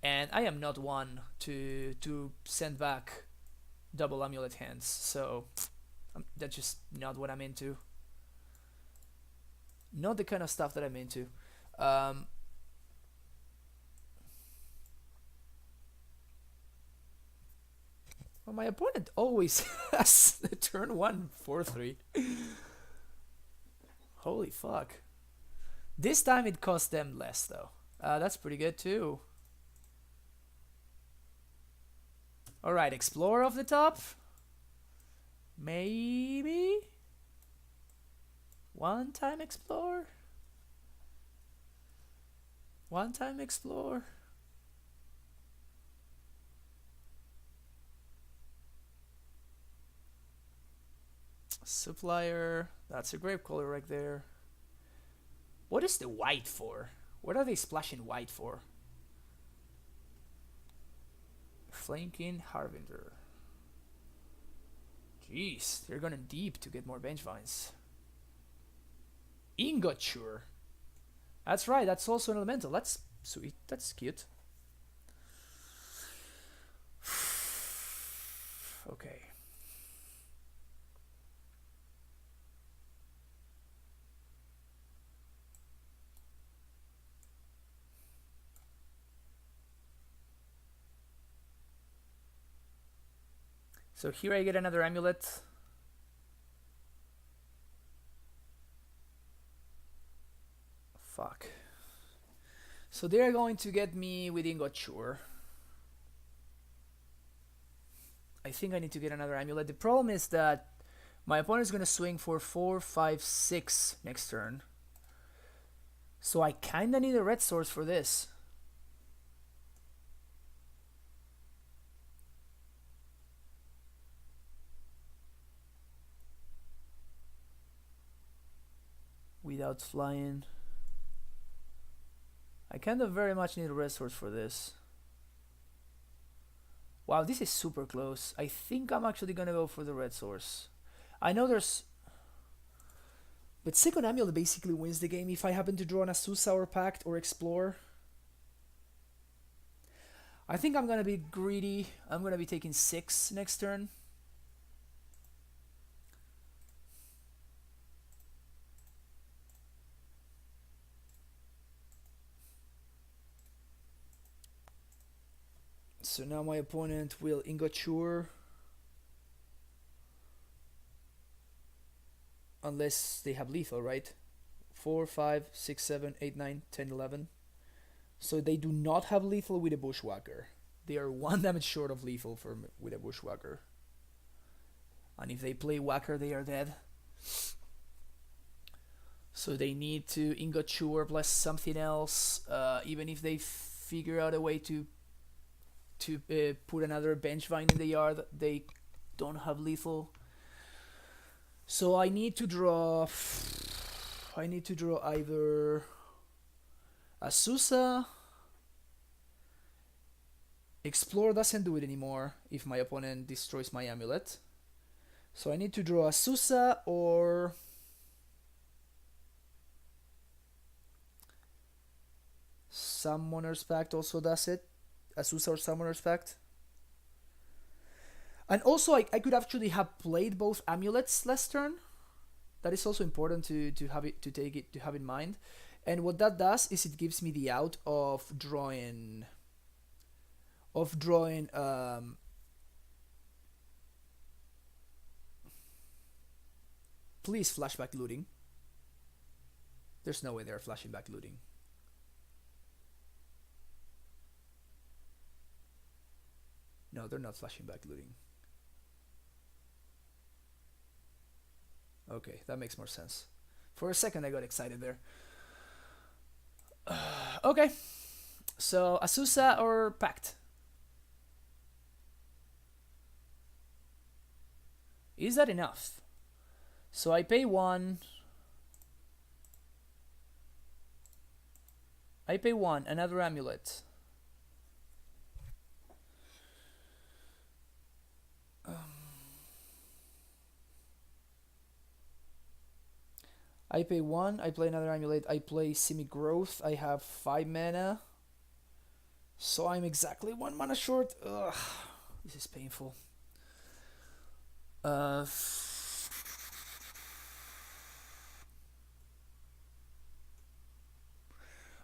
and I am not one to send back double Amulet hands. So that's just not what I'm into. Not the kind of stuff that I'm into. Well, my opponent always has the turn 1 4/3. Holy fuck. This time it cost them less though. That's pretty good too. Alright, Explorer off the top. Maybe? One-time Explorer? One-time Explorer? Supplier, that's a Gravecaller right there. What is the white for? What are they splashing white for? Flanking Harbinger. Jeez, they're going deep to get more BridgeVines. Ingoture. That's right, that's also an elemental. That's sweet, that's cute. Okay. So here I get another Amulet. Fuck. So they're going to get me with Ingoture. I think I need to get another Amulet. The problem is that my opponent is going to swing for 4, 5, 6 next turn. So I kind of need a red source for this. Without flying. I kind of very much need a red source for this. Wow, this is super close. I think I'm actually gonna go for the red source. I know there's... But second Amulet basically wins the game if I happen to draw an Azusa or Pact or Explore. I think I'm gonna be greedy. I'm gonna be taking 6 next turn. So now my opponent will Ingoture. Unless they have lethal, right? 4, 5, 6, 7, 8, 9, 10, 11. So they do not have lethal with a Bushwhacker. They are 1 damage short of lethal with a Bushwhacker. And if they play Whacker, they are dead. So they need to Ingoture plus something else. Even if they figure out a way to put another BridgeVine in the yard, they don't have lethal. So I need to draw... I need to draw either Asusa. Explore doesn't do it anymore if my opponent destroys my amulet. So I need to draw Asusa or Summoner's Pact also does it. Asusa or Summoner's Pact. And also I could actually have played both amulets last turn. That is also important to have in mind. And what that does is it gives me the out of drawing please flashback looting. There's no way they're flashing back looting. No, they're not flashing back looting. Okay, that makes more sense. For a second I got excited there. Okay, so Asusa or Pact? Is that enough? So I pay one. I pay one, another amulet. I pay one, I play another amulet, I play Semi-Growth, I have 5 mana. So I'm exactly 1 mana short. Ugh, this is painful.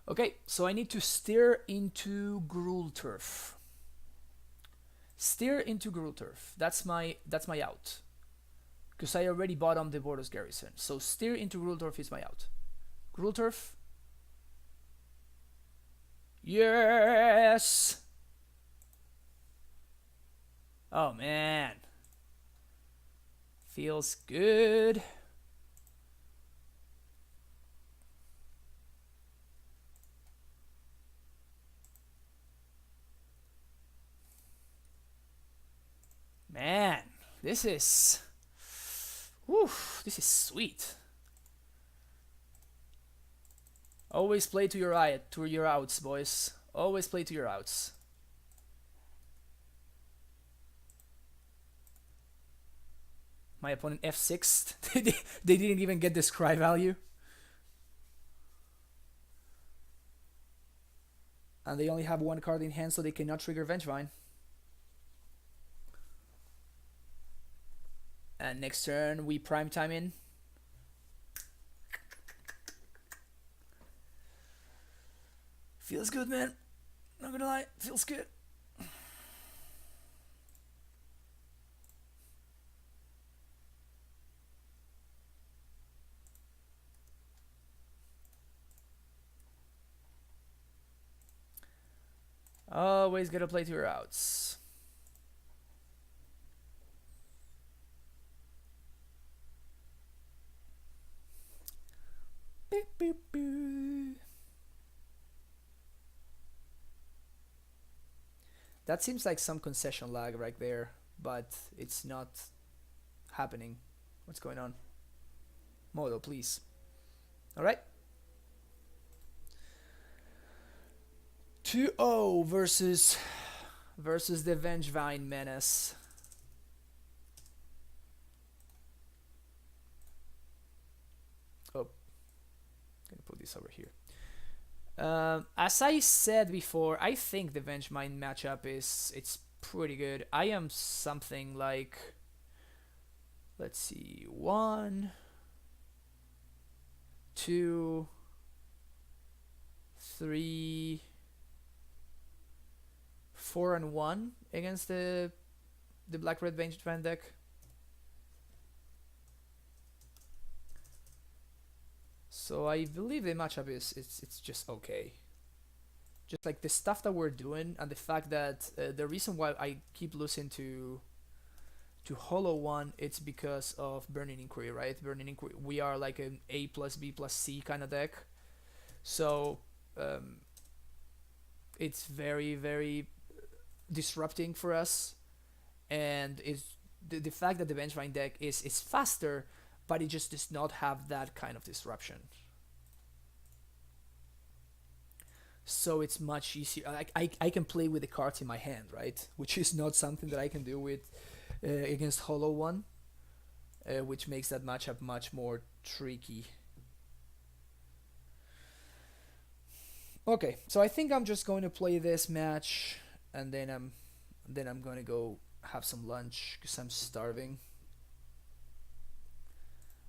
Okay, so I need to steer into Gruul Turf. Steer into Gruul Turf. That's my out. Because I already bottomed the Borders Garrison. So steer into Gruul Turf is my out. Gruul Turf. Yes! Oh man. Feels good. Man, this is... Woof, this is sweet. Always play to your outs, boys. Always play to your outs. My opponent F6. They didn't even get the scry value. And they only have 1 card in hand, so they cannot trigger BridgeVine. And next turn we prime time in. Feels good, man. Not gonna lie, feels good. Always gotta play to your outs. Beep, beep, beep. That seems like some concession lag right there, but it's not happening. What's going on? Modo, please. Alright. 2-0 versus the BridgeVine Menace. Oh, gonna put this over here. As I said before, I think the BridgeVine matchup it's pretty good. I am something like, let's see, 1, 2, 3, 4 and 1 against the black-red BridgeVine deck. So I believe the matchup it's just okay. Just like the stuff that we're doing and the fact that the reason why I keep losing to Hollow One, it's because of Burning Inquiry, right? Burning Inquiry, we are like an A plus B plus C kind of deck. So it's very, very disrupting for us. And it's the fact that the BridgeVine deck is faster, but it just does not have that kind of disruption. So it's much easier. I can play with the cards in my hand, right? Which is not something that I can do with against Hollow One, which makes that matchup much more tricky. Okay, so I think I'm just going to play this match, and then I'm going to go have some lunch because I'm starving.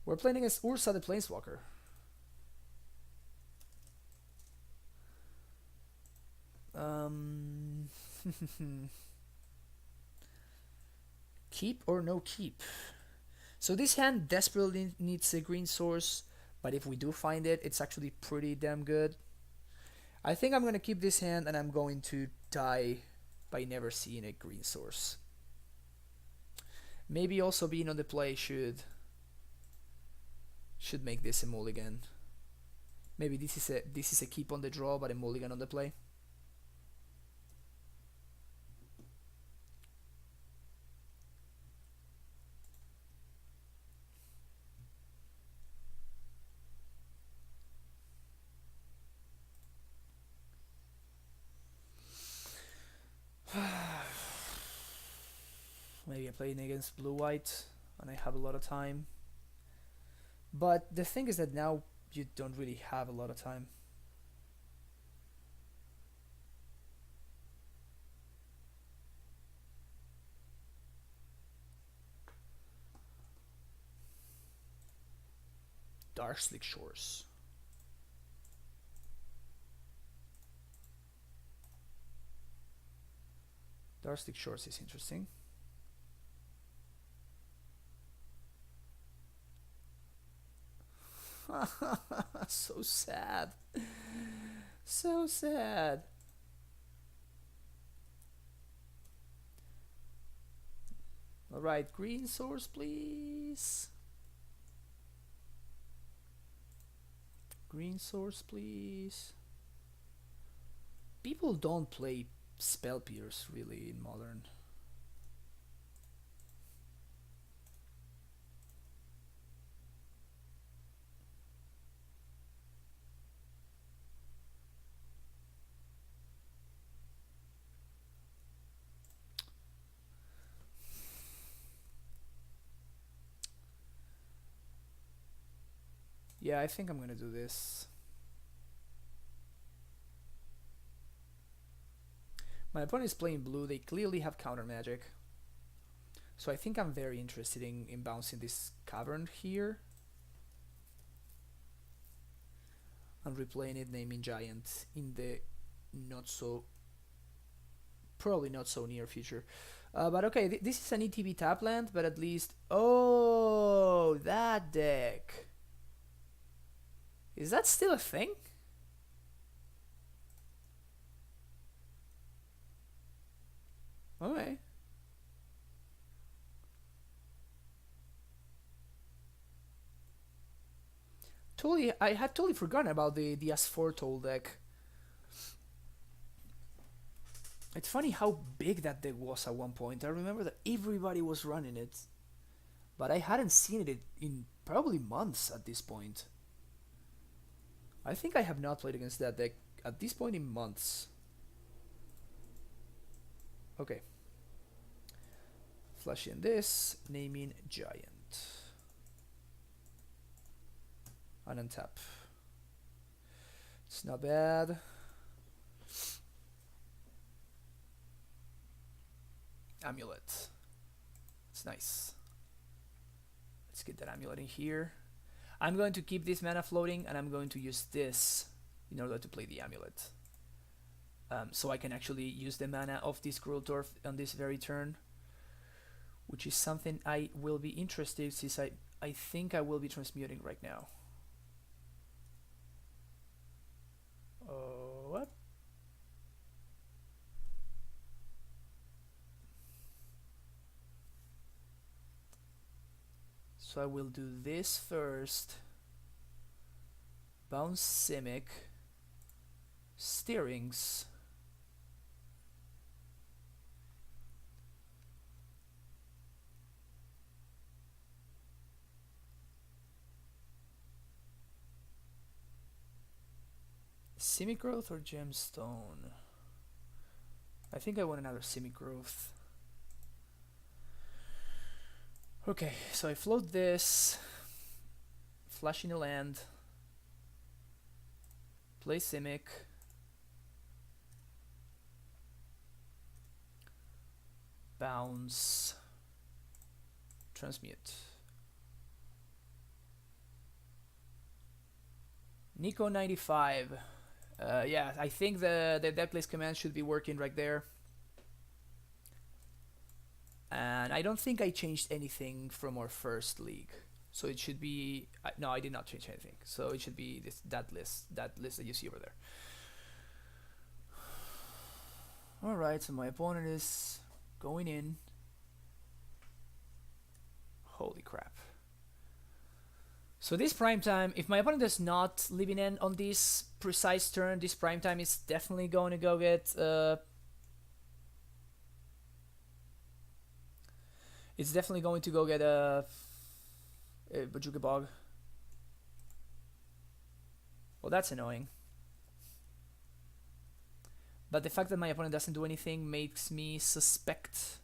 We're playing against Ursa the Planeswalker. Keep or no keep? So this hand desperately needs a green source, but if we do find it, it's actually pretty damn good. I think I'm going to keep this hand, and I'm going to die by never seeing a green source. Maybe also being on the play should make this a mulligan. Maybe this is a keep on the draw, but a mulligan on the play. Maybe I'm playing against blue-white and I have a lot of time. But the thing is that now you don't really have a lot of time. Dark Slick Shores. Dark Slick Shores is interesting. So sad. So sad. Alright, green source please. Green source please. People don't play Spell Pierce really in Modern. Yeah, I think I'm gonna do this. My opponent is playing blue. They clearly have counter magic. So I think I'm very interested in bouncing this cavern here. And replaying it, naming Giant in the probably not so near future. But okay, this is an ETB tap land, but at least... Oh, that deck. Is that still a thing? Okay. I had totally forgotten about the Asfortol deck. It's funny how big that deck was at one point. I remember that everybody was running it, but I hadn't seen it in probably months at this point. I think I have not played against that deck at this point in months. Okay. Flashing this, naming Giant. And untap. It's not bad. Amulet. It's nice. Let's get that amulet in here. I'm going to keep this mana floating, and I'm going to use this in order to play the amulet. So I can actually use the mana of this Cruel Dwarf on this very turn, which is something I will be interested since I think I will be transmuting right now. What? So I will do this first. Bounce Simic. Steerings. Semi-growth or gemstone? I think I want another semi-growth. Okay, so I float this, flash in the land, play Simic, bounce, transmute. Nico 95. Yeah, I think the deck place command should be working right there. And I don't think I changed anything from our first league. So it should be... no, I did not change anything. So it should be that list that you see over there. Alright, so my opponent is going in. Holy crap. So this prime time, if my opponent does not leave an end on this precise turn, this prime time is definitely going to go get... it's definitely going to go get a Bajuka Bog. Well, that's annoying. But the fact that my opponent doesn't do anything makes me suspect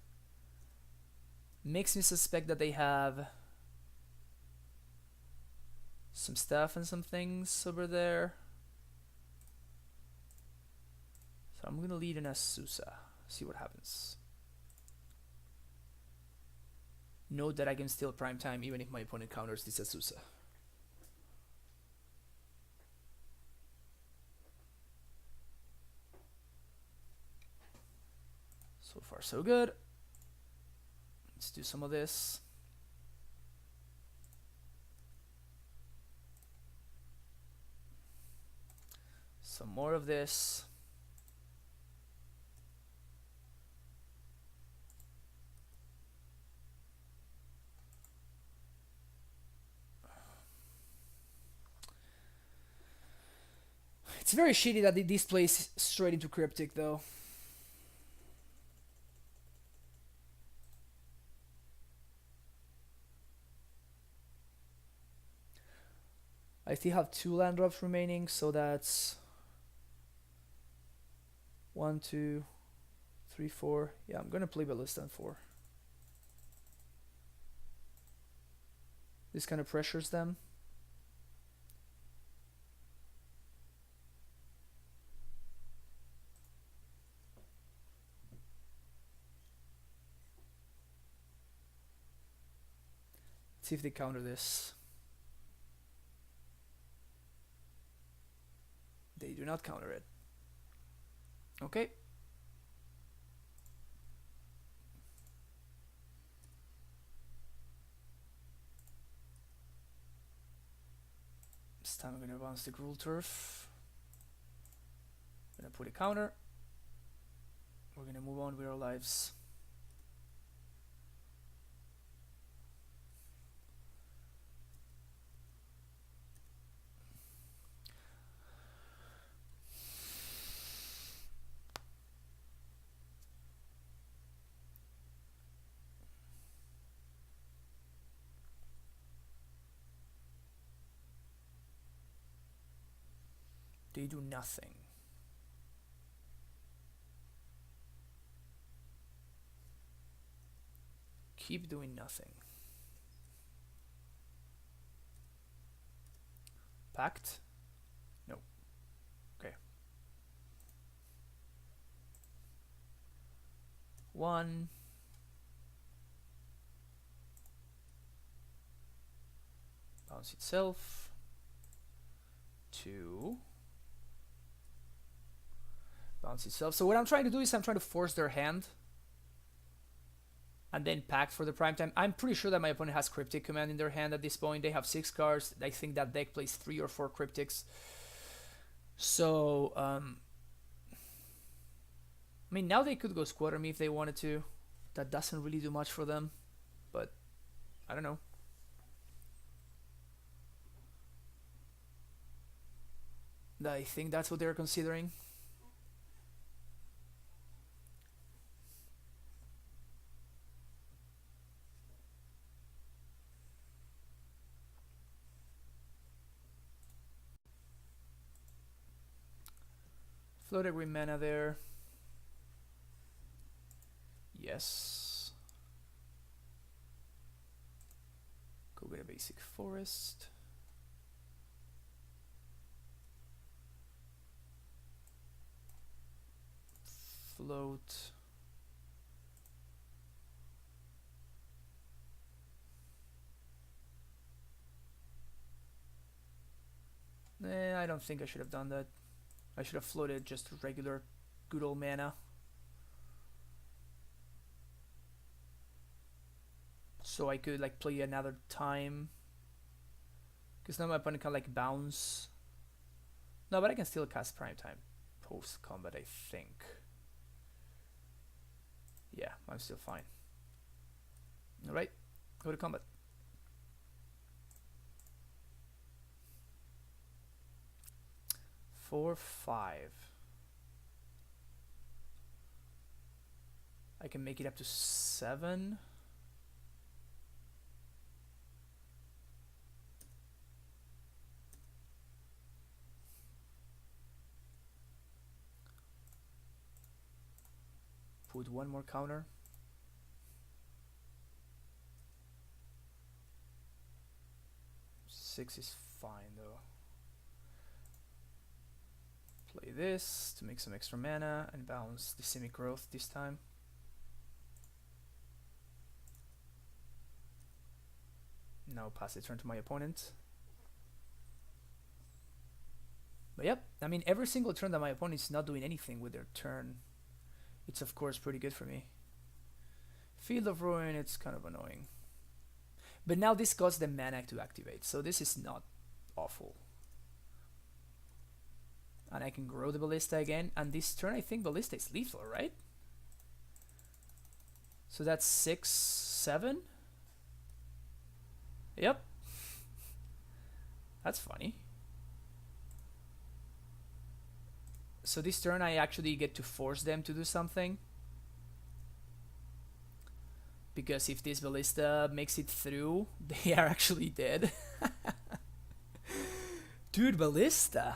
that they have some stuff and some things over there. So I'm gonna lead in a Susa, see what happens. Note that I can steal prime time even if my opponent counters this Azusa. So far so good. Let's do some of this. Some more of this. It's very shitty that this plays straight into Cryptic though. I still have 2 land drops remaining, so that's 1, 2, 3, 4. Yeah, I'm gonna play Ballista on 4. This kind of pressures them. See if they counter this. They do not counter it. Okay. This time I'm gonna bounce the Gruul Turf. I'm gonna put a counter. We're gonna move on with our lives. They do nothing. Keep doing nothing. Pact? No. Okay. 1. Bounce itself. 2. Bounce itself. So what I'm trying to do is I'm trying to force their hand and then pact for the prime time. I'm pretty sure that my opponent has Cryptic Command in their hand at this point. They have 6 cards. I think that deck plays 3 or 4 Cryptics. So, I mean, now they could go Squatter me if they wanted to. That doesn't really do much for them, but I don't know. I think that's what they're considering. Floated green mana there. Yes. Go get a basic forest. Float. I don't think I should have done that. I should have floated just regular good old mana. So I could like play another time. Because now my opponent can like bounce. No, but I can still cast Prime Time post combat, I think. Yeah, I'm still fine. Alright, go to combat. Four, 5. I can make it up to 7. Put one more counter. Six is fine though. Play this to make some extra mana and bounce the Simic Growth this time. Now pass the turn to my opponent. But yep, I mean every single turn that my opponent is not doing anything with their turn, it's of course pretty good for me. Field of Ruin, it's kind of annoying. But now this costs the mana to activate, so this is not awful. And I can grow the Ballista again, and this turn I think Ballista is lethal, right? So that's 6, 7? Yep. That's funny. So this turn I actually get to force them to do something. Because if this Ballista makes it through, they are actually dead. Dude, Ballista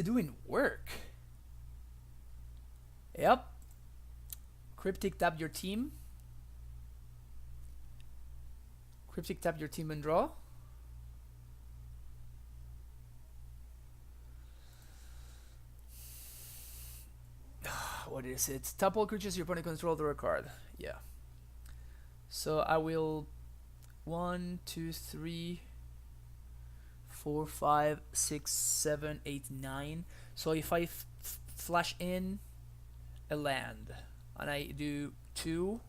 doing work. Yep. Cryptic tap your team. Cryptic tap your team and draw. What is it? Tap all creatures your opponent controls draw a card. Yeah. So I will 1, 2, 3, 4, 5, 6, 7, 8, 9. So if I flash in a land and I do 2,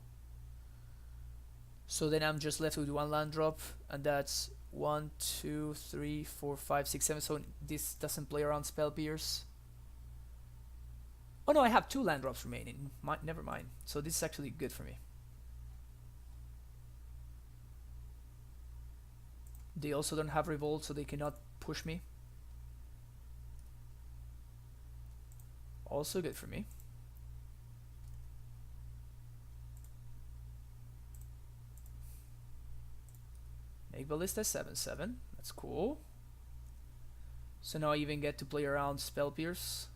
so then I'm just left with 1 land drop, and that's 1, 2, 3, 4, 5, 6, 7. So this doesn't play around Spell Pierce. Oh no, I have 2 land drops remaining. Never mind. So this is actually good for me. They also don't have Revolt, so they cannot push me. Also good for me. Make Ballista 7/7. That's cool. So now I even get to play around Spell Pierce.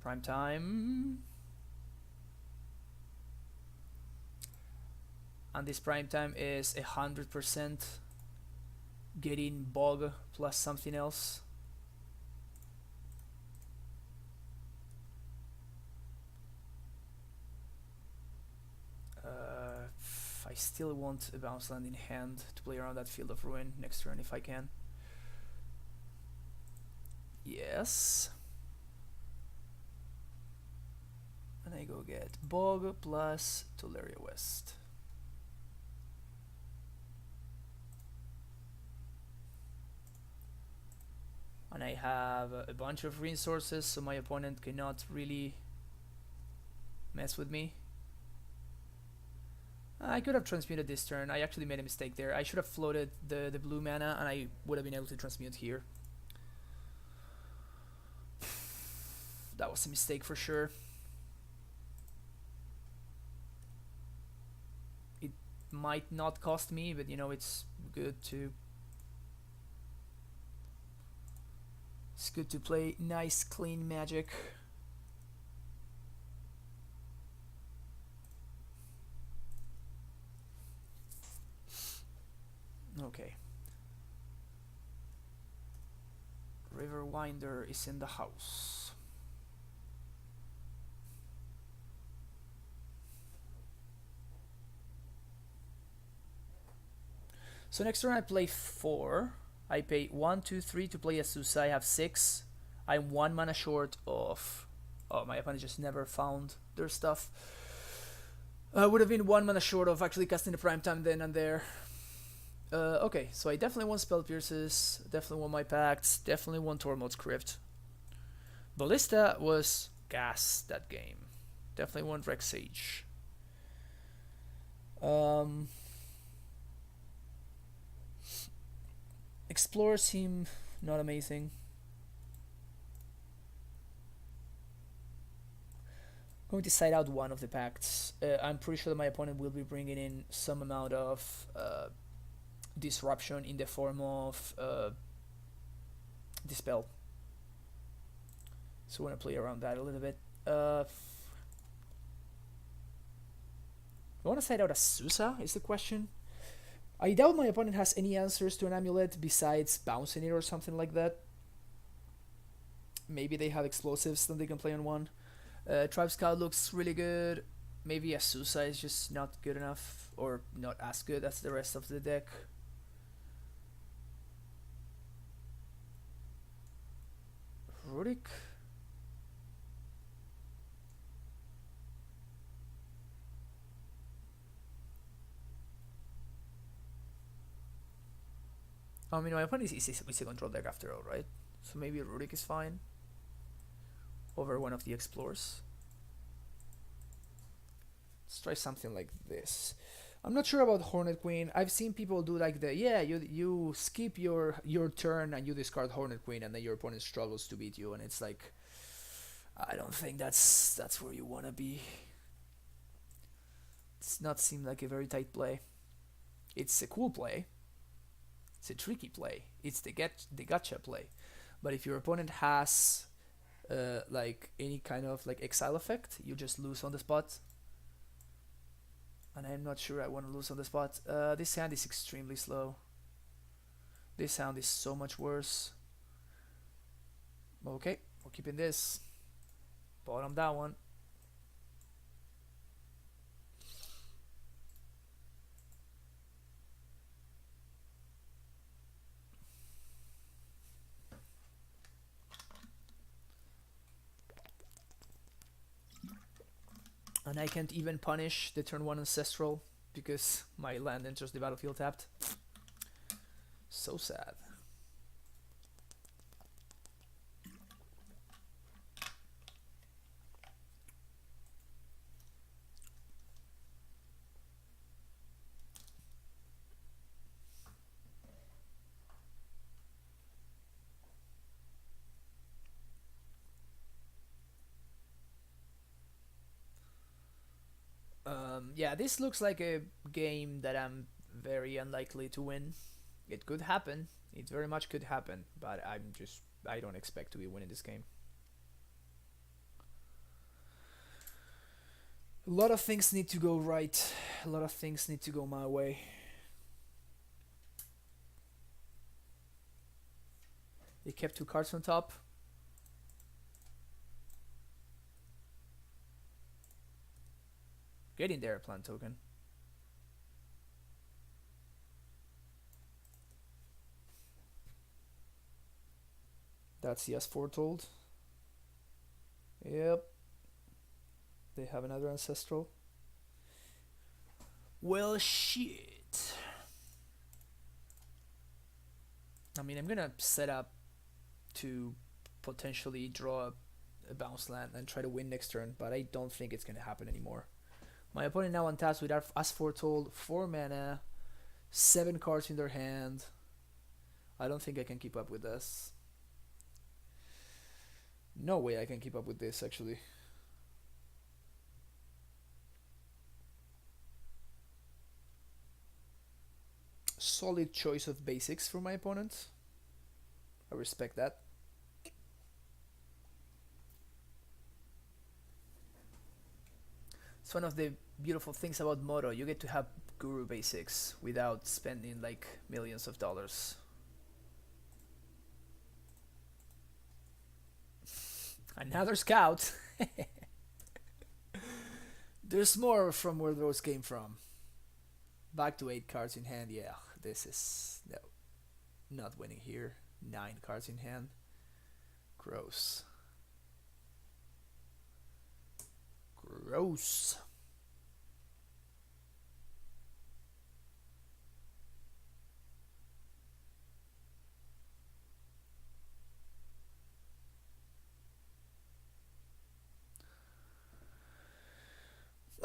Prime time. And this prime time is 100% getting Bog plus something else. I still want a bounce land in hand to play around that Field of Ruin next turn if I can. Yes. And I go get Bog plus Tolaria West. And I have a bunch of resources, so my opponent cannot really mess with me. I could have transmuted this turn. I actually made a mistake there. I should have floated the blue mana and I would have been able to transmute here. That was a mistake for sure. It might not cost me, but you know, it's good to It's good to play nice, clean Magic. Okay. Riverwinder is in the house. So next turn I play 4. I pay 1, 2, 3 to play Azusa. I have 6. I'm 1 mana short of... Oh, my opponent just never found their stuff. I would have been 1 mana short of actually casting the Prime Time then and there. Okay, so I definitely want Spell Pierces, definitely want my Pacts, definitely want Tormod's Crypt. Ballista was gas that game. Definitely want Rex Sage. Explore seem not amazing. I'm going to side out one of the Pacts. I'm pretty sure that my opponent will be bringing in some amount of disruption in the form of Dispel. So I want to play around that a little bit. I want to side out Azusa is the question. I doubt my opponent has any answers to an Amulet besides bouncing it or something like that. Maybe they have explosives that they can play on one. Tribe Scout looks really good. Maybe Azusa is just not good enough or not as good as the rest of the deck. Rurik. I mean, my opponent is a control deck after all, right? So maybe Rurik is fine over one of the Explorers. Let's try something like this. I'm not sure about Hornet Queen. I've seen people do like the, yeah, you skip your turn and you discard Hornet Queen and then your opponent struggles to beat you, and it's like, I don't think that's where you want to be. It's not seem like a very tight play. It's a cool play. It's a tricky play. It's the gotcha play. But if your opponent has like any kind of like exile effect, you just lose on the spot. And I'm not sure I want to lose on the spot. This hand is extremely slow. This hand is so much worse. Okay, we're keeping this. Bottom that one. And I can't even punish the turn 1 Ancestral because my land enters the battlefield tapped. So sad. Yeah, this looks like a game that I'm very unlikely to win. It could happen. It very much could happen, but I don't expect to be winning this game. A lot of things need to go right. A lot of things need to go my way. They kept 2 cards on top. Get in there, plant token. That's yes foretold. Yep. They have another Ancestral. Well, shit. I mean, I'm gonna set up to potentially draw a bounce land and try to win next turn, but I don't think it's gonna happen anymore. My opponent now untaps with as foretold, 4 mana, 7 cards in their hand. I don't think I can keep up with this. No way I can keep up with this, actually. Solid choice of basics for my opponent. I respect that. It's one of the beautiful things about Moto. You get to have guru basics without spending like millions of dollars. Another scout. There's more from where those came from. Back to 8 cards in hand. Yeah, this is no, not winning here. 9 cards in hand. Gross. Gross.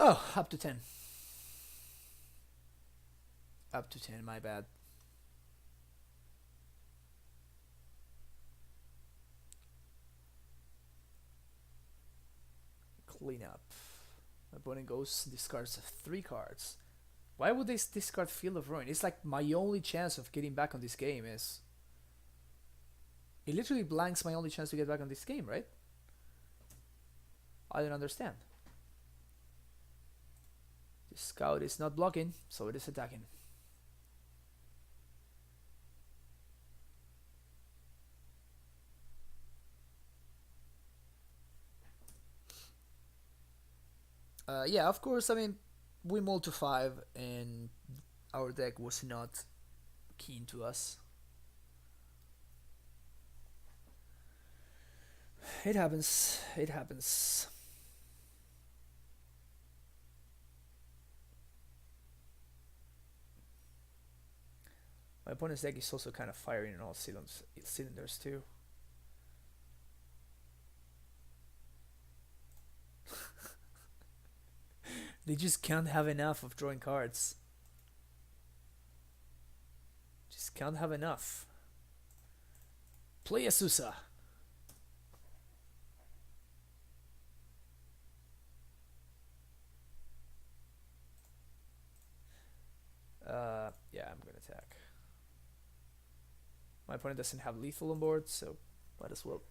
Oh, up to 10. Up to 10, my bad. Clean up. My opponent goes, discards 3 cards. Why would they discard Field of Ruin? It's like my only chance of getting back on this game is... It literally blanks my only chance to get back on this game, right? I don't understand. The scout is not blocking, so it is attacking. Yeah, of course, I mean, we mulled to 5 and our deck was not keen to us. It happens. It happens. My opponent's deck is also kind of firing in all cylinders too. They just can't have enough of drawing cards. Just can't have enough. Play a Susa. Yeah, I'm gonna attack. My opponent doesn't have lethal on board, so might as well.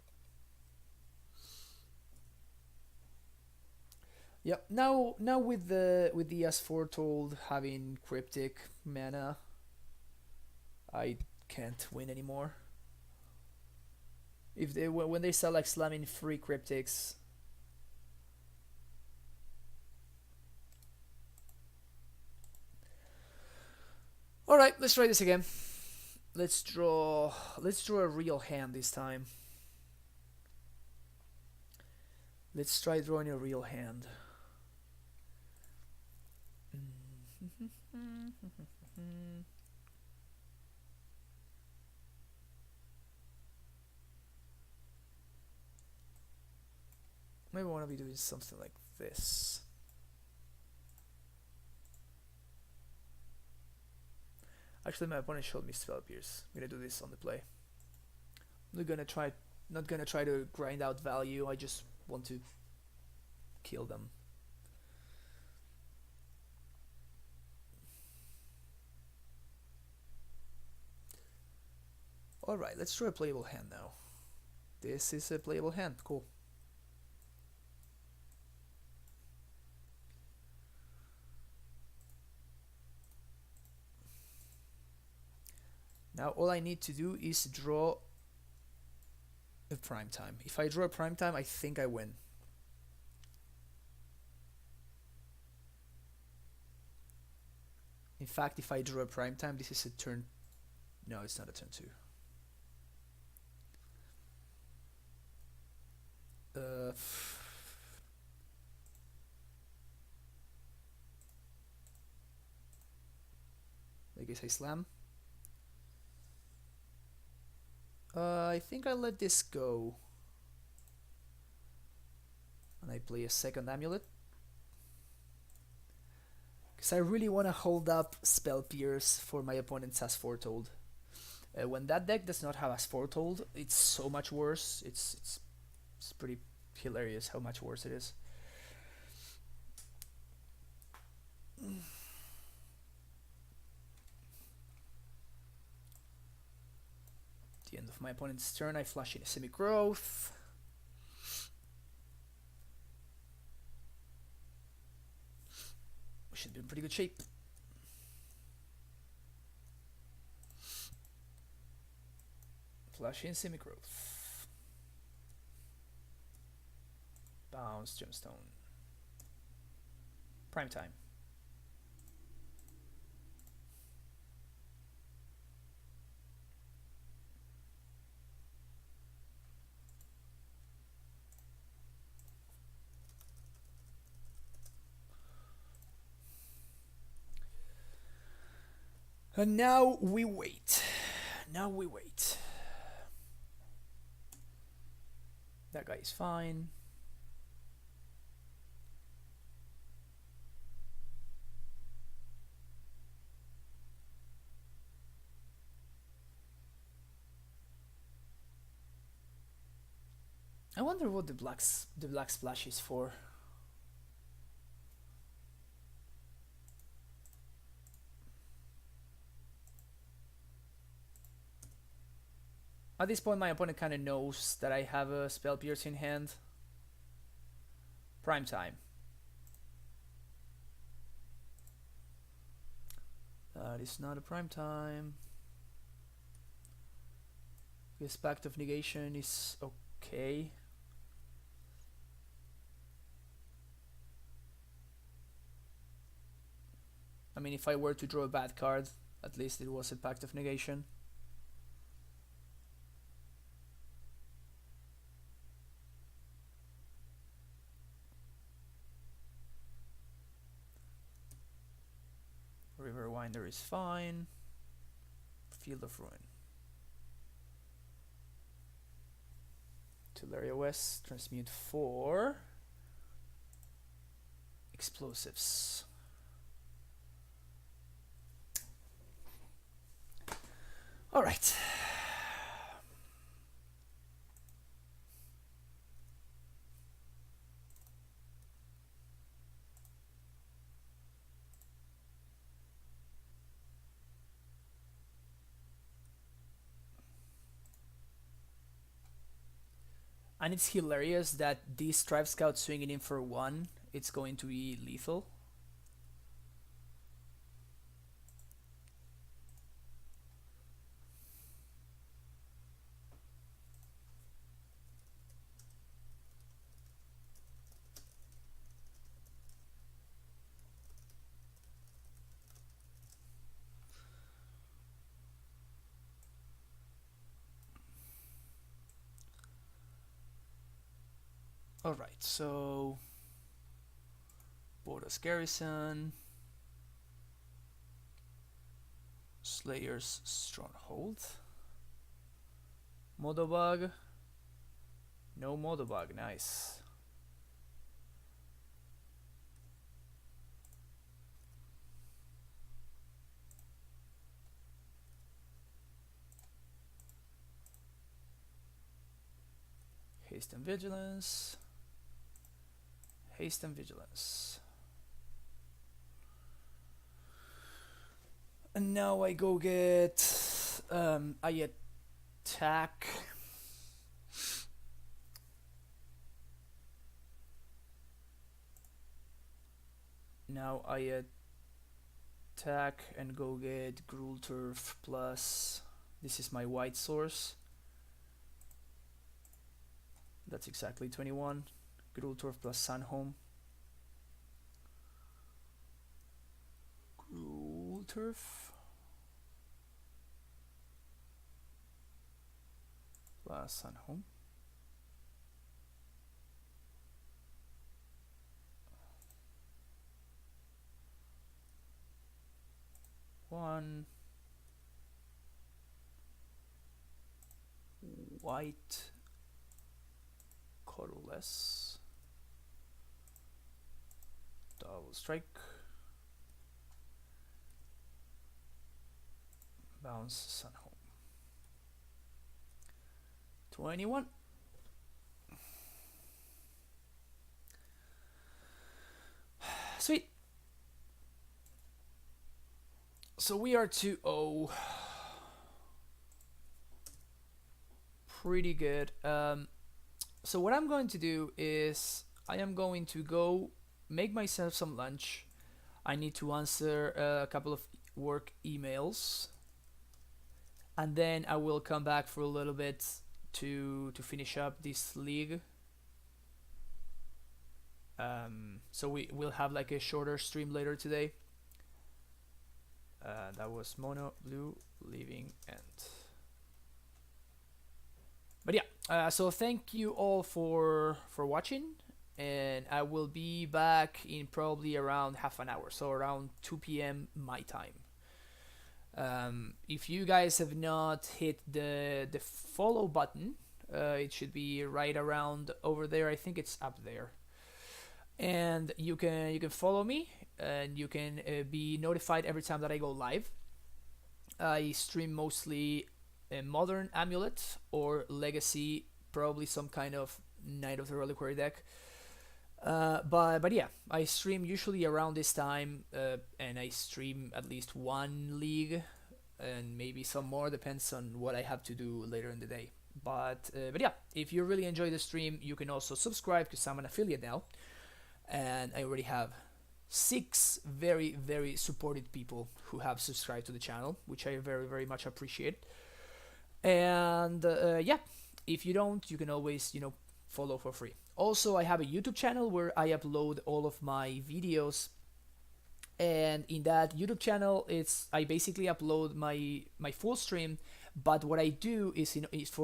Yep. Now with the as foretold having cryptic mana, I can't win anymore. If they when they start like slamming free cryptics. All right, let's try this again. Let's draw a real hand this time. Let's try drawing a real hand. Maybe I want to be doing something like this. Actually, my opponent showed me Spell Pierce. I'm gonna do this on the play. I'm not gonna try to grind out value. I just want to kill them. Alright, let's draw a playable hand now. This is a playable hand, cool. Now all I need to do is draw a prime time. If I draw a prime time, I think I win. In fact, if I draw a prime time, this is a turn... No, it's not a turn 2. I guess I slam. I think I let this go. And I play a second Amulet. Because I really want to hold up Spell Pierce for my opponent's as foretold. When that deck does not have as foretold, it's so much worse. It's pretty hilarious how much worse it is. The end of my opponent's turn, I flash in a Semi-Growth. should be in pretty good shape. Flash in semi-growth. Bounce gemstone. Prime time. And now we wait. Now we wait. That guy is fine. I wonder what the black splash is for. At this point, my opponent kind of knows that I have a spell pierce in hand. Prime time. That is not a prime time. This Pact of Negation is okay. I mean, if I were to draw a bad card, at least it was a Pact of Negation. Riverwinder is fine. Field of Ruin. Tularia West, transmute 4 explosives. All right. And it's hilarious that this Strive Scout swinging in for 1, it's going to be lethal. Alright, so Boros Garrison, Slayer's Stronghold, Modobug, no Modobug, nice. Haste and Vigilance. Haste and Vigilance. And now I go get I attack. Now I attack and go get Gruul Turf plus, this is my white source. That's exactly 21. Gruul Turf plus Sunhome. Gruul Turf plus Sunhome. One white colorless. Double strike. Bounce Sunhome. 21. Sweet. So we are 2-0. Pretty good. So what I'm going to do is I am going to go make myself some lunch. I need to answer a couple of work emails, and then I will come back for a little bit to finish up this league. So we will have like a shorter stream later today. That was Mono Blue leaving, and but yeah. So thank you all for watching, and I will be back in probably around half an hour, so around 2 p.m. my time. If you guys have not hit the follow button, it should be right around over there. I think it's up there, and you can follow me, and you can be notified every time that I go live. I stream mostly a modern Amulet or Legacy, probably some kind of Knight of the Reliquary deck. But yeah, I stream usually around this time, and I stream at least one league, and maybe some more, depends on what I have to do later in the day. But yeah, if you really enjoy the stream, you can also subscribe, because I'm an affiliate now, and I already have 6 very supported people who have subscribed to the channel, which I very much appreciate. And yeah, if you don't, you can always follow for free. Also, I have a YouTube channel where I upload all of my videos, and in that YouTube channel, I basically upload my full stream. But what I do is,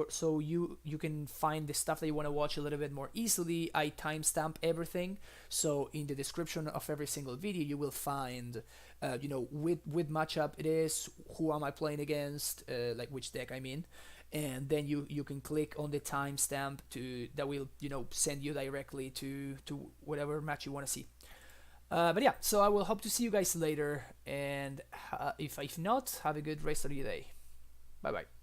so you can find the stuff that you want to watch a little bit more easily. I timestamp everything, so in the description of every single video, you will find, with matchup it is, who am I playing against, like which deck I'm in, and then you can click on the timestamp that will send you directly to whatever match you want to see. But yeah, so I will hope to see you guys later, and if not, have a good rest of your day. Bye bye.